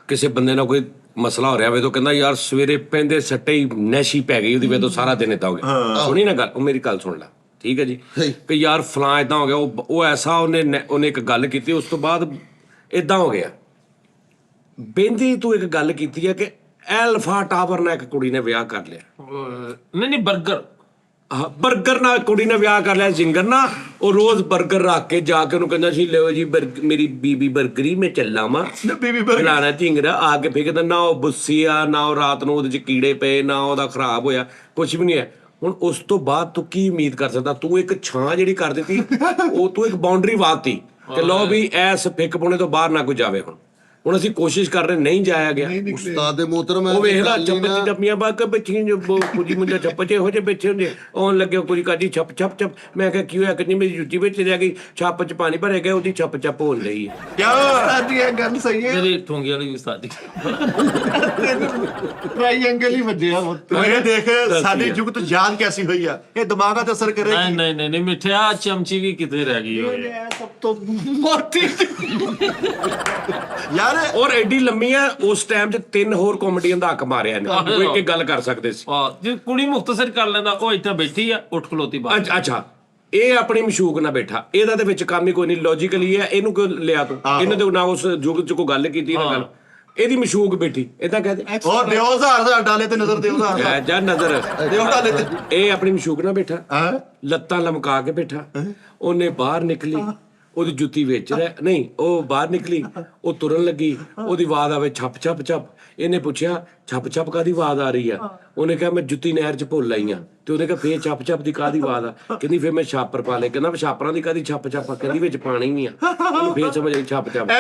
ਕਿਸੇ ਬੰਦੇ ਨਾਲ ਕੋਈ ਮਸਲਾ ਹੋ ਰਿਹਾ ਵੇ ਤਾਂ ਕਹਿੰਦਾ ਯਾਰ ਸਵੇਰੇ ਪੈਂਦੇ ਸੱਟੇ ਹੀ ਨੈਸ਼ੀ ਪੈ ਗਈ ਉਹਦੀ ਵੇ ਤਾਂ ਸਾਰਾ ਦਿਨ ਏਦਾਂ ਹੋ ਗਿਆ ਸੁਣੀ ਨਾ ਗੱਲ ਉਹ ਮੇਰੀ ਗੱਲ ਸੁਣ ਲੈ ਠੀਕ ਹੈ ਜੀ ਕਿ ਯਾਰ ਫਲਾਂ ਏਦਾਂ ਹੋ ਗਿਆ ਉਹ ਐਸਾ ਉਹਨੇ ਇੱਕ ਗੱਲ ਕੀਤੀ ਉਸ ਤੋਂ ਬਾਅਦ ਏਦਾਂ ਹੋ ਗਿਆ ਬੇਂਦੀ ਤੂੰ ਇੱਕ ਗੱਲ ਕੀਤੀ ਹੈ ਕਿ ਐਲਫਾ ਟਾਵਰ ਨਾਲ ਇੱਕ ਕੁੜੀ ਨੇ ਵਿਆਹ ਕਰ ਲਿਆ ਨਹੀਂ 버ਗਰ 버ਗਰ ਨਾਲ ਕੁੜੀ ਨੇ ਵਿਆਹ ਕਰ ਲਿਆ ਸਿੰਗਰ ਨਾਲ ਉਹ ਰੋਜ਼ 버ਗਰ ਰੱਖ ਕੇ ਜਾ ਕੇ ਉਹਨੂੰ ਕਹਿੰਦਾ ਸੀ ਲਿਓ ਜੀ ਮੇਰੀ ਬੀਬੀ 버ਗਰੀ ਮੈਂ ਚੱਲਾਂ ਵਾਂ ਬੀਬੀ ਬੁਲਾਣਾ ਢਿੰਗਰਾ ਆ ਕੇ ਫੇਰ ਕਹਿੰਦਾ ਨਾ ਉਹ ਬੁੱਸੀ ਆ ਨਾ ਉਹ ਰਾਤ ਨੂੰ ਉਹਦੇ ਚ ਕੀੜੇ ਪਏ ਨਾ ਉਹਦਾ ਖਰਾਬ ਹੋਇਆ ਕੁਝ ਵੀ ਨਹੀਂ ਹੈ ਹੁਣ ਉਸ ਤੋਂ ਬਾਅਦ ਤੂੰ ਕੀ ਉਮੀਦ ਕਰ ਸਕਦਾ ਤੂੰ ਇੱਕ ਛਾਂ ਜਿਹੜੀ ਕਰ ਦਿੱਤੀ ਉਹ ਤੂੰ ਇੱਕ ਬਾਉਂਡਰੀ ਵਾਤੀ ਕਿ ਲੋ ਵੀ ਐਸ ਫਿੱਕ ਪੁਣੇ ਤੋਂ ਬਾਹਰ ਨਾ ਕੋਈ ਜਾਵੇ ਹੁਣ ਹੁਣ ਅਸੀਂ ਕੋਸ਼ਿਸ਼ ਕਰ ਰਹੇ, ਨਹੀਂ ਜਾਇਆ ਗਿਆ। ਉਸਤਾਦ ਦੇ ਮੋਹਤਰਮ ਉਹ ਵੇਖ ਲਾ ਚੱਪੇ ਚੱਪੀਆਂ ਪਾ ਕੇ ਬੱਚੀਆਂ ਜੋ ਕੁਝ ਮੁੰਡਾ ਚੱਪ ਚ ਇਹੋ ਜਿਹੇ ਬੱਚੇ ਹੁੰਦੇ ਆਉਣ ਲੱਗੇ ਕੁਝ ਕਾਜੀ ਛੱਪ ਛੱਪ ਛੱਪ। ਮੈਂ ਕਿਹਾ ਕੀ ਹੋਇਆ? ਕਹਿੰਦੀ ਮੇਰੀ ਜੁੱਤੀ ਵਿੱਚ ਰਹਿ ਗਈ, ਛੱਪ ਚ ਪਾਣੀ ਭਰਿਆ ਗਿਆ, ਉਹਦੀ ਛੱਪ ਛੱਪ ਹੋਣ ਲਈ ਹੈ। ਕਿਆ ਇਹ ਗੱਲ ਸਹੀ ਹੈ। ਮੇਰੀ ਠੋਂਗੀ ਵਾਲੀ ਉਸਤਾਦੀ ਟ੍ਰਾਈਐਂਗਲ ਹੀ ਵੱਜਿਆ ਇਹ ਦੇਖ ਸਾਡੀ ਜੁਗਤ ਯਾਦ ਕੈਸੀ ਹੋਈ ਆ, ਇਹ ਦਿਮਾਗਾਂ ਤੇ ਅਸਰ ਕਰੇਗੀ। ਨਹੀਂ ਮਿੱਠਿਆ ਚਮਚੀ ਵੀ ਕਿਤੇ ਰਹਿ ਗਈ ਹੋਏ। ਸਭ ਤੋਂ ਮੋਟੀ ਯਾਰ ਔਰ ਐਡੀ ਲੰਮੀ ਆ, ਉਸ ਟਾਈਮ 'ਚ 3 ਹੋਰ ਕਾਮੇਡੀਅਨ ਦਾ ਹੱਕ ਮਾਰਿਆ ਨੇ, ਉਹ ਇੱਕ ਇੱਕ ਗੱਲ ਕਰ ਸਕਦੇ ਸੀ। ਜੇ ਕੁੜੀ ਮੁਖਤਸਰ ਕਰ ਲੈਂਦਾ, ਉਹ ਇੱਥੇ ਬੈਠੀ ਆ, ਉੱਠ ਖਲੋਤੀ ਬਾਹਰ। ਅੱਛਾ ਇਹ ਆਪਣੀ ਮਸ਼ੂਕ ਨਾ ਬੈਠਾ, ਇਹਦਾ ਦੇ ਵਿੱਚ ਕੰਮ ਹੀ ਕੋਈ ਨਹੀਂ, ਲੌਜੀਕਲੀ ਹੈ। ਇਹਨੂੰ ਕਿਉਂ ਲਿਆ ਤੂੰ? ਇਹਨੇ ਤੇ ਨਾ ਉਸ ਯੁੱਗ 'ਚ ਕੋਈ ਗੱਲ ਕੀਤੀ ਨਾ ਗੱਲ। ਇਹਦੀ ਮਸ਼ੂਕ ਬੈਠੀ, ਏਦਾਂ ਕਹਦੇ ਔਰ ਦਿਓ ਹਜ਼ਾਰ ਡਾਲੇ ਤੇ ਨਜ਼ਰ ਦਿਓ ਹਜ਼ਾਰ ਜਾ ਨਜ਼ਰ ਦਿਓ ਡਾਲੇ ਤੇ। ਇਹ ਆਪਣੀ ਮਸ਼ੂਕ ਨਾ ਬੈਠਾ, ਹਾਂ ਲੱਤਾਂ ਲਮਕਾ ਕੇ ਬੈਠਾ। ਉਹਨੇ ਬਾਹਰ ਨਿਕਲੀ, ਉਹਦੀ ਜੁੱਤੀ ਵਿੱਚ ਰਹਿ ਨਹੀਂ, ਉਹ ਬਾਹਰ ਨਿਕਲੀ, ਉਹ ਤੁਰਨ ਲੱਗੀ, ਉਹਦੀ ਆਵਾਜ਼ ਆਵੇ ਛੱਪ ਛੱਪ ਛੱਪ। ਇਹਨੇ ਪੁੱਛਿਆ ਛੱਪ ਛੱਪ ਕਾਦੀ ਆਵਾਜ਼ ਆ ਰਹੀ ਆ? ਉਹਨੇ ਕਿਹਾ ਮੈਂ ਜੁੱਤੀ ਨਹਿਰ 'ਚ ਭੁੱਲ ਆਈ ਆ। ਤੇ ਉਹਨੇ ਕਿਹਾ ਫੇਰ ਛੱਪ ਛੱਪ ਦੀ ਕਾਦੀ ਆਵਾਜ਼ ਆ? ਕਹਿੰਦੀ ਫੇਰ ਮੈਂ ਛਾਪਰ ਪਾ ਲਏ। ਕਹਿੰਦਾ ਛਾਪਰਾਂ ਦੀ ਕਾਦੀ ਛੱਪ ਛੱਪ ਆ? ਕਹਿੰਦੀ ਵਿੱਚ ਪਾਣੀ ਵੀ ਆ। ਉਹਨੂੰ ਫੇਰ ਸਮਝ ਆਈ ਛੱਪ ਛੱਪ।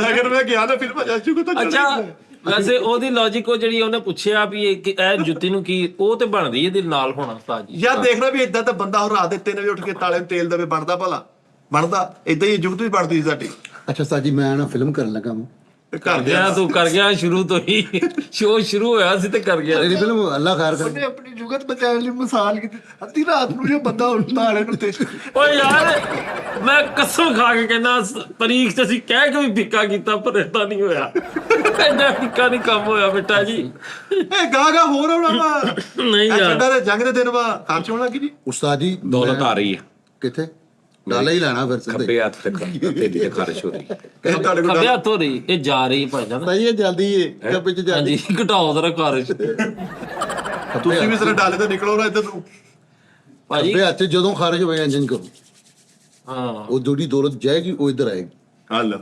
ਅਗਰ ਮੈਂ ਗਿਆ ਨਾ ਫਿਰ ਭਜਾ ਚੁੱਕਾ ਤਾਂ ਅੱਛਾ ਵੈਸੇ ਉਹਦੀ ਲੌਜੀਕ ਉਹ ਜਿਹੜੀ ਉਹਨੇ ਪੁੱਛਿਆ ਵੀ ਇਹ ਜੁੱਤੀ ਨੂੰ ਕੀ, ਉਹ ਤੇ ਬਣਦੀ ਇਹਦੇ ਨਾਲ ਹੋਣਾ ਉਸਤਾਦ ਜੀ। ਯਾਰ ਦੇਖਣਾ ਵੀ ਇਦਾਂ ਤਾਂ ਬੰਦਾ ਹੁਣ ਰਾਤ ਦੇ 3 ਵਜੇ ਉੱਠ ਕੇ ਤਾਲੇ ਨੂੰ ਤੇਲ ਦੇਵੇ, ਬਣਦਾ ਭਲਾ? ਬਣਦਾ ਇਦਾਂ ਹੀ ਜੁਗਤ ਵੀ ਬਣਦੀ ਸੀ ਸਾਡੀ। ਅੱਛਾ ਉਸਤਾਦ ਜੀ, ਮੈਂ ਨਾ ਫਿਲਮ ਕਰਨ ਲੱਗਾ ਵਾਂ। ਘਰ ਦੇ ਤੂੰ ਕਰ ਗਿਆ ਸ਼ੁਰੂ ਤੋਂ ਹੀ, ਸ਼ੋਅ ਸ਼ੁਰੂ ਹੋਇਆ ਸੀ ਤੇ ਕਰ ਗਿਆ। ਮੇਰੀ ਫਿਲਮ ਅੱਲਾ ਖੈਰ ਕਰੇ। ਉਹਨੇ ਆਪਣੀ ਜੁਗਤ ਬਚਾਉਣ ਲਈ ਮਿਸਾਲ ਕੀਤੀ। ਅੱਧੀ ਰਾਤ ਨੂੰ ਜੋ ਬੰਦਾ ਉੱਠਦਾ ਆਲੇ ਨੂੰ ਤੇ ਓਏ ਯਾਰ ਮੈਂ ਕਸਮ ਖਾ ਕੇ ਕਹਿੰਦਾ, ਤਰੀਕ ਤੇ ਅਸੀਂ ਕਹਿ ਕੇ ਵੀ ਫਿੱਕਾ ਕੀਤਾ, ਪਰ ਏਦਾਂ ਨਹੀਂ ਹੋਇਆ। ਐਡਾ ਫਿੱਕਾ ਨਹੀਂ ਕੰਮ ਹੋਇਆ ਬੇਟਾ ਜੀ। ਇਹ ਗਾਗਾ ਹੋਰ ਆਉਣਾ ਵਾ। ਨਹੀਂ ਯਾਰ ਛੱਡਾ ਦੇ ਜੰਗ ਦੇ ਦਿਨ ਵਾ ਖਰਚ ਹੋਣਾ ਕੀ ਜੀ? ਉਸਤਾਦ ਜੀ ਦੌਲਤ ਆ ਰਹੀ ਹੈ ਕਿੱਥੇ? ਡਾਲਾ ਹੀ ਲੈਣਾ ਫਿਰ ਸਿੱਧੇ। ਖੱਬੇ ਹੱਥ ਤੇ ਤੇਰੀ ਤੇ ਖਾਰਿਸ਼ ਹੋ ਰਹੀ ਹੈ। ਇਹ ਤੁਹਾਡੇ ਕੋਲ ਖੱਬੇ ਹੱਥ ਹੋ ਰਹੀ, ਇਹ ਜਾ ਰਹੀ ਭਾਈ ਜਾਨ। ਸਹੀ ਹੈ, ਜਲਦੀ ਏ ਕੱਪੇ ਚ ਜਲਦੀ। ਹਾਂਜੀ ਘਟਾਓ ਜ਼ਰਾ ਕਾਰਜ ਤੁਸੀਂ ਵੀ ਜ਼ਰਾ ਡਾਲੇ ਤੋਂ ਨਿਕਲੋ ਨਾ ਇੱਧਰ ਨੂੰ। ਭਾਜੀ। ਕੱਪੇ ਹੱਥ 'ਚ ਜਦੋਂ ਖਾਰਜ ਹੋਵੇ ਇੰਜਨ ਕਰੋ। ਹਾਂ ਉਹ ਜਿਹੜੀ ਦੌਲਤ ਜਾਏਗੀ ਉਹ ਇੱਧਰ ਆਏਗੀ। ਹੱਲ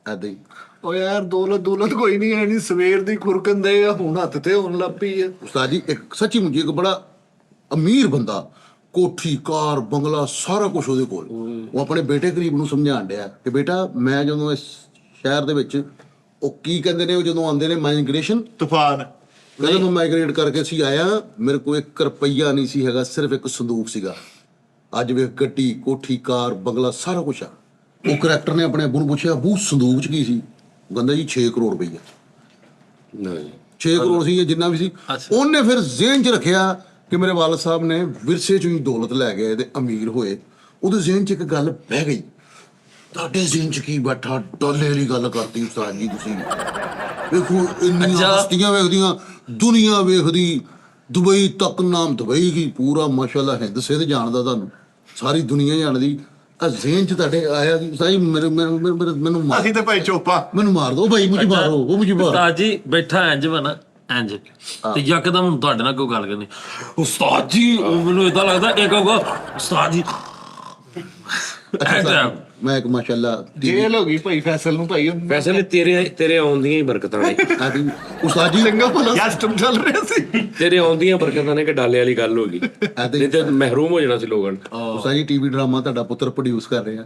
ਐਦਾਂ ਹੀ ਓ ਯਾਰ ਦੌਲਤ ਕੋਈ ਨਹੀਂ ਹੈ, ਨਹੀਂ ਸਵੇਰ ਦੀ ਖੁਰਕਣ ਦੇ ਆ, ਹੁਣ ਹੱਥ ਤੇ ਹੋਣ ਲੱਗ ਪਈ ਆ। ਉਸਤਾਦ ਜੀ ਇੱਕ ਸੱਚੀ ਮੁੰਜੀ ਇੱਕ ਬੜਾ ਅਮੀਰ ਬੰਦਾ, ਕੋਠੀ ਕਾਰ ਬੰਗਲਾ ਸਾਰਾ ਕੁਝ ਉਹਦੇ ਕੋਲ। ਉਹ ਆਪਣੇ ਬੇਟੇ ਕਰੀਬ ਨੂੰ ਸਮਝਾਣ ਡਿਆ ਕਿ ਬੇਟਾ ਮੈਂ ਜਦੋਂ ਇਸ ਸ਼ਹਿਰ ਦੇ ਵਿੱਚ, ਉਹ ਕੀ ਕਹਿੰਦੇ ਨੇ, ਉਹ ਜਦੋਂ ਆਉਂਦੇ ਨੇ ਮਾਈਗ੍ਰੇਸ਼ਨ, ਤੂਫਾਨ ਜਦੋਂ ਮੈਂ ਮਾਈਗ੍ਰੇਟ ਕਰਕੇ ਸੀ ਆਇਆ, ਮੇਰੇ ਕੋਲ 1 ਰੁਪਈਆ ਨਹੀਂ ਸੀ ਹੈਗਾ, ਸਿਰਫ ਇੱਕ ਸੰਦੂਕ ਸੀਗਾ। ਅੱਜ ਵੇਖ ਗੱਡੀ ਕੋਠੀ ਕਾਰ ਬੰਗਲਾ ਸਾਰਾ ਕੁਝ ਆ। ਉਹ ਕਰੈਕਟਰ ਨੇ ਆਪਣੇ ਅੱਬੂ ਨੂੰ ਪੁੱਛਿਆ, ਅੱਬੂ ਸੰਦੂਕ 'ਚ ਕੀ ਸੀ? ਕਹਿੰਦਾ ਜੀ 6 ਕਰੋੜ ਰੁਪਈਆ। ਨਹੀਂ 6 ਕਰੋੜ ਸੀ ਜਾਂ ਜਿੰਨਾ ਵੀ ਸੀ। ਉਹਨੇ ਫਿਰ ਜ਼ਿਹਨ 'ਚ ਰੱਖਿਆ ਕਿ ਮੇਰੇ ਵਾਲਦ ਸਾਹਿਬ ਨੇ ਵਿਰਸੇ 'ਚੋਂ ਹੀ ਦੌਲਤ ਲੈ ਗਏ ਤੇ ਅਮੀਰ ਹੋਏ। ਉਹਦੇ ਜ਼ਿਹਨ 'ਚ ਇੱਕ ਗੱਲ ਬਹਿ ਗਈ। ਤੁਹਾਡੇ ਜ਼ਿਹਨ 'ਚ ਕੀ ਬੈਠਾ? ਡਾਲੇ ਵਾਲੀ ਗੱਲ ਕਰਤੀ ਉਸਤਾਦ ਜੀ ਤੁਸੀਂ। ਵੇਖੋ ਇੰਨੀਆਂ ਹਸਤੀਆਂ ਵੇਖਦੀਆਂ, ਦੁਨੀਆ ਵੇਖਦੀ, ਦੁਬਈ ਤੱਕ ਨਾਮ ਦੁਬਈ ਕੀ ਪੂਰਾ ਮਾਸ਼ਾਅੱਲਾ ਹਿੰਦ ਸਿੱਧ ਜਾਣਦਾ, ਤੁਹਾਨੂੰ ਸਾਰੀ ਦੁਨੀਆ ਜਾਣਦੀ। ਆ ਜ਼ਿਹਨ 'ਚ ਤੁਹਾਡੇ ਆਇਆ ਕਿ ਸਾਈ ਮੈਨੂੰ ਮਾਰ, ਅਸੀਂ ਤੇ ਭਾਈ ਚੋਪਾ ਮੈਨੂੰ ਮਾਰ ਦੋ ਭਾਈ, ਮੁਝੇ ਮਾਰੋ, ਉਹ ਮੁਝੇ ਮਾਰੋ। ਉਸਤਾਦ ਜੀ ਬੈਠਾ ਇੰਜ ਵਾ ਨਾ, ਇੰਜ ਤੇ ਯਕਦਮ ਤੁਹਾਡੇ ਨਾਲ ਕੋਈ ਗੱਲ ਕਰਨੀ, ਉਸਤਾਦ ਜੀ ਉਹ ਮੈਨੂੰ ਇਦਾਂ ਲੱਗਦਾ ਇਹ ਕਹੂਗਾ ਉਸਤਾਦ ਜੀ। ਮੈਂ ਇੱਕ ਮਾਸ਼ਾਅੱਲਾ ਜੇਲ੍ਹ ਹੋ ਗਈ ਭਾਈ ਫੈਸਲ ਨੂੰ ਭਾਈ। ਵੈਸੇ ਵੀ ਤੇਰੇ ਆਉਂਦੀਆਂ ਹੀ ਬਰਕਤਾਂ ਨੇ। ਉਸਤਾਦ ਜੀ ਚੰਗਾ ਭਲਾ ਸਿਸਟਮ ਚੱਲ ਰਿਹਾ ਸੀ। ਤੇਰੇ ਆਉਂਦੀਆਂ ਬਰਕਤਾਂ ਨੇ ਕਿ ਡਾਲੇ ਵਾਲੀ ਗੱਲ ਹੋ ਗਈ, ਨਹੀਂ ਤੇ ਮਹਿਰੂਮ ਹੋ ਜਾਣਾ ਸੀ ਲੋਕਾਂ ਨੇ। ਉਸਤਾਦ ਜੀ ਟੀਵੀ ਡਰਾਮਾ ਤੁਹਾਡਾ ਪੁੱਤਰ ਪ੍ਰੋਡਿਊਸ ਕਰ ਰਿਹਾ,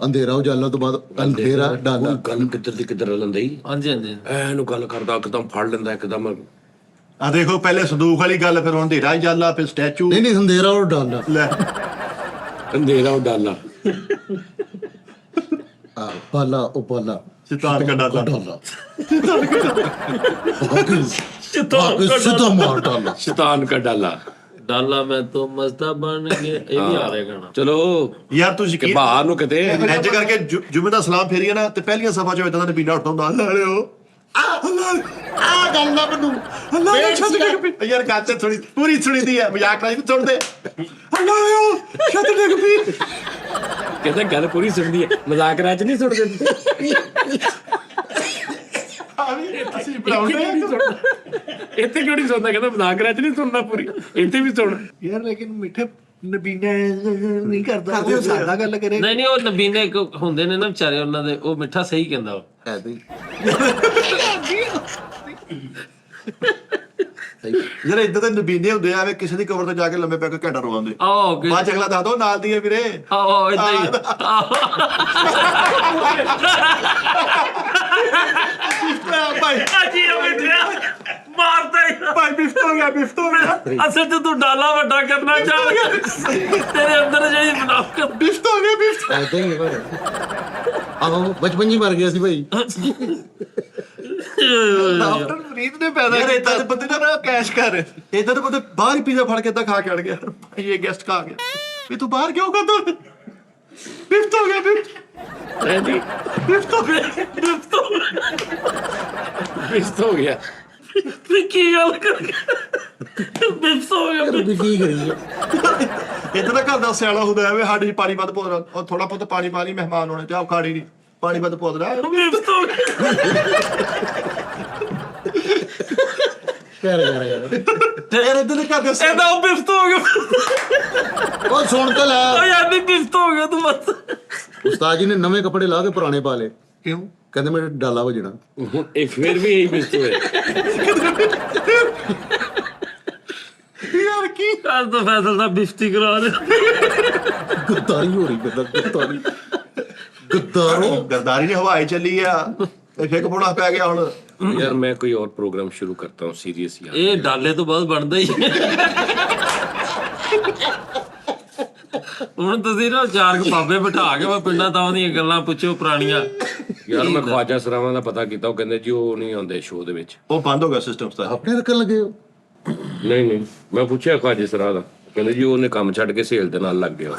ਅੰਧੇਰਾ ਉਜਾਲਾ ਤੋਂ ਬਾਅਦ ਅੰਧੇਰਾ ਡਾਲਾ। ਗੱਲ ਕਿੱਧਰ ਦੀ ਕਿੱਧਰ ਲੰਦੀ, ਹਾਂਜੀ ਹਾਂਜੀ ਐਨੂੰ ਗੱਲ ਕਰਦਾ ਇੱਕਦਮ ਫੜ ਲੈਂਦਾ ਇੱਕਦਮ। ਆ ਦੇਖੋ ਪਹਿਲੇ ਸੰਦੂਕ ਵਾਲੀ ਗੱਲ, ਫਿਰ ਹੁਣ ਢੇਰਾ ਜਾਲਾ, ਫਿਰ ਸਟੈਚੂ। ਨਹੀਂ ਅੰਧੇਰਾ ਔਰ ਡਾਲਾ। ਲੈ ਅੰਧੇਰਾ ਉਹ ਡਾਲਾ, ਪਾਲਾ ਉਹ ਪਾਲਾ ਸ਼ੈਤਾਨ ਕਾ ਡਾਲਾ। ਸਿੱਧਾ ਮਾਰ ਡਾਲਾ। ਸ਼ੈਤਾਨ ਕਾ ਡਾਲਾ। ਡਾਲਾ ਮੈਂ ਤੋਂ ਮਸਤਾ ਬਣ ਗਿਆ, ਇਹ ਵੀ ਆ ਰਿਹਾ ਗਾਣਾ। ਚਲੋ ਯਾਰ ਤੁਸੀਂ ਕਿ ਬਾਹਰ ਨੂੰ ਕਿਤੇ ਇੰਜ ਕਰਕੇ ਜੁਮੇ ਦਾ ਸਲਾਮ ਫੇਰੀਏ ਨਾ, ਤੇ ਪਹਿਲੀਆਂ ਸਫਾ ਚੋਂ ਇਦਾਂ ਦਾ ਨਬੀਨਾ ਉੱਠਦਾ ਹੁੰਦਾ, ਲਾਲਿਓ ਆ ਗੱਲ ਨਾ ਮੈਨੂੰ ਅੱਲਾ ਛੱਡ ਡਿੱਗ ਪਈ। ਯਾਰ ਗੱਲ ਤੇ ਥੋੜੀ ਪੂਰੀ ਸੁਣੀਦੀ ਹੈ, ਮਜ਼ਾਕ ਨਹੀਂ ਸੁਣਦੇ। ਲਾਲਿਓ ਛੱਡ ਡਿੱਗ ਪਈ। ਕਹਿੰਦਾ ਗੱਲ ਪੂਰੀ ਸੁਣਦੀ ਹੈ, ਮਜ਼ਾਕ ਰਾਜ ਨਹੀਂ ਸੁਣਦੇ ਤੁਸੀਂ। ਅਸੀਂ ਬਣਾਉਂਦੇ ਇੱਥੇ ਕਿਉਂ ਨਹੀਂ ਸੁਣਦਾ? ਕਹਿੰਦਾ ਮਜ਼ਾਕ ਰਾਜ ਨਹੀਂ ਸੁਣਨਾ ਪੂਰੀ, ਇੱਥੇ ਵੀ ਸੁਣ। ਯਾਰ ਲੇਕਿਨ ਮਿੱਠੇ ਨਬੀਨਾ ਨਹੀਂ ਕਰਦਾ, ਉਹ ਸਾਦਾ ਗੱਲ ਕਰੇ। ਨਹੀਂ ਉਹ ਨਬੀਨੇ ਹੁੰਦੇ ਨੇ ਨਾ ਵਿਚਾਰੇ, ਉਹਨਾਂ ਦੇ ਉਹ ਮਿੱਠਾ ਸਹੀ ਕਹਿੰਦਾ ਉਹ। ਜਿਹੜੇ ਇੱਦਾਂ ਦੇ ਨਬੀਨੇ ਹੁੰਦੇ ਆ ਵੇ ਕਿਸੇ ਦੀ ਕਬਰ ਤੇ ਜਾ ਕੇ ਲੰਮੇ ਪੈ ਕੇ ਘੰਟਾ ਰੋਵਾਂਦੇ ਆਹ ਬਾਅਦ ਚ ਅਗਲਾ ਦੱਸ ਦੋ ਨਾਲ ਦੀ ਹੈ ਵੀਰੇ ਆਹ ਇਦਾਂ ਹੀ ਭਾਈ ਅਜੀ ਬੈਠਿਆ ਮਾਰਦਾ ਹੀ ਭਾਈ ਬਿਫਤ ਹੋ ਗਿਆ ਅਸਲ ਤੇ ਤੂੰ ਡਾਲਾ ਵੱਡਾ ਕਰਨਾ ਚਾਹ ਤੇਰੇ ਅੰਦਰ ਜਿਹੜੀ ਮੁਨਾਫਕਤ ਬਿਫਤ ਹੋ ਗਿਆ ਐਦਾਂ ਹੀ ਪਰ ਆਹੋ ਬਚਪਨ ਜੀ ਮਰ ਗਿਆ ਸੀ ਭਾਈ। ਡਾਕਟਰ ਫਰੀਦ ਨੇ ਪੈਦਾ ਯਾਰ ਏਦਾਂ ਦੇ ਕੀਤਾ ਬੰਦੇ ਨਾ ਕੈਸ਼ ਕਰ ਇਦਾਂ ਦੇ ਬੰਦੇ ਬਾਹਰ ਹੀ ਪੀਜ਼ਾ ਫੜ ਕੇ ਤਾਂ ਖਾ ਕੇ ਅੜ ਗਿਆ ਇਹ ਗੈਸਟ ਖਾ ਗਿਆ ਵੀ ਤੂੰ ਬਾਹਰ ਕਿਉਂ ਕਰਦਾ ਬਿਫਤ ਹੋ ਗਿਆ ਰੈਡੀ ਬਿਫਤ ਹੋ ਗਿਆ ਬਿਸਤ ਹੋ ਗਿਆ ਵੀ ਕੀ ਗੱਲ ਕਰ ਬਿਫਸ ਹੋ ਗਿਆ ਵੀ ਕੀ ਕਰੀਏ ਇਦਾਂ ਦਾ ਘਰ ਦਾ ਸਿਆਣਾ ਹੁੰਦਾ ਹੈ ਵੀ ਸਾਡੇ ਚ ਪਾਣੀ ਵੱਧ ਪੋਦਰਾ ਉਹ ਥੋੜਾ ਬਹੁਤ ਪਾਣੀ ਪਾਣੀ ਮਹਿਮਾਨ ਹੋਣੇ ਤੇ ਆਪ ਖਾੜੀ ਨਹੀਂ ਪਾਣੀ ਵੱਧ ਪੋਦਰਾ ਬਿਫਸ ਹੋ ਗਿਆ ਕਰ ਯਾਰ ਇਦਾਂ ਦੇ ਘਰ ਦੇ ਇਹਦਾ ਉਹ ਬਿਫਸ ਹੋ ਗਿਆ ਉਹ ਸੁਣ ਤਾਂ ਲੈ ਉਹ ਯਾਰ ਨਹੀਂ ਬਿਫਸ ਹੋ ਗਿਆ ਤੂੰ ਬਸ ਉਸਤਾਦ ਜੀ ਨੇ ਨਵੇਂ ਕੱਪੜੇ ਲਾ ਕੇ ਪੁਰਾਣੇ ਪਾ ਲਏ ਕਿਉਂ ਕਹਿੰਦੇ ਮੇਰੇ ਡਾਲਾ ਵਜਣਾ ਹੁਣ ਇਹ ਫਿਰ ਵੀ ਇਹੀ ਬਿਸਤ ਹੋਇਆ ਯਾਰ ਕੀ ਅੱਜ ਤਾਂ ਫੈਸਲ ਦਾ ਬਿਫਤੀ ਕਰਾ ਦੇ ਗੱਦਾਰੀ ਹੋ ਰਹੀ ਗੱਦਾਰੀ ਗੱਦਾਰੋ ਗਰਦਾਰੀ ਦੀ ਹਵਾਈ ਚੱਲੀ ਆ ਤੇ ਫਿੱਕ ਪੋਣਾ ਪੈ ਗਿਆ ਹੁਣ यार मैं कोई और प्रोग्राम शुरू करता हूँ सीरियस यार ਇਹ ਡਾਲੇ ਤੋਂ ਬਾਅਦ ਬਣਦਾ ਹੀ ਹੁਣ ਤੁਸੀਂ ਨਾ ਚਾਰ ਕੁ ਬਾਬੇ ਬਿਠਾ ਕੇ ਮੈਂ ਪਿੰਡਾਂ ਤਾਂ ਦੀਆਂ ਗੱਲਾਂ ਪੁੱਛੋ ਪੁਰਾਣੀਆਂ यार मैं ख्वाजा सरावां दा पता कीता ਉਹ ਕਹਿੰਦੇ ਜੀ ਉਹ ਨਹੀਂ ਆਉਂਦੇ ਸ਼ੋਅ ਦੇ ਵਿੱਚ ਉਹ ਬੰਦ ਹੋ ਗਿਆ ਸਿਸਟਮ ਸਾਰਾ ਆਪਣੇ ਰੱਖਣ ਲੱਗੇ ਹੋ ਨਹੀਂ ਨਹੀਂ ਮੈਂ ਪੁੱਛਿਆ ख्वाजा सरावां ਦਾ ਕਹਿੰਦੇ ਜੀ ਉਹਨੇ ਕੰਮ ਛੱਡ ਕੇ ਸੇਲ ਦੇ ਨਾਲ ਲੱਗ ਗਿਆ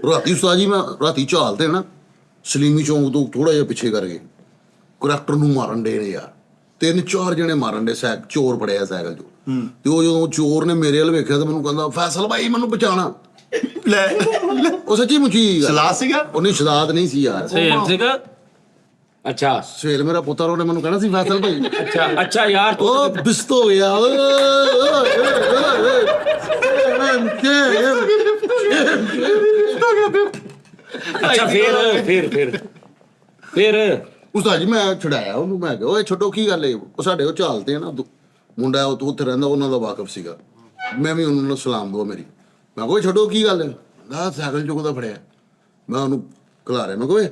ਰਾਤੀ ਉਸਤਾਦ ਜੀ ਮੈਂ ਰਾਤੀ ਝਾਲਦੇ ਨਾ ਸਲੀਮੀ ਚੌਂਕ ਤੋਂ ਥੋੜਾ ਜਿਹਾ ਪਿੱਛੇ ਕਰ ਗਏ ਕਰੈਕਟਰ ਨੂੰ ਮਾਰਨ ਦੇ ਨੇ ਯਾਰ 3-4 ਜਣੇ ਮਾਰਨ ਦੇ ਚੋਰ ਫੜਿਆ ਸਾਈਕਲ ਚੋਂ ਤੇ ਉਹ ਜਦੋਂ ਚੋਰ ਨੇ ਮੇਰੇ ਵੱਲ ਵੇਖਿਆ ਤਾਂ ਮੈਨੂੰ ਕਹਿੰਦਾ ਫੈਸਲ ਭਾਈ ਮੈਨੂੰ ਬਚਾਣਾ ਲੈ ਉਹ ਸੱਚੀ ਮੁੱਚੀ ਗੱਲ। ਸਲਾਹ ਸੀਗਾ ਉਹਨੇ ਸ਼ਰਾਦ ਨਹੀਂ ਸੀ ਯਾਰ ਸੇਮ ਸੀਗਾ अच्छा ਸਵੇਰ ਮੇਰਾ ਪੁੱਤਰ ਉਹਨੇ ਮੈਨੂੰ ਕਹਿਣਾ ਸੀ ਫੈਸਲ ਭਾਈ अच्छा अच्छा यार ਉਹ ਬਿਸਤ ਹੋ ਗਿਆ अच्छा फिर ਉਸਤਾਦ ਜੀ ਮੈਂ ਛਡਾਇਆ ਉਹਨੂੰ ਮੈਂ ਕਿਹਾ ਓਏ ਛੱਡੋ ਕੀ ਗੱਲ ਏ ਉਹ ਸਾਡੇ ਉਹ ਝਾਲਦੇ ਆ ਨਾ ਮੁੰਡਾ ਉਹ ਉੱਥੇ ਰਹਿੰਦਾ ਉਹਨਾਂ ਦਾ ਵਾਕਫ ਸੀਗਾ ਮੈਂ ਵੀ ਉਹਨਾਂ ਨੂੰ ਸਲਾਮ ਦੋ ਮੇਰੀ ਮੈਂ ਕਿਹਾ ਓਏ ਛੱਡੋ ਕੀ ਗੱਲ ਏ ਨਾ ਸਾਈਕਲ ਚੋਂ ਦਾ ਫੜਿਆ ਮੈਂ ਉਹਨੂੰ ਖਿਲਾਰਿਆ ਮੈਂ ਕਿਹਾ ਓਏ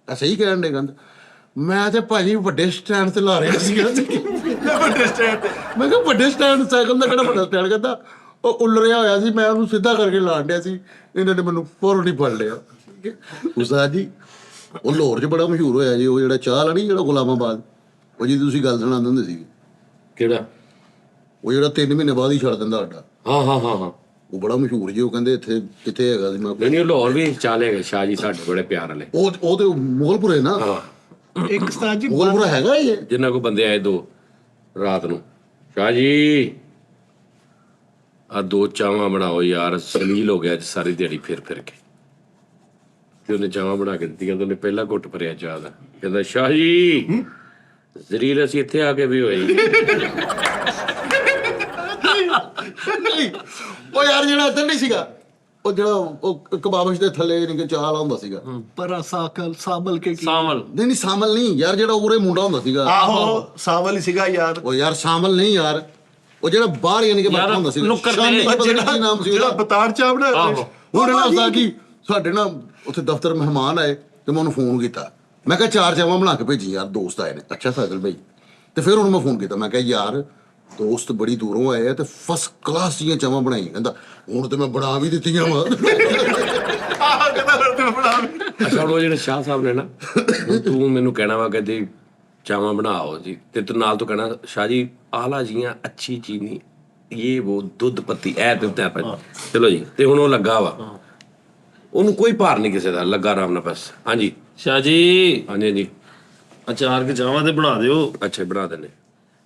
ਆ ਸਹੀ ਕਹਿਣ ਦੇ ਗੰਦ ਮੈਂ ਤੇ ਭਾਜੀ ਵੱਡੇ ਸਟੈਂਡ ਤੇ ਲਾ ਰਿਹਾ ਸੀਗਾ ਵੱਡੇ ਸਟੈਂਡ ਤੇ ਮੈਂ ਕਿਹਾ ਵੱਡੇ ਸਟੈਂਡ ਸਾਈਕਲ ਦਾ ਕਿਹੜਾ ਵੱਡਾ ਸਟੈਂਡ ਕਹਿੰਦਾ ਉਹ ਉਲਰਿਆ ਹੋਇਆ ਸੀ ਮੈਂ ਉਹਨੂੰ ਸਿੱਧਾ ਕਰਕੇ ਲਾਣ ਡਿਆ ਸੀ ਇਹਨਾਂ ਨੇ ਮੈਨੂੰ ਫੌਰਨ ਹੀ ਫੜ ਲਿਆ ਉਸਤਾਦ ਜੀ ਉਹ ਲਾਹੌਰ 'ਚ ਬੜਾ ਮਸ਼ਹੂਰ ਹੋਇਆ ਜੀ ਉਹ ਜਿਹੜਾ ਚਾਹ ਵਾਲਾ ਨਹੀਂ ਜਿਹੜਾ ਗੁਲਾਮਾਬਾਦ ਉਹ ਜੀ ਤੁਸੀਂ ਗੱਲ ਸੁਣਾਉਂਦੇ ਹੁੰਦੇ ਸੀ ਕਿਹੜਾ ਉਹ ਜਿਹੜਾ 3 ਮਹੀਨੇ ਬਾਅਦ ਹੀ ਛੱਡ ਦਿੰਦਾ ਸਾਡਾ ਹਾਂ ਉਹ ਬੜਾ ਮਸ਼ਹੂਰ ਜੀ ਉਹ ਕਹਿੰਦੇ ਇੱਥੇ ਕਿੱਥੇ ਹੈਗਾ ਸੀ ਮੈਂ ਨਹੀਂ ਲਾਹੌਰ ਵੀ ਚਾਲੇਗਾ ਸ਼ਾਹ ਜੀ ਸਾਡੇ ਬੜੇ ਪਿਆਰ ਵਾਲੇ ਉਹ ਤੇ ਮੁਗਲਪੁਰੇ ਨਾ ਹਾਂ ਇੱਕ ਉਸਤਾਦ ਜੀ ਮੁਗਲਪੁਰਾ ਹੈਗਾ ਇਹ ਜਿੰਨਾ ਕੋ ਬੰਦੇ ਆਏ ਦੋ ਰਾਤ ਨੂੰ ਸ਼ਾਹ ਜੀ ਆ 2 ਚਾਵਾਂ ਬਣਾਓ ਯਾਰ ਸਲੀਲ ਹੋ ਗਿਆ ਅੱਜ ਸਾਰੀ ਦਿਹਾੜੀ ਫਿਰ ਕੇ ਤੇ ਉਹਨੇ ਚਾਵਾਂ ਬਣਾ ਕੇ ਦਿੱਤੀਆਂ ਤੇ ਉਹਨੇ ਪਹਿਲਾ ਘੁੱਟ ਭਰਿਆ ਚਾਹ ਦਾ ਕਹਿੰਦਾ ਸ਼ਾਹ ਜੀ ਜ਼ਰੀਲ ਅਸੀਂ ਇੱਥੇ ਆ ਕੇ ਵੀ ਹੋਏ ਉਹ ਯਾਰ ਜਿਹੜਾ ਇੱਧਰ ਨਹੀਂ ਸੀਗਾ ਉਹ ਜਿਹੜਾ ਉਹ ਕਬਾਬਸ਼ ਦੇ ਥੱਲੇ ਨਹੀਂ ਕਿ ਚਾਹ ਵਾਲਾ ਹੁੰਦਾ ਸੀਗਾ ਪਰ ਸਾਕਲ ਸਾਬਲ ਕੇ ਕੀ ਸਾਮਲ ਨਹੀਂ ਸਾਮਲ ਨਹੀਂ ਯਾਰ ਜਿਹੜਾ ਉਰੇ ਮੁੰਡਾ ਹੁੰਦਾ ਸੀਗਾ ਆਹੋ ਸਾਵਲ ਹੀ ਸੀਗਾ ਯਾਰ ਉਹ ਯਾਰ ਸ਼ਾਮਲ ਨਹੀਂ ਯਾਰ ਉਹ ਜਿਹੜਾ ਬਾਹਰ ਯਾਨੀ ਕਿ ਬੈਠਾ ਹੁੰਦਾ ਸੀ ਨੁੱਕਰ ਤੇ ਸ਼ਾਮੀ ਪਤਾ ਨਹੀਂ ਕੀ ਨਾਮ ਸੀ ਜਿਹੜਾ ਉਹਦਾ ਬਤਾਰ ਚਾਹ ਬਣਾ ਆਹੋ। ਹੁਣ ਨਾ ਹੁੰਦਾ ਕਿ ਸਾਡੇ ਨਾ ਉੱਥੇ ਦਫ਼ਤਰ ਮਹਿਮਾਨ ਆਏ ਤੇ ਮੈਂ ਉਹਨੂੰ ਫੋਨ ਕੀਤਾ ਮੈਂ ਕਿਹਾ 4 ਚਾਵਾਂ ਬਣਾ ਕੇ ਭੇਜੀ ਯਾਰ ਦੋਸਤ ਆਏ ਨੇ ਅੱਛਾ ਸਾਗਲ ਭਾਈ ਤੇ ਫਿਰ ਉਹਨੂੰ ਮੈਂ ਫੋਨ ਕੀਤਾ ਮੈਂ ਕਿਹਾ ਯਾਰ ਦੋਸਤ ਬੜੀ ਦੂਰੋਂ ਆਏ ਆ ਤੇ ਫਸਟ ਕਲਾਸ ਦੀਆਂ ਚਾਵਾਂ ਬਣਾਈ ਕਹਿੰਦਾ ਹੁਣ ਤੇ ਮੈਂ ਬਣਾ ਵੀ ਦਿੱਤੀਆਂ ਵਾ ਆਹ ਕਹਿੰਦਾ ਫਿਰ ਤੇ ਬਣਾ ਅੱਛਾ ਉਹ ਜਿਹੜੇ ਸ਼ਾਹ ਸਾਹਿਬ ਨੇ ਨਾ ਹੁਣ ਤੂੰ ਮੈਨੂੰ ਕਹਿਣਾ ਵਾ ਕਹਿੰਦੇ ਚਾਵਾਂ ਬਣਾਓ ਜੀ ਤੇ ਤੂੰ ਨਾਲ ਤੋਂ ਕਹਿਣਾ ਸ਼ਾਹ ਜੀ ਆਲਾ ਜੀਆਂ ਅੱਛੀ ਚੀਨੀ ਇਹ ਉਹ ਦੁੱਧ ਪੱਤੀ ਐ ਦਿੱਤਾ ਪੈ ਚਲੋ ਜੀ ਤੇ ਹੁਣ ਉਹ ਲੱਗਾ ਵਾ ਉਹਨੂੰ ਕੋਈ ਭਾਰ ਨਹੀਂ ਕਿਸੇ ਦਾ ਲੱਗਾ ਆਰਾਮ ਨਾਲ ਬਸ ਹਾਂਜੀ ਸ਼ਾਹ ਜੀ ਹਾਂਜੀ ਅਚਾਰ ਕੇ ਚਾਵਾਂ ਤੇ ਬਣਾ ਦਿਓ ਅੱਛਾ ਬਣਾ ਦਿੰਦੇ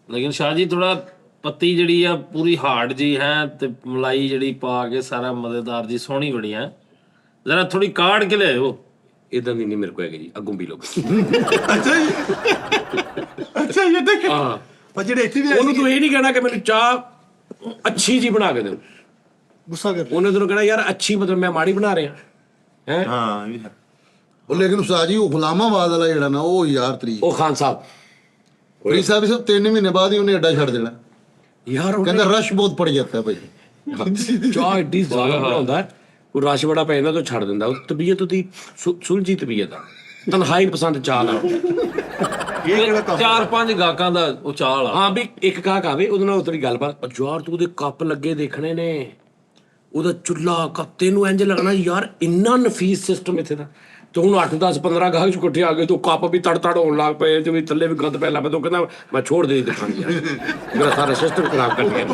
ਲੇਕਿਨ ਸ਼ਾਹ ਜੀ ਥੋੜਾ ਪੱਤੀ ਜਿਹੜੀ ਆ ਪੂਰੀ ਹਾਰਡ ਜੀ ਹੈ ਤੇ ਮਲਾਈ ਜਿਹੜੀ ਪਾ ਕੇ ਸਾਰਾ ਮਜ਼ੇਦਾਰ ਜੀ ਸੋਹਣੀ ਬੜੀ ਹੈ ਜ਼ਰਾ ਥੋੜੀ ਕਾੜ ਕੇ ਲਿਆਓ ਇਦਾਂ ਦੀ ਨਹੀਂ ਮੇਰੇ ਕੋਲ ਹੈਗੀ ਜੀ ਅੱਗੋਂ ਪੀ ਲਓ ਅੱਛਾ ਜੀ ਅੱਛਾ ਇਹ ਦੇਖ ਹਾਂ ਪਰ ਜਿਹੜੇ ਇੱਥੇ ਵੀ ਉਹਨੂੰ ਤੂੰ ਇਹ ਨਹੀਂ ਕਹਿਣਾ ਕਿ ਮੈਨੂੰ ਚਾਹ ਅੱਛੀ ਜੀ ਬਣਾ ਕੇ ਦਿਓ ਗੁੱਸਾ ਕਰ ਉਹਨੇ ਤੈਨੂੰ ਕਹਿਣਾ ਯਾਰ ਅੱਛੀ ਮਤਲਬ ਮੈਂ ਮਾੜੀ ਬਣਾ ਰਿਹਾ ਹੈ ਹਾਂ ਇਹ ਵੀ ਹੈ ਉਹ ਲੇਕਿਨ ਉਸਤਾਦ ਜੀ ਉਹ ਗੁਲਾਮਾਬਾਦ ਵਾਲਾ ਜਿਹੜਾ ਨਾ ਉਹ ਯਾਰ ਤਰੀਕ ਉਹ ਖਾਨ ਸਾਹਿਬ ਫਰੀਦ ਸਾਹਿਬ ਸਿਰਫ 3 ਮਹੀਨੇ ਬਾਅਦ ਹੀ ਉਹਨੇ ਅੱਡਾ ਛੱਡ ਦੇਣਾ। ਯਾਰ ਉਹ ਕਹਿੰਦਾ ਰਸ਼ ਬਹੁਤ ਪੜ ਜਾਂਦਾ ਭਾਈ। ਚਾਹ ਏਡੀ ਜ਼ਿਆਦਾ ਬਣਾਉਂਦਾ ਉਹ ਰਸ਼ ਬੜਾ ਪੈ ਜਾਂਦਾ ਤਾਂ ਛੱਡ ਦਿੰਦਾ। ਉਹ ਤਬੀਅਤ ਉਹਦੀ ਸੁਲਝੀ ਤਬੀਅਤ ਆ, ਤਨਹਾਈ ਪਸੰਦ ਚਾਹ ਦਾ। ਇਹ ਕਿਹੜਾ ਕੰਮ 4-5 ਗਾਹਕਾਂ ਦਾ ਉਹ ਚਾਹ ਵਾਲਾ। ਹਾਂ ਵੀ ਇੱਕ ਗਾਹਕ ਆਵੇ ਉਹਦੇ ਨਾਲ ਉਤਰੀ ਗੱਲਬਾਤ, ਯਾਰ ਤੂੰ ਉਹਦੇ ਕੱਪ ਲੱਗੇ ਦੇਖਣੇ ਨੇ, ਉਹਦਾ ਚੁੱਲ੍ਹਾ ਕੱਪ, ਤੈਨੂੰ ਇੰਜ ਲੱਗਣਾ ਯਾਰ ਇੰਨਾ ਨਫੀਸ ਸਿਸਟਮ ਇੱਥੇ ਦਾ। ਤੇ ਹੁਣ 8-10-15 ਗਾਹਕ ਚ ਇਕੱਠੇ ਆ ਗਏ ਤੇ ਕੱਪ ਵੀ ਤੜ ਹੁਣ ਲੱਗ ਪਏ ਤੇ ਵੀ ਥੱਲੇ ਵੀ ਗੰਦ ਪੈ ਲੱਗ ਪਿਆ। ਤੂੰ ਕਹਿੰਦਾ ਮੈਂ ਛੋੜ ਦੇ ਦੁਕਾਨ ਯਾਰ, ਮੇਰਾ ਸਾਰਾ ਸਿਸਟਮ ਖਰਾਬ ਕਰ ਦਿਆ।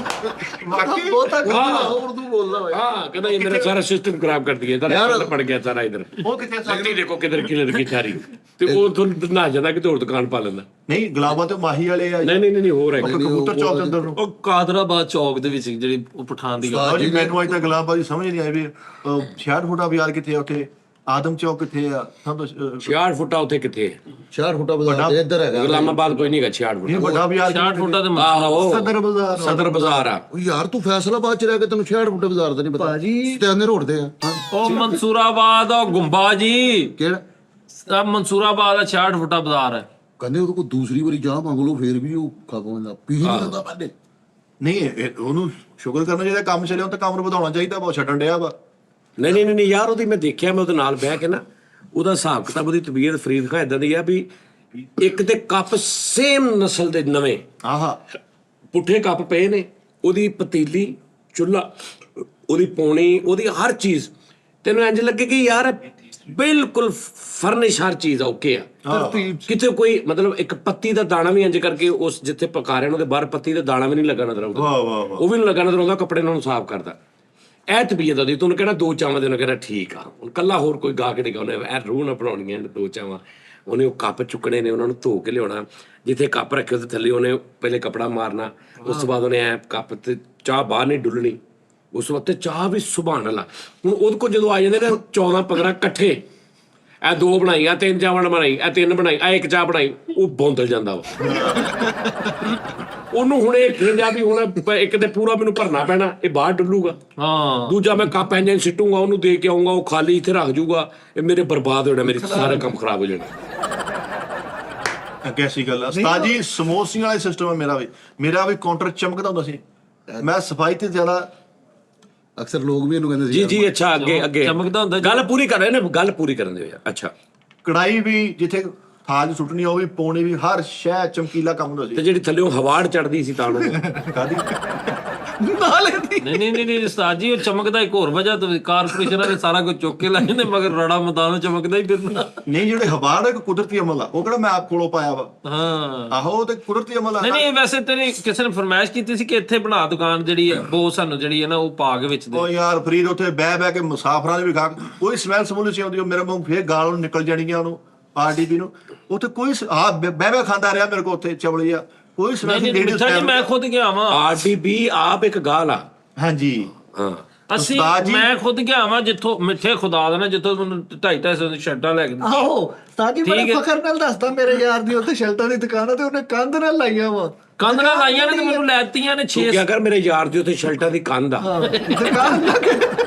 ਬਹੁਤਾ ਉਰਦੂ ਬੋਲਦਾ ਭਾਈ। हाँ कहना ये मेरा सारा सिस्टम खराब कर दिया इधर पड़ गया सारा इधर। ਉਹ ਕਿੱਥੇ शक्ति देखो किधर किधर की सारी ते वो तो ना जाता कि और दुकान पा लेंदा। ਨਹੀਂ ਗੁਲਾਬਾਂ ਤੇ ਮਾਹੀ ਵਾਲੇ ਆ नहीं नहीं नहीं हो रहा है। ਕਬੂਤਰ ਚੌਕ ਦੇ ਅੰਦਰ ਨੂੰ। ਉਹ ਕਾਦਰਾਬਾਦ ਚੌਕ ਦੇ ਵਿੱਚ ਜਿਹੜੀ ਉਹ ਪਠਾਨ ਦੀ ਗੱਲ। ਜੀ ਮੈਨੂੰ ਅੱਜ ਤੱਕ ਗੁਲਾਬਾਂ ਦੀ ਸਮਝ ਨਹੀਂ ਆਈ ਵੀ 66 ਫੁੱਟਾ ਬਾਜ਼ਾਰ ਕਿੱਥੇ ਆ ਉੱਥੇ, ਆਦਮ ਚੌਕ ਕਿੱਥੇ ਆ, ਸਾਨੂੰ 66 फुटा उथे किथे है 4 ਫੁੱਟਾ ਬਾਜ਼ਾਰ ਤੇ ਇੱਧਰ ਹੈਗਾ। गुलामाबाद कोई नहीं है 66 ਇਹ फुटा। ਵੱਡਾ ਬਾਜ਼ਾਰ 60 ਫੁੱਟਾ ਤੇ आहो ਸਦਰ ਬਾਜ਼ਾਰ सदर बाजार आ। ਉਹ ਯਾਰ ਤੂੰ ਫੈਸਲਾਬਾਦ ਚ ਰਹਿ ਕੇ ਤੈਨੂੰ 66 ਫੁੱਟੇ ਬਾਜ਼ਾਰ ਦਾ ਨਹੀਂ ਪਤਾ। ਭਾਜੀ। ਸਤਿਆਨੇ ਰੋਡ ਤੇ ਆ। ਉਹ ਮਨਸੂਰਾਬਾਦ ਉਹ ਗੁੰਬਾ ਜੀ, ਕਿਹੜਾ? ਆ ਮਨਸੂਰਾਬਾਦ ਦਾ 66 ਫੁੱਟਾ ਬਾਜ਼ਾਰ ਹੈ। ਕਹਿੰਦੇ ਉਹਦੇ ਕੋਲ ਦੂਸਰੀ ਵਾਰੀ ਚਾਹ ਮੰਗ ਲਓ ਫੇਰ ਵੀ ਉਹ ਖਾ ਪਾਉਂਦਾ, ਪੀ ਨਹੀਂ ਲੈਂਦਾ ਪਹਿਲੇ। ਨਹੀਂ ਉਹਨੂੰ ਸ਼ੁਕਰ ਕਰਨਾ ਚਾਹੀਦਾ, ਕੰਮ ਚੱਲਿਆ ਤਾਂ ਕੰਮ ਨੂੰ ਵਧਾਉਣਾ ਚਾਹੀਦਾ, ਬਹੁਤ ਛੱਡਣ ਡਿਆ ਵਾ। नहीं नहीं नहीं यार ਉਹਦੀ ਮੈਂ ਦੇਖਿਆ, ਮੈਂ ਉਹਦੇ ਨਾਲ ਬਹਿ ਕੇ ਨਾ ਉਹਦਾ ਹਿਸਾਬ ਕਿਤਾਬ, ਉਹਦੀ ਤਬੀਅਤ ਫਰੀਦ ਖਾਂ ਇਦਾਂ ਦੀ ਆ ਵੀ ਇੱਕ ਤੇ ਕੱਪ ਸੇਮ ਨਸਲ ਦੇ ਨਵੇਂ ਆਹਾ ਪੁੱਠੇ ਕੱਪ ਪਏ ਨੇ, ਉਹਦੀ ਪਤੀਲੀ ਚੁੱਲ੍ਹਾ, ਉਹਦੀ ਪੌਣੀ, ਉਹਦੀ ਹਰ ਚੀਜ਼ ਤੈਨੂੰ ਇੰਜ ਲੱਗੇ ਕਿ ਯਾਰ ਬਿਲਕੁਲ ਫਰਨਿਸ਼ ਹਰ ਚੀਜ਼ ਓਕੇ ਆ। ਤਰਤੀਬ ਕਿਤੇ ਕੋਈ ਮਤਲਬ ਇੱਕ ਪੱਤੀ ਦਾ ਦਾਣਾ ਵੀ ਇੰਜ ਕਰਕੇ ਉਸ ਜਿੱਥੇ ਪਕਾ ਰਹੇ ਨੇ ਉਹਦੇ ਬਾਹਰ ਪੱਤੀ ਦਾ ਦਾਣਾ ਵੀ ਨਹੀਂ ਲੱਗਾ ਨਜ਼ਰ ਆਉਂਦਾ। ਵਾਹ ਵਾਹ ਵਾਹ। ਉਹ ਵੀ ਨਹੀਂ ਲੱਗਾ ਨਜ਼ਰ ਆਉਂਦਾ, ਕੱਪੜੇ ਨਾਲ ਉਹਨੂੰ ਸਾਫ਼ ਕਰਦਾ। ਇਹ ਤਬੀਅਤ ਉਹਦੀ। ਤੂੰ ਕਹਿੰਦਾ 2 ਚਾਵਾਂ ਦੇ, ਉਹਨੇ ਕਹਿੰਦਾ ਠੀਕ ਆ। ਹੁਣ ਕੱਲਾ ਹੋਰ ਕੋਈ ਗਾਹਕ ਨਹੀਂ ਗਾ, ਉਹਨੇ ਇਹ ਰੂਹ ਨਾ ਬਣਾਉਣੀਆਂ 2 ਚਾਵਾਂ। ਉਹਨੇ ਉਹ ਕੱਪ ਚੁੱਕਣੇ ਨੇ, ਉਹਨਾਂ ਨੂੰ ਧੋ ਕੇ ਲਿਆਉਣਾ, ਜਿੱਥੇ ਕੱਪ ਰੱਖੇ ਉਹਦੇ ਥੱਲੇ ਉਹਨੇ ਪਹਿਲੇ ਕੱਪੜਾ ਮਾਰਨਾ, ਉਸ ਤੋਂ ਬਾਅਦ ਉਹਨੇ ਐ ਕੱਪ ਤੇ ਚਾਹ ਬਾਹਰ ਨਹੀਂ ਡੁੱਲਣੀ, ਉਸ ਤੋਂ ਬਾਅਦ ਤੇ ਚਾਹ ਵੀ ਸੁਭਾਨ ਅੱਲਾ। ਹੁਣ ਉਹਦੇ ਕੋਲ ਜਦੋਂ ਆ ਜਾਂਦੇ ਨੇ 14-15 ਇਕੱਠੇ, ਇਹ 2 ਬਣਾਈ, ਆ 3 ਚਾਵਣ ਬਣਾਈ, ਇਹ 3 ਬਣਾਈ, ਆ 1 ਚਾਹ ਬਣਾਈ, ਉਹ ਬੌਂਦਲ ਜਾਂਦਾ ਵਾ। ਉਹਨੂੰ ਹੁਣ ਇਹ ਕਹਿੰਦਾ ਵੀ ਹੁਣ ਇੱਕ ਤੇ ਪੂਰਾ ਮੈਨੂੰ ਭਰਨਾ ਪੈਣਾ, ਇਹ ਬਾਹਰ ਡੁੱਲੂਗਾ। ਹਾਂ ਦੂਜਾ ਮੈਂ ਕੱਪ ਇੰਜਨ ਸਿੱਟੂਗਾ, ਉਹਨੂੰ ਦੇ ਕੇ ਆਉਂਗਾ, ਉਹ ਖਾਲੀ ਇੱਥੇ ਰੱਖ ਜੂਗਾ, ਇਹ ਮੇਰੇ ਬਰਬਾਦ ਹੋ ਜਾਣਾ, ਮੇਰੇ ਸਾਰੇ ਕੰਮ ਖਰਾਬ ਹੋ ਜਾਣੇ। ਅੱਗੇ ਐਸੀ ਗੱਲ ਆ ਉਸਤਾਦ ਜੀ, ਸਮੋਸਿਆਂ ਵਾਲਾ ਸਿਸਟਮ ਹੈ ਮੇਰਾ ਵੀ ਕਾਊਂਟਰ ਚਮਕਦਾ ਹੁੰਦਾ ਸੀ। ਮੈਂ ਸਫਾਈ ਤੇ ਜ਼ਿਆਦਾ ਅਕਸਰ ਲੋਕ ਵੀ ਇਹਨੂੰ ਕਹਿੰਦੇ ਸੀ ਜੀ ਜੀ ਅੱਛਾ ਅੱਗੇ ਅੱਗੇ ਚਮਕਦਾ ਹੁੰਦਾ ਜੀ। ਗੱਲ ਪੂਰੀ ਕਰ ਰਹੇ ਨੇ, ਗੱਲ ਪੂਰੀ ਕਰਨ ਦਿਓ ਯਾਰ। ਅੱਛਾ ਕੜਾਈ ਵੀ ਜਿੱਥੇ ਥਾਲ ਸੁੱਟਣੀ ਉਹ ਵੀ ਪਾਉਣੀ ਵੀ, ਹਰ ਸ਼ੈ ਚਮਕੀਲਾ ਕੰਮ ਹੁੰਦਾ ਤੇ ਸੀ। ਜਿਹੜੀ ਥੱਲੇੋਂ ਹਵਾੜ ਚੜਦੀ ਸੀ ਤਾਂ ਨੂੰ ਕਾਦੀ ਨਾਲੇ ਦੀ ਨਹੀਂ ਉਸਤਾਦ ਜੀ, ਉਹ ਚਮਕਦਾ ਇੱਕ ਹੋਰ ਵਜ੍ਹਾ ਤੋਂ ਕਾਰਪੋਰੇਸ਼ਨਾਂ ਨੇ ਸਾਰਾ ਕੁਝ ਚੁੱਕ ਕੇ ਲੈ ਜਾਂਦੇ, ਮਗਰ ਰੜਾ ਮਦਾਨ ਚਮਕਦਾ ਹੀ ਫਿਰਨਾ। ਨਹੀਂ ਜਿਹੜੇ ਹਵਾੜ ਇੱਕ ਕੁਦਰਤੀ ਅਮਲ ਆ, ਉਹ ਕਿਹੜਾ ਮੈਂ ਆਪ ਕੋਲੋਂ ਪਾਇਆ ਵਾ। ਹਾਂ ਆਹੋ ਉਹ ਤੇ ਕੁਦਰਤੀ ਅਮਲ ਆ। ਨਹੀਂ ਵੈਸੇ ਤੇਰੀ ਕਿਸੇ ਨੇ ਫਰਮਾਇਸ਼ ਕੀਤੀ ਸੀ ਕਿ ਇੱਥੇ ਬਣਾ ਦੁਕਾਨ ਜਿਹੜੀ ਹੈ ਉਹ ਸਾਨੂੰ ਜਿਹੜੀ ਹੈ ਨਾ ਉਹ ਪਾ ਕੇ ਵਿੱਚ ਦੇ। ਉਹ ਯਾਰ ਫਰੀਦ ਉੱਥੇ ਬਹਿ ਕੇ ਮੁਸਾਫਰਾਂ ਦੇ ਵੀ ਖਾ ਕੋਈ ਸਮੈਲ ਸਮੂਲ ਸੀ ਆਉਂਦੀ, ਉਹ ਮੇਰੇ ਮੂੰਹ ਫੇਰ ਗਾਲ ਨੂੰ ਨਿਕਲ ਜਾਣੀਆਂ ਉਹਨੂੰ ਆਰਡੀਪੀ ਨੂੰ। ਉੱਥੇ ਕੋਈ ਬਹਿ ਖਾਂਦਾ ਰਿਹਾ ਮੇਰੇ ਕੋਲ ਉੱਥੇ ਚਵਲੀਆ, ਕੋਈ ਸਮੈਲ ਨਹੀਂ ਨਹੀਂ। ਮਿੱਠਾ ਜੀ, ਮੈਂ ਖੁਦ ਗਿਆ ਵਾਂ। ਆਰਡੀਪੀ ਆਪ ਇੱਕ ਗਾਲ ਆ। ਹਾਂਜੀ ਹਾਂ ਅਸੀਂ ਉਸਤਾਦ ਜੀ- ਮੈਂ ਖੁਦ ਗਿਆ ਵਾਂ ਜਿੱਥੋਂ ਮਿੱਠੇ ਖੁਦਾ ਦਾ ਨਾ, ਜਿੱਥੋਂ ਮੈਨੂੰ 250 ਦੀ ਸ਼ਰਟਾਂ ਲੈ ਕੇ ਦਿੱਤੀਆਂ। ਆਹੋ ਸਾਜੀ ਠੀਕ ਬੜੇ ਹੈ। ਫਖਰ ਨਾਲ ਦੱਸਦਾ, ਮੇਰੇ ਯਾਰ ਦੀ ਉੱਥੇ ਸ਼ੈਲਟਾਂ ਦੀ ਦੁਕਾਨ ਆ ਤੇ ਉਹਨੇ ਕੰਧ ਨਾਲ ਲਾਈਆਂ ਵਾ। ਕੰਧ ਨਾਲ ਲਾਈਆਂ ਨੇ ਤੇ ਮੈਨੂੰ ਲੈਤੀਆਂ ਨੇ ਤੂੰ 6। ਕੀ ਕਰ, ਮੇਰੇ ਯਾਰ ਦੀ ਉੱਥੇ ਸ਼ਰਟਾਂ ਦੀ ਕੰਧ ਆ। ਦੁਕਾਨ ਲੱਗੇ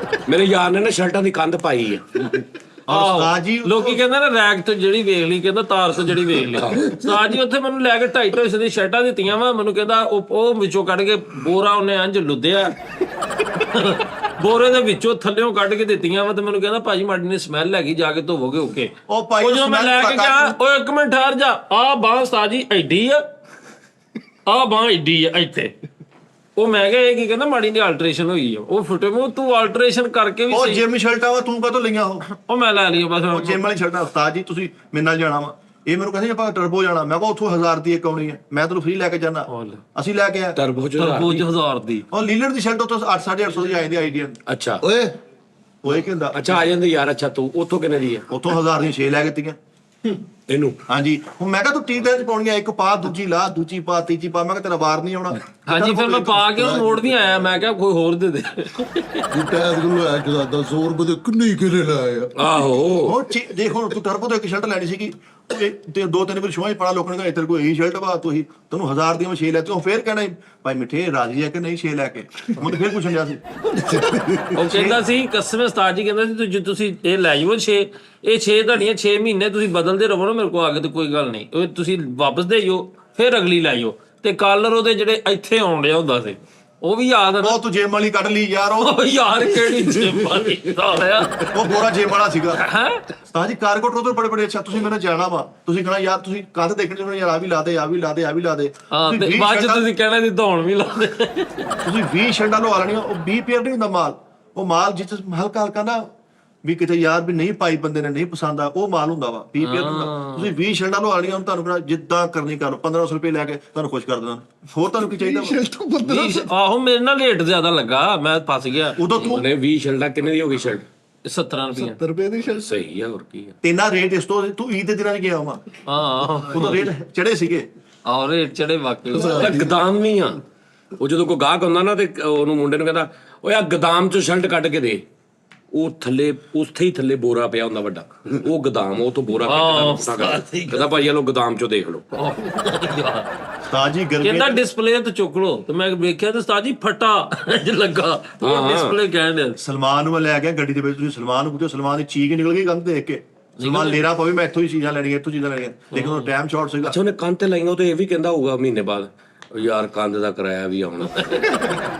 ਮੇਰੇ ਯਾਰ ਨੇ ਨਾ ਸ਼ਰਟਾਂ ਦੀ ਕੰਧ ਪਾਈ ਆ। ਉਸਤਾਦ ਜੀ ਲੋਕੀ ਕਹਿੰਦੇ ਨਾ ਰੈਕ ਤੋਂ ਜਿਹੜੀ ਵੇਖ ਲਈ, ਕਹਿੰਦਾ ਤਾਰ ਤੋਂ ਜਿਹੜੀ ਵੇਖ ਲਈ। ਉਸਤਾਦ ਜੀ ਉੱਥੇ ਮੈਨੂੰ ਲੈ ਕੇ 250 ਦੀ ਸ਼ਰਟਾਂ ਦਿੱਤੀਆਂ ਵਾ। ਮੈਨੂੰ ਕਹਿੰਦਾ ਉਹ ਵਿੱਚੋਂ ਕੱਢ ਕੇ ਬੋਰਾ ਉਹਨੇ ਇੰਜ ਲੁੱਦਿਆ, ਬੋਰੇ ਦੇ ਵਿੱਚੋਂ ਥੱਲਿਓਂ ਕੱਢ ਕੇ ਦਿੱਤੀਆਂ ਵਾ। ਤੇ ਮੈਨੂੰ ਕਹਿੰਦਾ ਭਾਜੀ ਮਾੜੀ ਨੇ ਸਮੈਲ ਹੈਗੀ, ਜਾ ਕੇ ਧੋਵੋਗੇ ਓਕੇ। ਉਹ ਭਾਈ ਜਦੋਂ ਮੈਂ ਲੈ ਕੇ ਗਿਆ, ਓਏ ਇੱਕ ਮਿੰਟ ਠਹਿਰ ਜਾ, ਆਹ ਬਾਂਹ ਉਸਤਾਦ ਜੀ ਐਡੀ ਆ, ਆਹ ਬਾਂਹ ਐਡੀ ਆ ਇੱਥੇ। ਉਹ ਮੈਂ ਕਿਹਾ ਇਹ ਕੀ ਕਹਿੰਦਾ ਮਾੜੀ ਦੀ ਆਲਟਰੇਸ਼ਨ ਹੋਈ ਆ। ਉਹ ਫੁੱਟੇ ਮੂੰਹ ਤੂੰ ਆਲਟਰੇਸ਼ਨ ਕਰਕੇ ਵੀ ਉਹ ਸਹੀ। ਜਿਮ ਸ਼ਰਟਾਂ ਵਾ ਤੂੰ ਕਾਹਤੋਂ ਲਈਆਂ ਉਹ ਮੈਂ ਲੈ ਲਈ ਉਹ ਬਸ। ਜਿਮ ਵਾਲੀ ਸ਼ਰਟਾਂ। ਉਸਤਾਦ ਜੀ ਤੁਸੀਂ ਮੇਰੇ ਨਾਲ ਜਾਣਾ ਵਾ, ਇਹ ਮੈਨੂੰ ਕਹਿੰਦੇ ਆਪਾਂ ਟਰਬੋ ਜਾਣਾ। ਮੈਂ ਕਿਹਾ ਉੱਥੋਂ 1000 ਦੀ ਇੱਕ ਆਉਣੀ ਹੈ, ਮੈਂ ਤੈਨੂੰ ਫ੍ਰੀ ਲੈ ਕੇ ਜਾਣਾ। ਅਸੀਂ ਲੈ ਕੇ ਆਏ ਟਰਬੋ ਚ ਤਰਬੂਜ 1000 ਦੀ। ਉਹ ਲੀਲਰ ਦੀ ਸ਼ਰਟ ਉੱਥੋਂ 800-850 ਦੀ ਆਈ ਦੀ ਆਈਡੀਆ। ਅੱਛਾ ਓਏ ਉਹ ਇਹ ਕਹਿੰਦਾ ਅੱਛਾ ਆ ਜਾਂਦੇ ਯਾਰ। ਅੱਛਾ ਤੂੰ ਉੱਥੋਂ ਕਿੰਨੇ ਦੀ ਆ ਉੱਥੋਂ 1000 ਦੀਆਂ 6 ਲੈ ਕੇ ਦਿੱਤੀਆਂ ਇਹਨੂੰ? ਹਾਂਜੀ ਹੁਣ ਮੈਂ ਕਿਹਾ ਤੂੰ ਟੀ ਦੇ ਚ ਪਾਉਣੀਆਂ, ਇੱਕ ਪਾ ਦੂਜੀ ਲਾ, ਦੂਜੀ ਪਾ ਤੀਜੀ ਪਾ। ਮੈਂ ਕਿਹਾ ਤੇਰਾ ਵਾਰ ਨਹੀਂ ਆਉਣਾ। ਹਾਂਜੀ ਫਿਰ ਮੈਂ ਪਾ ਕੇ ਉਹ ਮੋੜ ਨਹੀਂ ਆਇਆ। ਮੈਂ ਕਿਹਾ ਕੋਈ ਹੋਰ ਦੇ ਦੇ। ਟੈਸ ਗੁੱਲੂ ਆ ਜਦਾ 100 ਰੁਪਏ ਦੇ ਕਿੰਨੇ ਕਿਲੇ ਲਾਇਆ। ਆਹੋ ਹੁਣ ਦੇਖ ਹੁਣ ਤੂੰ ਟਰਬੋ ਤੋਂ ਇੱਕ ਸ਼ਰਟ ਲੈਣੀ ਸੀਗੀ, ਤੇ 2-3 ਵਾਰ ਸ਼ੋਅ ਹੀ ਪੜਾ ਲੋਕਾਂ ਨੇ ਕਿਹਾ ਇੱਧਰ ਕੋਈ ਇਹੀ ਸ਼ਰਟ ਵਾ, ਤੁਸੀਂ ਤੈਨੂੰ 1000 ਦੀਆਂ 6 ਲੈਤੇ। ਉਹ ਫੇਰ ਕਹਿਣਾ ਭਾਈ ਮਿੱਠੇ ਰਾਜੀ ਆ ਕਿ ਨਹੀਂ 6 ਲੈ ਕੇ। ਮੈਨੂੰ ਫੇਰ ਪੁੱਛਣ ਗਿਆ ਸੀ। ਉਹ ਕਹਿੰਦਾ ਸੀ ਕਸਮ ਉਸਤਾਦ ਜੀ ਕਹਿੰਦਾ ਸੀ ਤੁਸੀਂ ਇਹ ਲੈ ਜਾਓ 6, ਇਹ 6 ਤੁਹਾਡੀਆਂ 6 ਮਹੀਨੇ ਤੁਸੀਂ ਬਦਲਦੇ ਰਹੋ ਨਾ ਮੇਰੇ ਕੋਲ ਆ ਕੇ, ਤੇ ਕੋਈ ਗੱਲ ਨਹੀਂ। ਉਹ ਤੁਸੀਂ ਵਾਪਸ ਦੇ ਜਾਓ, ਫਿਰ ਅਗਲੀ ਲਾਈਓ ਤੇ ਕਾਲਰ ਉਹਦੇ ਜਿਹੜੇ ਇੱਥੇ ਆਉਣ ਡਿਆ ਹੁੰਦਾ ਸੀ ਉਹ ਵੀ ਯਾਦ ਆ ਨਾ। ਉਹ ਤੂੰ ਜੇਮ ਵਾਲੀ ਕੱਢ ਲਈ ਯਾਰ, ਉਹ ਉਹ ਯਾਰ ਕਿਹੜੀ ਜਿਮ ਵਾਲੀ ਸਾਲਿਆ ਉਹ ਗੋਰਾ ਜੇਮ ਵਾਲਾ ਸੀਗਾ। ਹੈ ਉਸਤਾਦ ਜੀ ਕਾਰਗੋਟ ਉਧਰ ਬੜੇ ਅੱਛਾ, ਤੁਸੀਂ ਮੇਰੇ ਜਾਣਾ ਵਾ, ਤੁਸੀਂ ਕਹਣਾ ਯਾਰ ਤੁਸੀਂ ਕੰਧ ਦੇਖਣ ਚਾਹੁੰਦੇ ਯਾਰ, ਆ ਵੀ ਲਾ ਦੇ, ਆ ਵੀ ਲਾ ਦੇ, ਆ ਵੀ ਲਾ ਦੇ। ਹਾਂ ਤੁਸੀਂ ਤੇ 20 ਬਾਅਦ ਚ ਸ਼ਰਟਾਂ- ਤੁਸੀਂ ਕਹਿਣਾ ਸੀ ਦੌਣ ਵੀ ਲਾਉਂਦੇ ਤੁਸੀਂ 20 ਸ਼ਰਟਾਂ ਲਵਾ ਲੈਣੀਆਂ, ਉਹ 20 ਪੇਅਰ ਨਹੀਂ ਹੁੰਦਾ ਮਾਲ, ਉਹ ਮਾਲ ਜਿੱਚ ਹਲਕਾ ਹਲਕਾ ਨਾ ਵੀ ਕਿਤੇ ਯਾਰ ਵੀ ਨਹੀਂ ਪਾਈ ਬੰਦੇ ਨੇ ਨਹੀਂ ਪਸੰਦ ਆ, ਉਹ ਮਾਲ ਹੁੰਦਾ ਵਾ 20 ਪੇਅਰ ਹੁੰਦਾ। ਤੁਸੀਂ 20 ਸ਼ਰਟਾਂ ਲਵਾ ਲੈਣੀਆਂ, ਹੁਣ ਤੁਹਾਨੂੰ ਕਿਹੜਾ ਜਿੱਦਾਂ ਕਰਨੀ ਕਰ ਲਓ, 1500 ਰੁਪਏ ਲੈ ਕੇ ਤੁਹਾਨੂੰ ਖੁਸ਼ ਕਰ ਦੇਣਾ। ਹੋਰ ਤੁਹਾਨੂੰ ਕੀ ਚਾਹੀਦਾ ਵਾ? ਆਹੋ ਮੇਰੇ ਨਾਲ ਰੇਟ ਜ਼ਿਆਦਾ ਲੱਗਾ, ਮੈਂ ਫਸ ਗਿਆ। ਉਦੋਂ ਤੂੰ ਉਹਨੇ 20 ਸ਼ਰਟਾਂ ਕਿੰਨੇ ਦੀ ਹੋ ਗਈ ਸ਼ਰਟ? 17 ਰੁਪਏ। 70 ਰੁਪਏ ਦੀ ਸ਼ਰਟ। ਸਹੀ ਆ, ਹੋਰ ਕੀ ਆ। ਤੇਨਾ ਰੇਟ ਇਸ ਤੋਂ ਤੂੰ ਈਦ ਦੇ ਦਿਨਾਂ 'ਚ ਗਿਆ ਵਾ, ਹਾਂ ਉਦੋਂ ਰੇਟ ਚੜੇ ਸੀਗੇ। ਆਹ ਰੇਟ ਚੜੇ ਵਾਕਈ। ਉਹ ਗਦਾਮ ਨਹੀਂ ਆ, ਉਹ ਜਦੋਂ ਕੋਈ ਗਾਹਕ ਹੁੰਦਾ ਨਾ ਤੇ ਉਹਨੂੰ ਮੁੰਡੇ ਨੂੰ ਕਹਿੰਦਾ ਓਏ ਆ ਗਦਾਮ ਚੋਂ ਸ਼ਰਟ ਕੱਢ ਕੇ ਦੇ, ਉਹ ਥੱਲੇ ਉੱਥੇ ਹੀ ਥੱਲੇ ਬੋਰਾ ਪਿਆ ਹੁੰਦਾ ਵੱਡਾ, ਉਹ ਗਦਾਮ, ਉਹ ਤੋਂ ਬੋਰਾ ਕਹਿੰਦਾ ਭਾਈ ਆ ਲੋ ਗਦਾਮ ਚੋਂ ਦੇਖ ਲਓ। ਉਸਤਾਦ ਜੀ ਗਰਮੀ ਕਹਿੰਦਾ ਡਿਸਪਲੇ ਤੇ ਚੁੱਕ ਲੋ, ਤੇ ਮੈਂ ਵੇਖਿਆ ਤੇ ਉਸਤਾਦ ਜੀ ਫਟਾ ਇੰਜ ਲੱਗਾ, ਉਹ ਡਿਸਪਲੇ ਕਹਿੰਦੇ ਸਲਮਾਨ ਨੂੰ ਮੈਂ ਲੈ ਗਿਆ ਗੱਡੀ ਦੇ ਵਿੱਚ, ਤੁਸੀਂ ਸਲਮਾਨ ਨੂੰ ਪੁੱਛੋ, ਸਲਮਾਨ ਦੀ ਚੀਕ ਹੀ ਨਿਕਲ ਗਈ ਕੰਧ ਦੇਖ ਕੇ। ਸਲਮਾਨ ਲੇਰਾ ਪਵੇ ਮੈਂ ਇੱਥੋਂ ਹੀ ਚੀਜ਼ਾਂ ਲੈਣੀਆਂ, ਇੱਥੋਂ ਚੀਜ਼ਾਂ ਲੈਣੀਆਂ, ਲੇਕਿਨ ਉਹ ਟਾਈਮ ਸ਼ਾਰਟ ਸੀਗਾ। ਅੱਛਾ ਉਹਨੇ ਕੰਨ ਤੇ ਲਾਈਆਂ, ਉਹ ਤੇ ਇਹ ਵੀ ਕਹਿੰਦਾ ਹੋਊਗਾ ਮਹੀਨੇ ਬਾਅਦ ਯਾਰ ਕੰਧ ਦਾ ਕਿਰਾਇਆ ਵੀ ਆਉਣਾ।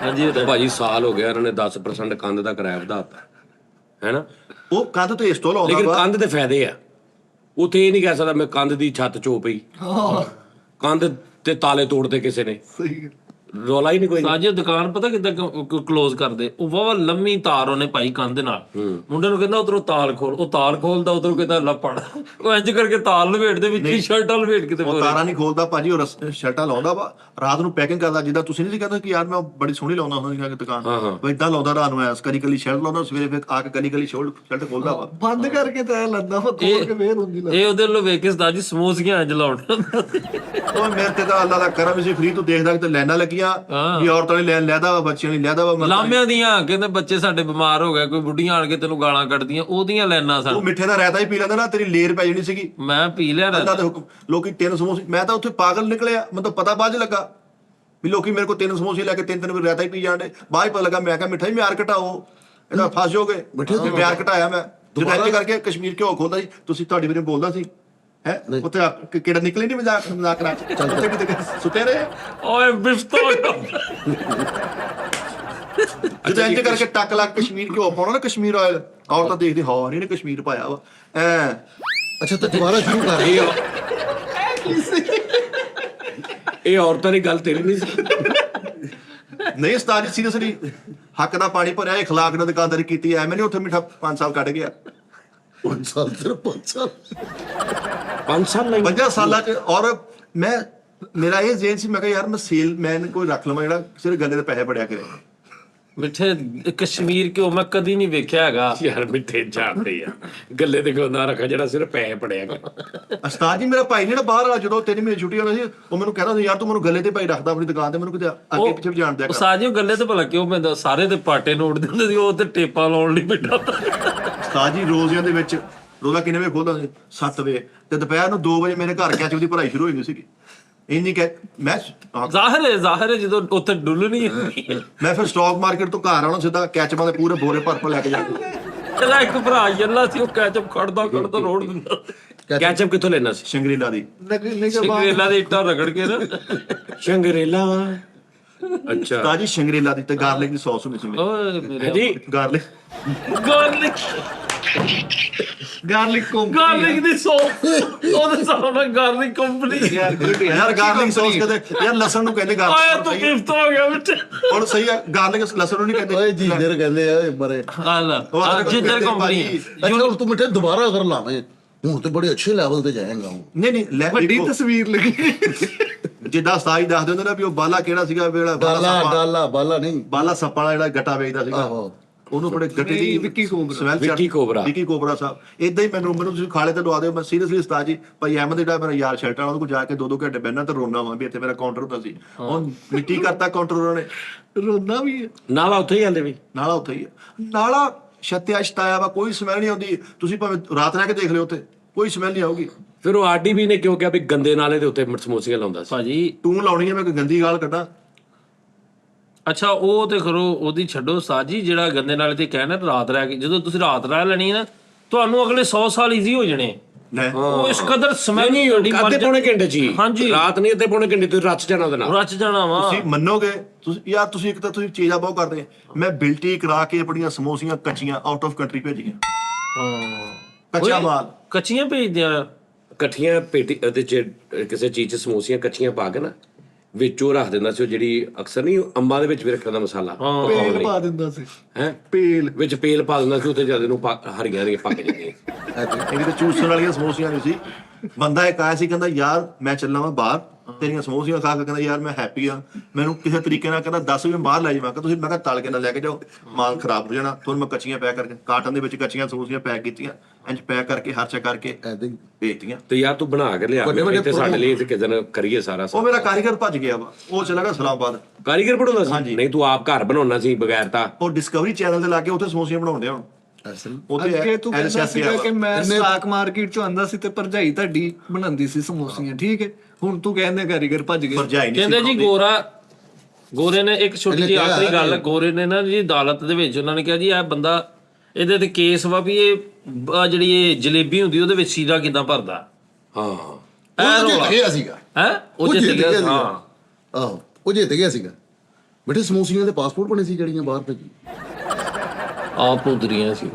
ਹਾਂਜੀ ਤੇ ਭਾਜੀ ਸਾਲ ਹੋ ਗਿਆ, ਇਹਨਾਂ ਨੇ 10% ਕੰਧ ਦਾ ਕਿਰਾਇਆ ਵਧਾਤਾ ਹੈਨਾ। ਉਹ ਕੰਧ ਤੇ ਇਸ ਤੋਂ ਲਾਉਂਦਾ ਲੇਕਿਨ ਵਾ, ਕੰਧ ਦੇ ਫਾਇਦੇ ਆ, ਉੱਥੇ ਇਹ ਨਹੀਂ ਕਹਿ ਸਕਦਾ ਮੈਂ ਕੰਧ ਦੀ ਛੱਤ ਚੋ ਪਈ, ਕੰਧ ਤੇ ਤਾਲੇ ਤੋੜਦੇ ਕਿਸੇ ਨੇ, ਸਹੀ ਰੌਲਾ ਹੀ ਨਹੀਂ ਕੋਈ। ਸਾਜੇ ਦੁਕਾਨ ਪਤਾ ਕਿੱਦਾਂ ਕਲੋਜ਼ ਕਰਦੇ, ਉਹ ਵਾਵਾ ਲੰਮੀ ਤਾਰ ਉਹਨੇ ਪਾਈ ਕੰਧ ਨਾਲ, ਮੁੰਡੇ ਨੂੰ ਕਹਿੰਦਾ ਉਧਰੋਂ ਤਾਲ ਖੋਲ, ਉਹ ਤਾਲ ਖੋਲਦਾ, ਉਧਰੋਂ ਕਹਿੰਦਾ ਲੱਪੜ, ਉਹ ਇੰਜ ਕਰਕੇ ਤਾਲ ਲਵੇਟਦੇ ਵਿੱਚ ਹੀ ਸ਼ਰਟਾਂ ਲਵੇਟ ਕੇ ਤੇ ਉਹ ਤਾਰਾਂ ਨਹੀਂ ਖੋਲਦਾ ਭਾਜੀ, ਉਹ ਸ਼ਰਟਾਂ ਲਾਉਂਦਾ ਵਾ, ਰਾਤ ਨੂੰ ਪੈਕਿੰਗ ਕਰਦਾ, ਜਿੱਦਾਂ ਤੁਸੀਂ ਨਹੀਂ ਕਹਿੰਦੇ ਕਿ ਯਾਰ ਮੈਂ ਬੜੀ ਸੋਹਣੀ ਲਾਉਂਦਾ ਹੁੰਦਾ ਸੀ ਦੁਕਾਨ, ਉਹ ਇਦਾਂ ਲਾਉਂਦਾ ਰਾਤ ਨੂੰ, ਐਸ ਕਲੀ ਸ਼ਰਟ ਲਾਉਂਦਾ, ਸਵੇਰੇ ਫਿਰ ਆ ਕੇ ਕਲੀ ਸ਼ਰਟ ਖੋਲਦਾ ਵਾ। ਬੰਦ ਕਰਕੇ ਤਾਂ ਲੰਦਾ ਵਾ, ਤੋੜ ਕੇ ਫੇਰ ਹੁੰਦੀ ਲੱਗ। ਇਹ ਉਹਦੇ ਵੱਲੋਂ ਵੇਖ ਕੇ ਉਸਤਾਦ ਜੀ ਸਮੋਸੀਆਂ ਇੰਜ ਲਾਉਣ। ਉਹ ਮੇਰੇ ਤੇ ਤਾਂ ਅੱਲਾ ਦਾ ਕਰਮ ਸੀ, ਫ੍ਰੀ ਤੋਂ ਦੇਖਦਾ ਕਿ ਲੈਣਾ ਲੱਗੀਆਂ ਵੀ ਔਰਤਾਂ ਨੇ ਲੈਣ ਲੈਦਾ ਵਾ, ਬੱਚਿਆਂ ਨੇ ਲੈਦਾ ਵਾ। ਲਾਮਿਆਂ ਦੀਆਂ ਕਹਿੰਦੇ ਬੱਚੇ ਸਾਡੇ ਬਿਮਾਰ ਹੋ ਗਏ, ਕੋਈ ਬੁੱਢੀਆਂ ਆਣ ਕੇ ਤੈਨੂੰ ਗਾਲਾਂ ਕੱਢਦੀਆਂ, ਉਹਦੀਆਂ ਲੈਣਾ ਉਹ ਸਨ। ਮਿੱਠੇ ਦਾ ਰਾਇਤਾ ਹੀ ਪੀ ਲੈਂਦਾ ਨਾ, ਤੇਰੀ ਲੇਰ ਪੈ ਜਾਣੀ ਸੀਗੀ। ਮੈਂ ਪੀ ਲਿਆ ਨਾ। ਅੱਲਾ ਦੇ ਹੁਕਮ, ਲੋਕੀ 3 ਸਮੋਸੇ, ਮੈਂ ਤਾਂ ਉੱਥੇ ਪਾਗਲ ਨਿਕਲਿਆ, ਮੈਨੂੰ ਤਾਂ ਪਤਾ ਬਾਅਦ ਚ ਲੱਗਾ ਵੀ ਲੋਕੀ ਮੇਰੇ ਕੋਲ 3 ਸਮੋਸੇ ਲੈ ਕੇ 3 ਵਾਰ ਰਾਇਤਾ ਹੀ ਪੀ ਜਾਂਦੇ। ਬਾਅਦ ਪਤਾ ਲੱਗਾ, ਮੈਂ ਕਿਹਾ ਮਿੱਠਾ ਹੀ ਮਿਆਰ ਘਟਾਓ, ਇਹਦਾ ਫਸ ਜਾਓਗੇ। ਮਿਆਰ ਘਟਾਇਆ ਮੈਂ, ਜਦੋਂ ਇੰਜ ਕਰਕੇ ਕਸ਼ਮੀਰ ਘਿਓ ਖੋਲਦਾ ਸੀ, ਤੁਸੀਂ ਤੁਹਾਡੇ ਵੀਰੇ ਬੋਲਦਾ ਸੀ ਹੈ ਉੱਥੇ ਕਿਹੜਾ ਨਿਕਲੇ ਨਹੀਂ ਮਜ਼ਾਕ ਕਰਾ ਉੱਥੇ ਵੀ ਤੇ ਸੁੱਤੇ ਰਹੇ। ਓਏ ਬਿਫਤੋ ਜਦੋਂ ਇੰਜ ਕਰਕੇ ਟੱਕ ਲਾ ਕਸ਼ਮੀਰ ਘਿਓ ਪਾਉਣਾ ਨਾ, ਕਸ਼ਮੀਰ ਆਇਲ, ਔਰਤਾਂ ਦੇਖਦੀ ਹਾਂ ਇਹਨੇ ਕਸ਼ਮੀਰ ਪਾਇਆ ਵਾ ਐ। ਅੱਛਾ ਤੇ ਦੁਬਾਰਾ ਸ਼ੁਰੂ ਕਰ ਇਹ ਔਰਤਾਂ ਦੀ ਗੱਲ ਤੇਰੀ ਨਹੀਂ ਸੀ। ਨਹੀਂ ਉਸਤਾਦ ਜੀ ਸੀਰੀਅਸਲੀ, ਹੱਕ ਦਾ ਪਾਣੀ ਭਰਿਆ, اخلاق ਨਾਲ ਦੁਕਾਨਦਾਰੀ ਕੀਤੀ, ਐਵੇਂ ਨਹੀਂ ਉੱਥੇ ਮਿੱਠਾ 5 ਸਾਲ ਕੱਢ ਗਿਆ। 5 ਸਾਲ ਸਿਰਫ 5 ਸਾਲ 5 ਸਾਲ ਲਈ 50 ਸਾਲਾਂ ਚ। ਔਰ ਮੈਂ, ਮੇਰਾ ਇਹ ਜ਼ੇਨ ਸੀ, ਮੈਂ ਕਿਹਾ ਯਾਰ ਮੈਂ ਸੇਲਮੈਨ ਕੋਈ ਰੱਖ ਲਵਾਂ ਜਿਹੜਾ ਸਿਰਫ ਗੱਲੇ ਦੇ ਪੈਸੇ ਬੜਿਆ ਕਰੇ। ਮਿੱਠੇ ਕਸ਼ਮੀਰ ਘਿਓ ਮੈਂ ਕਦੀ ਨਹੀਂ ਵੇਖਿਆ ਹੈਗਾ। ਯਾਰ ਮਿੱਠੇ ਜਾਣਦੇ ਆ, ਗੱਲੇ ਤੇ ਕਿਉਂ ਨਾ ਰੱਖਾ ਜਿਹੜਾ ਸਿਰਫ ਪੈਸੇ ਪੜਿਆ ਕਰ। ਉਸਤਾਦ ਜੀ ਮੇਰਾ ਭਾਈ ਜਿਹੜਾ ਬਾਹਰ ਵਾਲਾ, ਜਦੋਂ 3 ਮਹੀਨੇ ਛੁੱਟੀ ਹੋਣੀ ਸੀ, ਉਹ ਮੈਨੂੰ ਕਹਿੰਦਾ ਸੀ ਯਾਰ ਤੂੰ ਮੈਨੂੰ ਗੱਲੇ ਤੇ ਭਾਈ ਰੱਖਦਾ ਆਪਣੀ ਦੁਕਾਨ ਤੇ, ਮੈਨੂੰ ਕਿਤੇ ਅੱਗੇ ਪਿੱਛੇ ਵੀ ਜਾਣ ਦਿਆ ਕਰ। ਸਾਜਿਓ ਗੱਲੇ ਤੇ ਭਲਾ ਕਿਉਂ ਪੈਂਦਾ, ਸਾਰੇ ਤੇ ਪਾਟੇ ਨੋਟ ਦਿੰਦੇ ਸੀ, ਉਹ ਤੇ ਟੇਪਾਂ ਲਾਉਣ ਲਈ ਬੈਠਾ। ਉਸਤਾਦ ਜੀ ਰੋਜ਼ਿਆਂ ਦੇ ਵਿੱਚ, ਰੋਜ਼ਾ ਕਿੰਨੇ ਵਜੇ ਖੋਲਦਾ ਸੀ? 7 ਵਜੇ, ਤੇ ਦੁਪਹਿਰ ਨੂੰ 2 ਵਜੇ ਮੇਰੇ ਘਰ ਕੈਚਅਪ ਦੀ ਭਰਾਈ ਸ਼ੁਰੂ ਹੋਈ ਹੁੰਦੀ ਸੀਗੀ। ਇੰਨੀ ਮੈਂ ਜ਼ਾਹਿਰ ਹੈ ਜਦੋਂ ਉੱਥੇ ਡੁੱਲ ਨਹੀਂ ਹੁੰਦੀ। ਮੈਂ ਫਿਰ ਸਟਾਕ ਮਾਰਕੀਟ ਤੋਂ ਘਰ ਆਉਣਾ, ਸਿੱਧਾ ਕੈਚਅਪਾਂ ਦੇ ਪੂਰੇ ਬੋਰੇ ਭਰ ਲੈ ਕੇ ਜਾਣਾ। ਇਹਦਾ ਇੱਕ ਭਰਾ ਯੱਲਾ ਸੀ, ਉਹ ਕੈਚਅਪ ਖੜਦਾ ਰੋੜ ਦਿੰਦਾ। ਕੈਚਅਪ ਕਿੱਥੋਂ ਲੈਣਾ ਸੀ? ਸ਼ੰਗਰੀਲਾ ਦੀ। ਸ਼ੰਗਰੇਲਾ ਦੇ ਇੱਟਾਂ ਰਗੜ ਕੇ ਨਾ। ਸ਼ੰਗਰੇਲਾ ਵਾ। ਅੱਛਾ ਉਸਤਾਦ ਜੀ ਸ਼ੰਗਰੀਲਾ ਦੀ ਤੇ ਗਾਰਲਿਕ ਦੀ ਸੌਸ ਹੁੰਦੀ ਸੀ ਮੇਰੀ। ਓਏ ਮੇਰੇ ਜੀ ਗਾਰਲਿਕ ਗਾਰਲਿਕ ਦੀ ਸੌਸ, ਉਹਦੇ ਸਾਹਮਣੇ ਗਾਰਲਿਕ ਕੰਪਨੀ। ਯਾਰ ਗਾਰਲਿਕ ਸੌਸ ਕਦੇ, ਯਾਰ ਲਸਣ ਨੂੰ ਕਹਿੰਦੇ ਓਏ ਗਾਰਲਿਕ। ਤੂੰ ਗਿਫਟ ਹੋ ਗਿਆ ਮਿੱਠੇ। ਹੁਣ ਸਹੀ ਆ, ਗਾਰਲਿਕ ਲਸਣ ਨੂੰ ਨਹੀਂ ਕਹਿੰਦੇ। ਓਏ ਜੀਂਦਰ ਕਹਿੰਦੇ ਆ ਬਰੇ। ਹਾਲਾ ਜਿੱਧਰ ਕੰਪਨੀ ਅੱਛਾ ਹੁਣ ਤੂੰ ਮਿੱਠੇ ਦੁਬਾਰਾ ਅਗਰ ਲਾਵੇਂ, ਹੁਣ ਤੇ ਬੜੇ ਅੱਛੇ ਲੈਵਲ ਤੇ ਜਾਏਗਾ ਹੁਣ। ਨਹੀਂ ਵੱਡੀ ਤਸਵੀਰ ਲੱਗੀ। ਜਿੱਦਾਂ ਉਸਤਾਦ ਦੱਸਦੇ ਹੁੰਦੇ ਨਾ ਵੀ ਉਹ ਬਾਲਾ ਕਿਹੜਾ ਸੀਗਾ, ਜਿਹੜਾ ਬਾਲਾ ਨਹੀਂ, ਬਾਲਾ ਸੱਪਾਂ ਵਾਲਾ ਜਿਹੜਾ ਗੱਟਾ ਵੇਚਦਾ ਸੀਗਾ, ਆਹੋ। ਉਹਨੂੰ ਬੜੇ ਗੱਟੇ ਦੀ Vicky cobra. Smell Vicky cobra. Vicky cobra ਸਾਹਿਬ ਇਦਾਂ ਹੀ ਮੈਨੂੰ ਤੁਸੀਂ ਖਾਲੇ ਤੇ ਲਵਾ ਦਿਓ। ਮੈਂ ਸੀਰੀਅਸਲੀ ਉਸਤਾਦ ਜੀ, ਭਾਈ ਅਹਿਮਦ ਜਿਹੜਾ ਮੇਰਾ ਯਾਰ ਸ਼ਰਟਾਂ, ਉਹਦੇ ਕੋਲ ਜਾ ਕੇ 2-2 ਘੰਟੇ ਬਹਿਣਾ ਤੇ ਰੋਣਾ ਵਾ ਵੀ ਇੱਥੇ ਮੇਰਾ ਕਾਊਂਟਰ ਹੁੰਦਾ ਸੀ, ਹੁਣ ਮਿੱਟੀ ਕਰਤਾ ਕਾਊਂਟਰ ਉਹਨਾਂ ਨੇ। ਰੋਂਦਾ ਵੀ ਹੈ ਨਾਲਾ ਉੱਥੇ ਹੀ ਆਂਦੇ ਵੀ। ਨਾਲਾ ਉੱਥੇ ਹੀ ਆ, ਨਾਲਾ ਛੱਤਿਆ ਛਤਾਇਆ ਵਾ, ਕੋਈ ਸਮੈਲ ਨਹੀਂ ਆਉਂਦੀ। ਤੁਸੀਂ ਭਾਵੇਂ ਰਾਤ ਰਹਿ ਕੇ ਦੇਖ ਲਿਓ, ਉੱਥੇ ਕੋਈ ਸਮੈਲ ਨਹੀਂ ਆਊਗੀ। ਫਿਰ ਉਹ ਆਰਡੀ ਵੀ ਨੇ ਕਿਉਂ ਕਿਹਾ ਵੀ ਗੰਦੇ ਨਾਲੇ ਦੇ ਉੱਤੇ ਸਮੋਸੀਆਂ ਲਾਉਂਦਾ ਸੀ? ਭਾਜੀ ਤੂੰ ਲਾਉਣੀ ਹੈ, ਮੈਂ ਕੋਈ ਗੰਦੀ ਗਾਲ ਕੱਢਾਂ? ਅੱਛਾ ਉਹ ਤੇ ਕਰੋ, ਉਹਦੀ ਛੱਡੋ ਸਾਜੀ, ਜਿਹੜਾ ਗੰਦੇ ਨਾਲੇ ਤੇ ਕਹਿਣਾ ਰਾਤ ਰਹਿ ਕੇ, ਜਦੋਂ ਤੁਸੀਂ ਰਾਤ ਰਹਿ ਲੈਣੀ ਹੈ ਨਾ, ਤੁਹਾਨੂੰ ਅਗਲੇ 100 ਸਾਲ ਈਜ਼ੀ ਹੋ ਜਾਣੇ। ਲੈ ਉਹ ਇਸ ਕਦਰ ਸਮੈਲ ਨਹੀਂ ਅੱਧੇ ਪੌਣੇ ਘੰਟੇ ਚ ਹੀ ਹਾਂਜੀ। ਰਾਤ ਨਹੀਂ ਅੱਧੇ ਪੌਣੇ ਘੰਟੇ ਤੇ ਰਚ ਜਾਣਾ ਉਹਦੇ ਨਾਲ। ਰਚ ਜਾਣਾ ਵਾ। ਤੁਸੀਂ ਮੰਨੋਗੇ ਤੁਸੀਂ ਯਾਰ ਤੁਸੀਂ ਇੱਕ ਤਾਂ ਤੁਸੀਂ ਚੀਜ਼ਾਂ ਬਹੁਤ ਕਰਦੇ ਮੈਂ ਬਿਲਟੀ ਕਰਾ ਕੇ ਆਪਣੀਆਂ ਸਮੋਸੀਆਂ ਕੱਚੀਆਂ ਆਊਟ ਆਫ ਕੰਟਰੀ ਭੇਜੀਆਂ ਕੱਚਾ ਮਾਲ ਕੱਚੀਆਂ ਭੇਜਦੇ ਆ। ਇਕੱਠੀਆਂ ਪੇਟੀ ਉਹਦੇ ਚ ਕਿਸੇ ਚੀਜ਼ ਚ ਸਮੋਸੀਆਂ ਕੱਚੀਆਂ ਪਾ ਕੇ ਨਾ ਵਿੱਚ ਉਹ ਰੱਖ ਦਿੰਦਾ ਸੀ, ਉਹ ਜਿਹੜੀ ਅਕਸਰ ਨਹੀਂ ਅੰਬਾਂ ਦੇ ਵਿੱਚ ਵੀ ਰੱਖਿਆ ਦਾ ਮਸਾਲਾ ਪੇਲ ਪਾ ਦਿੰਦਾ ਸੀ ਹੈ ਪੇਲ ਵਿੱਚ ਪੇਲ ਪਾ ਦਿੰਦਾ ਸੀ, ਉੱਤੇ ਜਦ ਨੂੰ ਹਰੀਆਂ ਹਰੀਆਂ ਪੱਕ ਜਾਂਦੀਆਂ। ਇਹ ਤਾਂ ਚੂਸਣ ਵਾਲੀਆਂ ਸਮੋਸੀਆਂ ਨਹੀਂ ਸੀ। ਬੰਦਾ ਇੱਕ ਆਇਆ ਸੀ ਕਹਿੰਦਾ ਯਾਰ ਮੈਂ ਚੱਲਾਂ ਵਾਂ ਬਾਹਰ ਤੇਰੀਆਂ ਸਮੋਸੀਆਂ ਖਾ ਕੇ ਕਹਿੰਦਾ ਯਾਰ ਮੈਂ ਹੈਪੀ ਆ, ਮੈਨੂੰ ਕਿਸੇ ਤਰੀਕੇ ਨਾਲ ਕਹਿੰਦਾ 10 ਵਜੇ ਬਾਹਰ ਲੈ ਜਾਵਾਂ ਕਿ ਤੁਸੀਂ, ਮੈਂ ਕਿਹਾ ਤਲ ਕੇ ਨਾ ਲੈ ਕੇ ਜਾਓ ਮਾਲ ਖਰਾਬ ਹੋ ਜਾਣਾ। ਤੁਹਾਨੂੰ ਮੈਂ ਕੱਚੀਆਂ ਪੈਕ ਕਰਕੇ ਕਾਟਨ ਦੇ ਵਿੱਚ ਕੱਚੀਆਂ ਸਮੋਸੀਆਂ ਪੈਕ ਕੀਤੀਆਂ, ਇੰਜ ਪੈਕ ਕਰਕੇ ਹਰਚਾ ਕਰਕੇ ਐਦਾਂ ਹੀ ਭੇਜਤੀਆਂ। ਤੇ ਯਾਰ ਤੂੰ ਬਣਾ ਕੇ ਲਿਆ ਤੇ ਸਾਡੇ ਲਈ ਤੇ ਕਿਦਨ ਕਰੀਏ ਸਾਰਾ ਉਹ ਮੇਰਾ ਕਾਰੀਗਰ ਭੱਜ ਗਿਆ ਵਾ, ਉਹ ਚਲਾ ਗਿਆ ਇਸਲਾਮਾਬਾਦ। ਕਾਰੀਗਰ ਬਣਾਉਂਦਾ ਸੀ? ਨਹੀਂ ਤੂੰ ਆਪ ਘਰ ਬਣਾਉਣਾ ਸੀ ਬਗੈਰ ਤਾਂ। ਉਹ ਡਿਸਕਵਰੀ ਚੈਨਲ ਤੇ ਲਾ ਕੇ ਉੱਥੇ ਸਮੋਸੀਆਂ ਬਣਾਉਂਦੇ ਆ ਹੁਣ। ਅੱਗੇ ਤੂੰ ਕਹਿੰਦਾ ਸੀਗਾ ਕਿ ਮੈਂ ਸਟਾਕ ਮਾਰਕੀਟ ਚੋਂ ਆਂਦਾ ਸੀ ਤੇ ਭਰਜਾਈ ਤੁਹਾਡੀ ਬਣਾਉਂਦੀ ਸੀ ਸਮੋਸੀਆਂ, ਠੀਕ ਹੈ। ਹੁਣ ਤੂੰ ਕਹਿੰਦੇ ਕਾਰੀਗਰ ਭੱਜ ਗਏ। ਕਹਿੰਦੇ ਜੀ ਗੋਰੇ ਨੇ ਇੱਕ ਛੋਟੀ ਜਿਹੀ ਆਖਰੀ ਗੱਲ, ਗੋਰੇ ਨੇ ਨਾ ਜੀ ਅਦਾਲਤ ਦੇ ਵਿੱਚ ਉਹਨਾਂ ਨੇ ਕਿਹਾ ਜੀ ਇਹ ਬੰਦਾ ਇਹਦੇ ਤੇ ਕੇਸ ਵਾ ਵੀ ਇਹ ਜਿਹੜੀ ਇਹ ਜਲੇਬੀ ਹੁੰਦੀ ਉਹਦੇ ਵਿੱਚ ਸੀਰਾ ਕਿਦਾਂ ਭਰਦਾ। ਹਾਂ ਉਹ ਜਿੱਤ ਗਿਆ ਸੀਗਾ ਹੈ ਉਹ ਜਿੱਤ ਗਿਆ। ਹਾਂ ਆਹੋ ਉਹ ਜਿੱਤ ਗਿਆ ਸੀਗਾ। ਬੇਟੇ ਸਮੋਸੀਆਂ ਦੇ ਪਾਸਪੋਰਟ ਬਣੇ ਸੀ ਜਿਹੜੀਆਂ ਬਾਹਰ ਭੇਜੀ ਆਪ ਉਧਰੀਆਂ ਸੀ।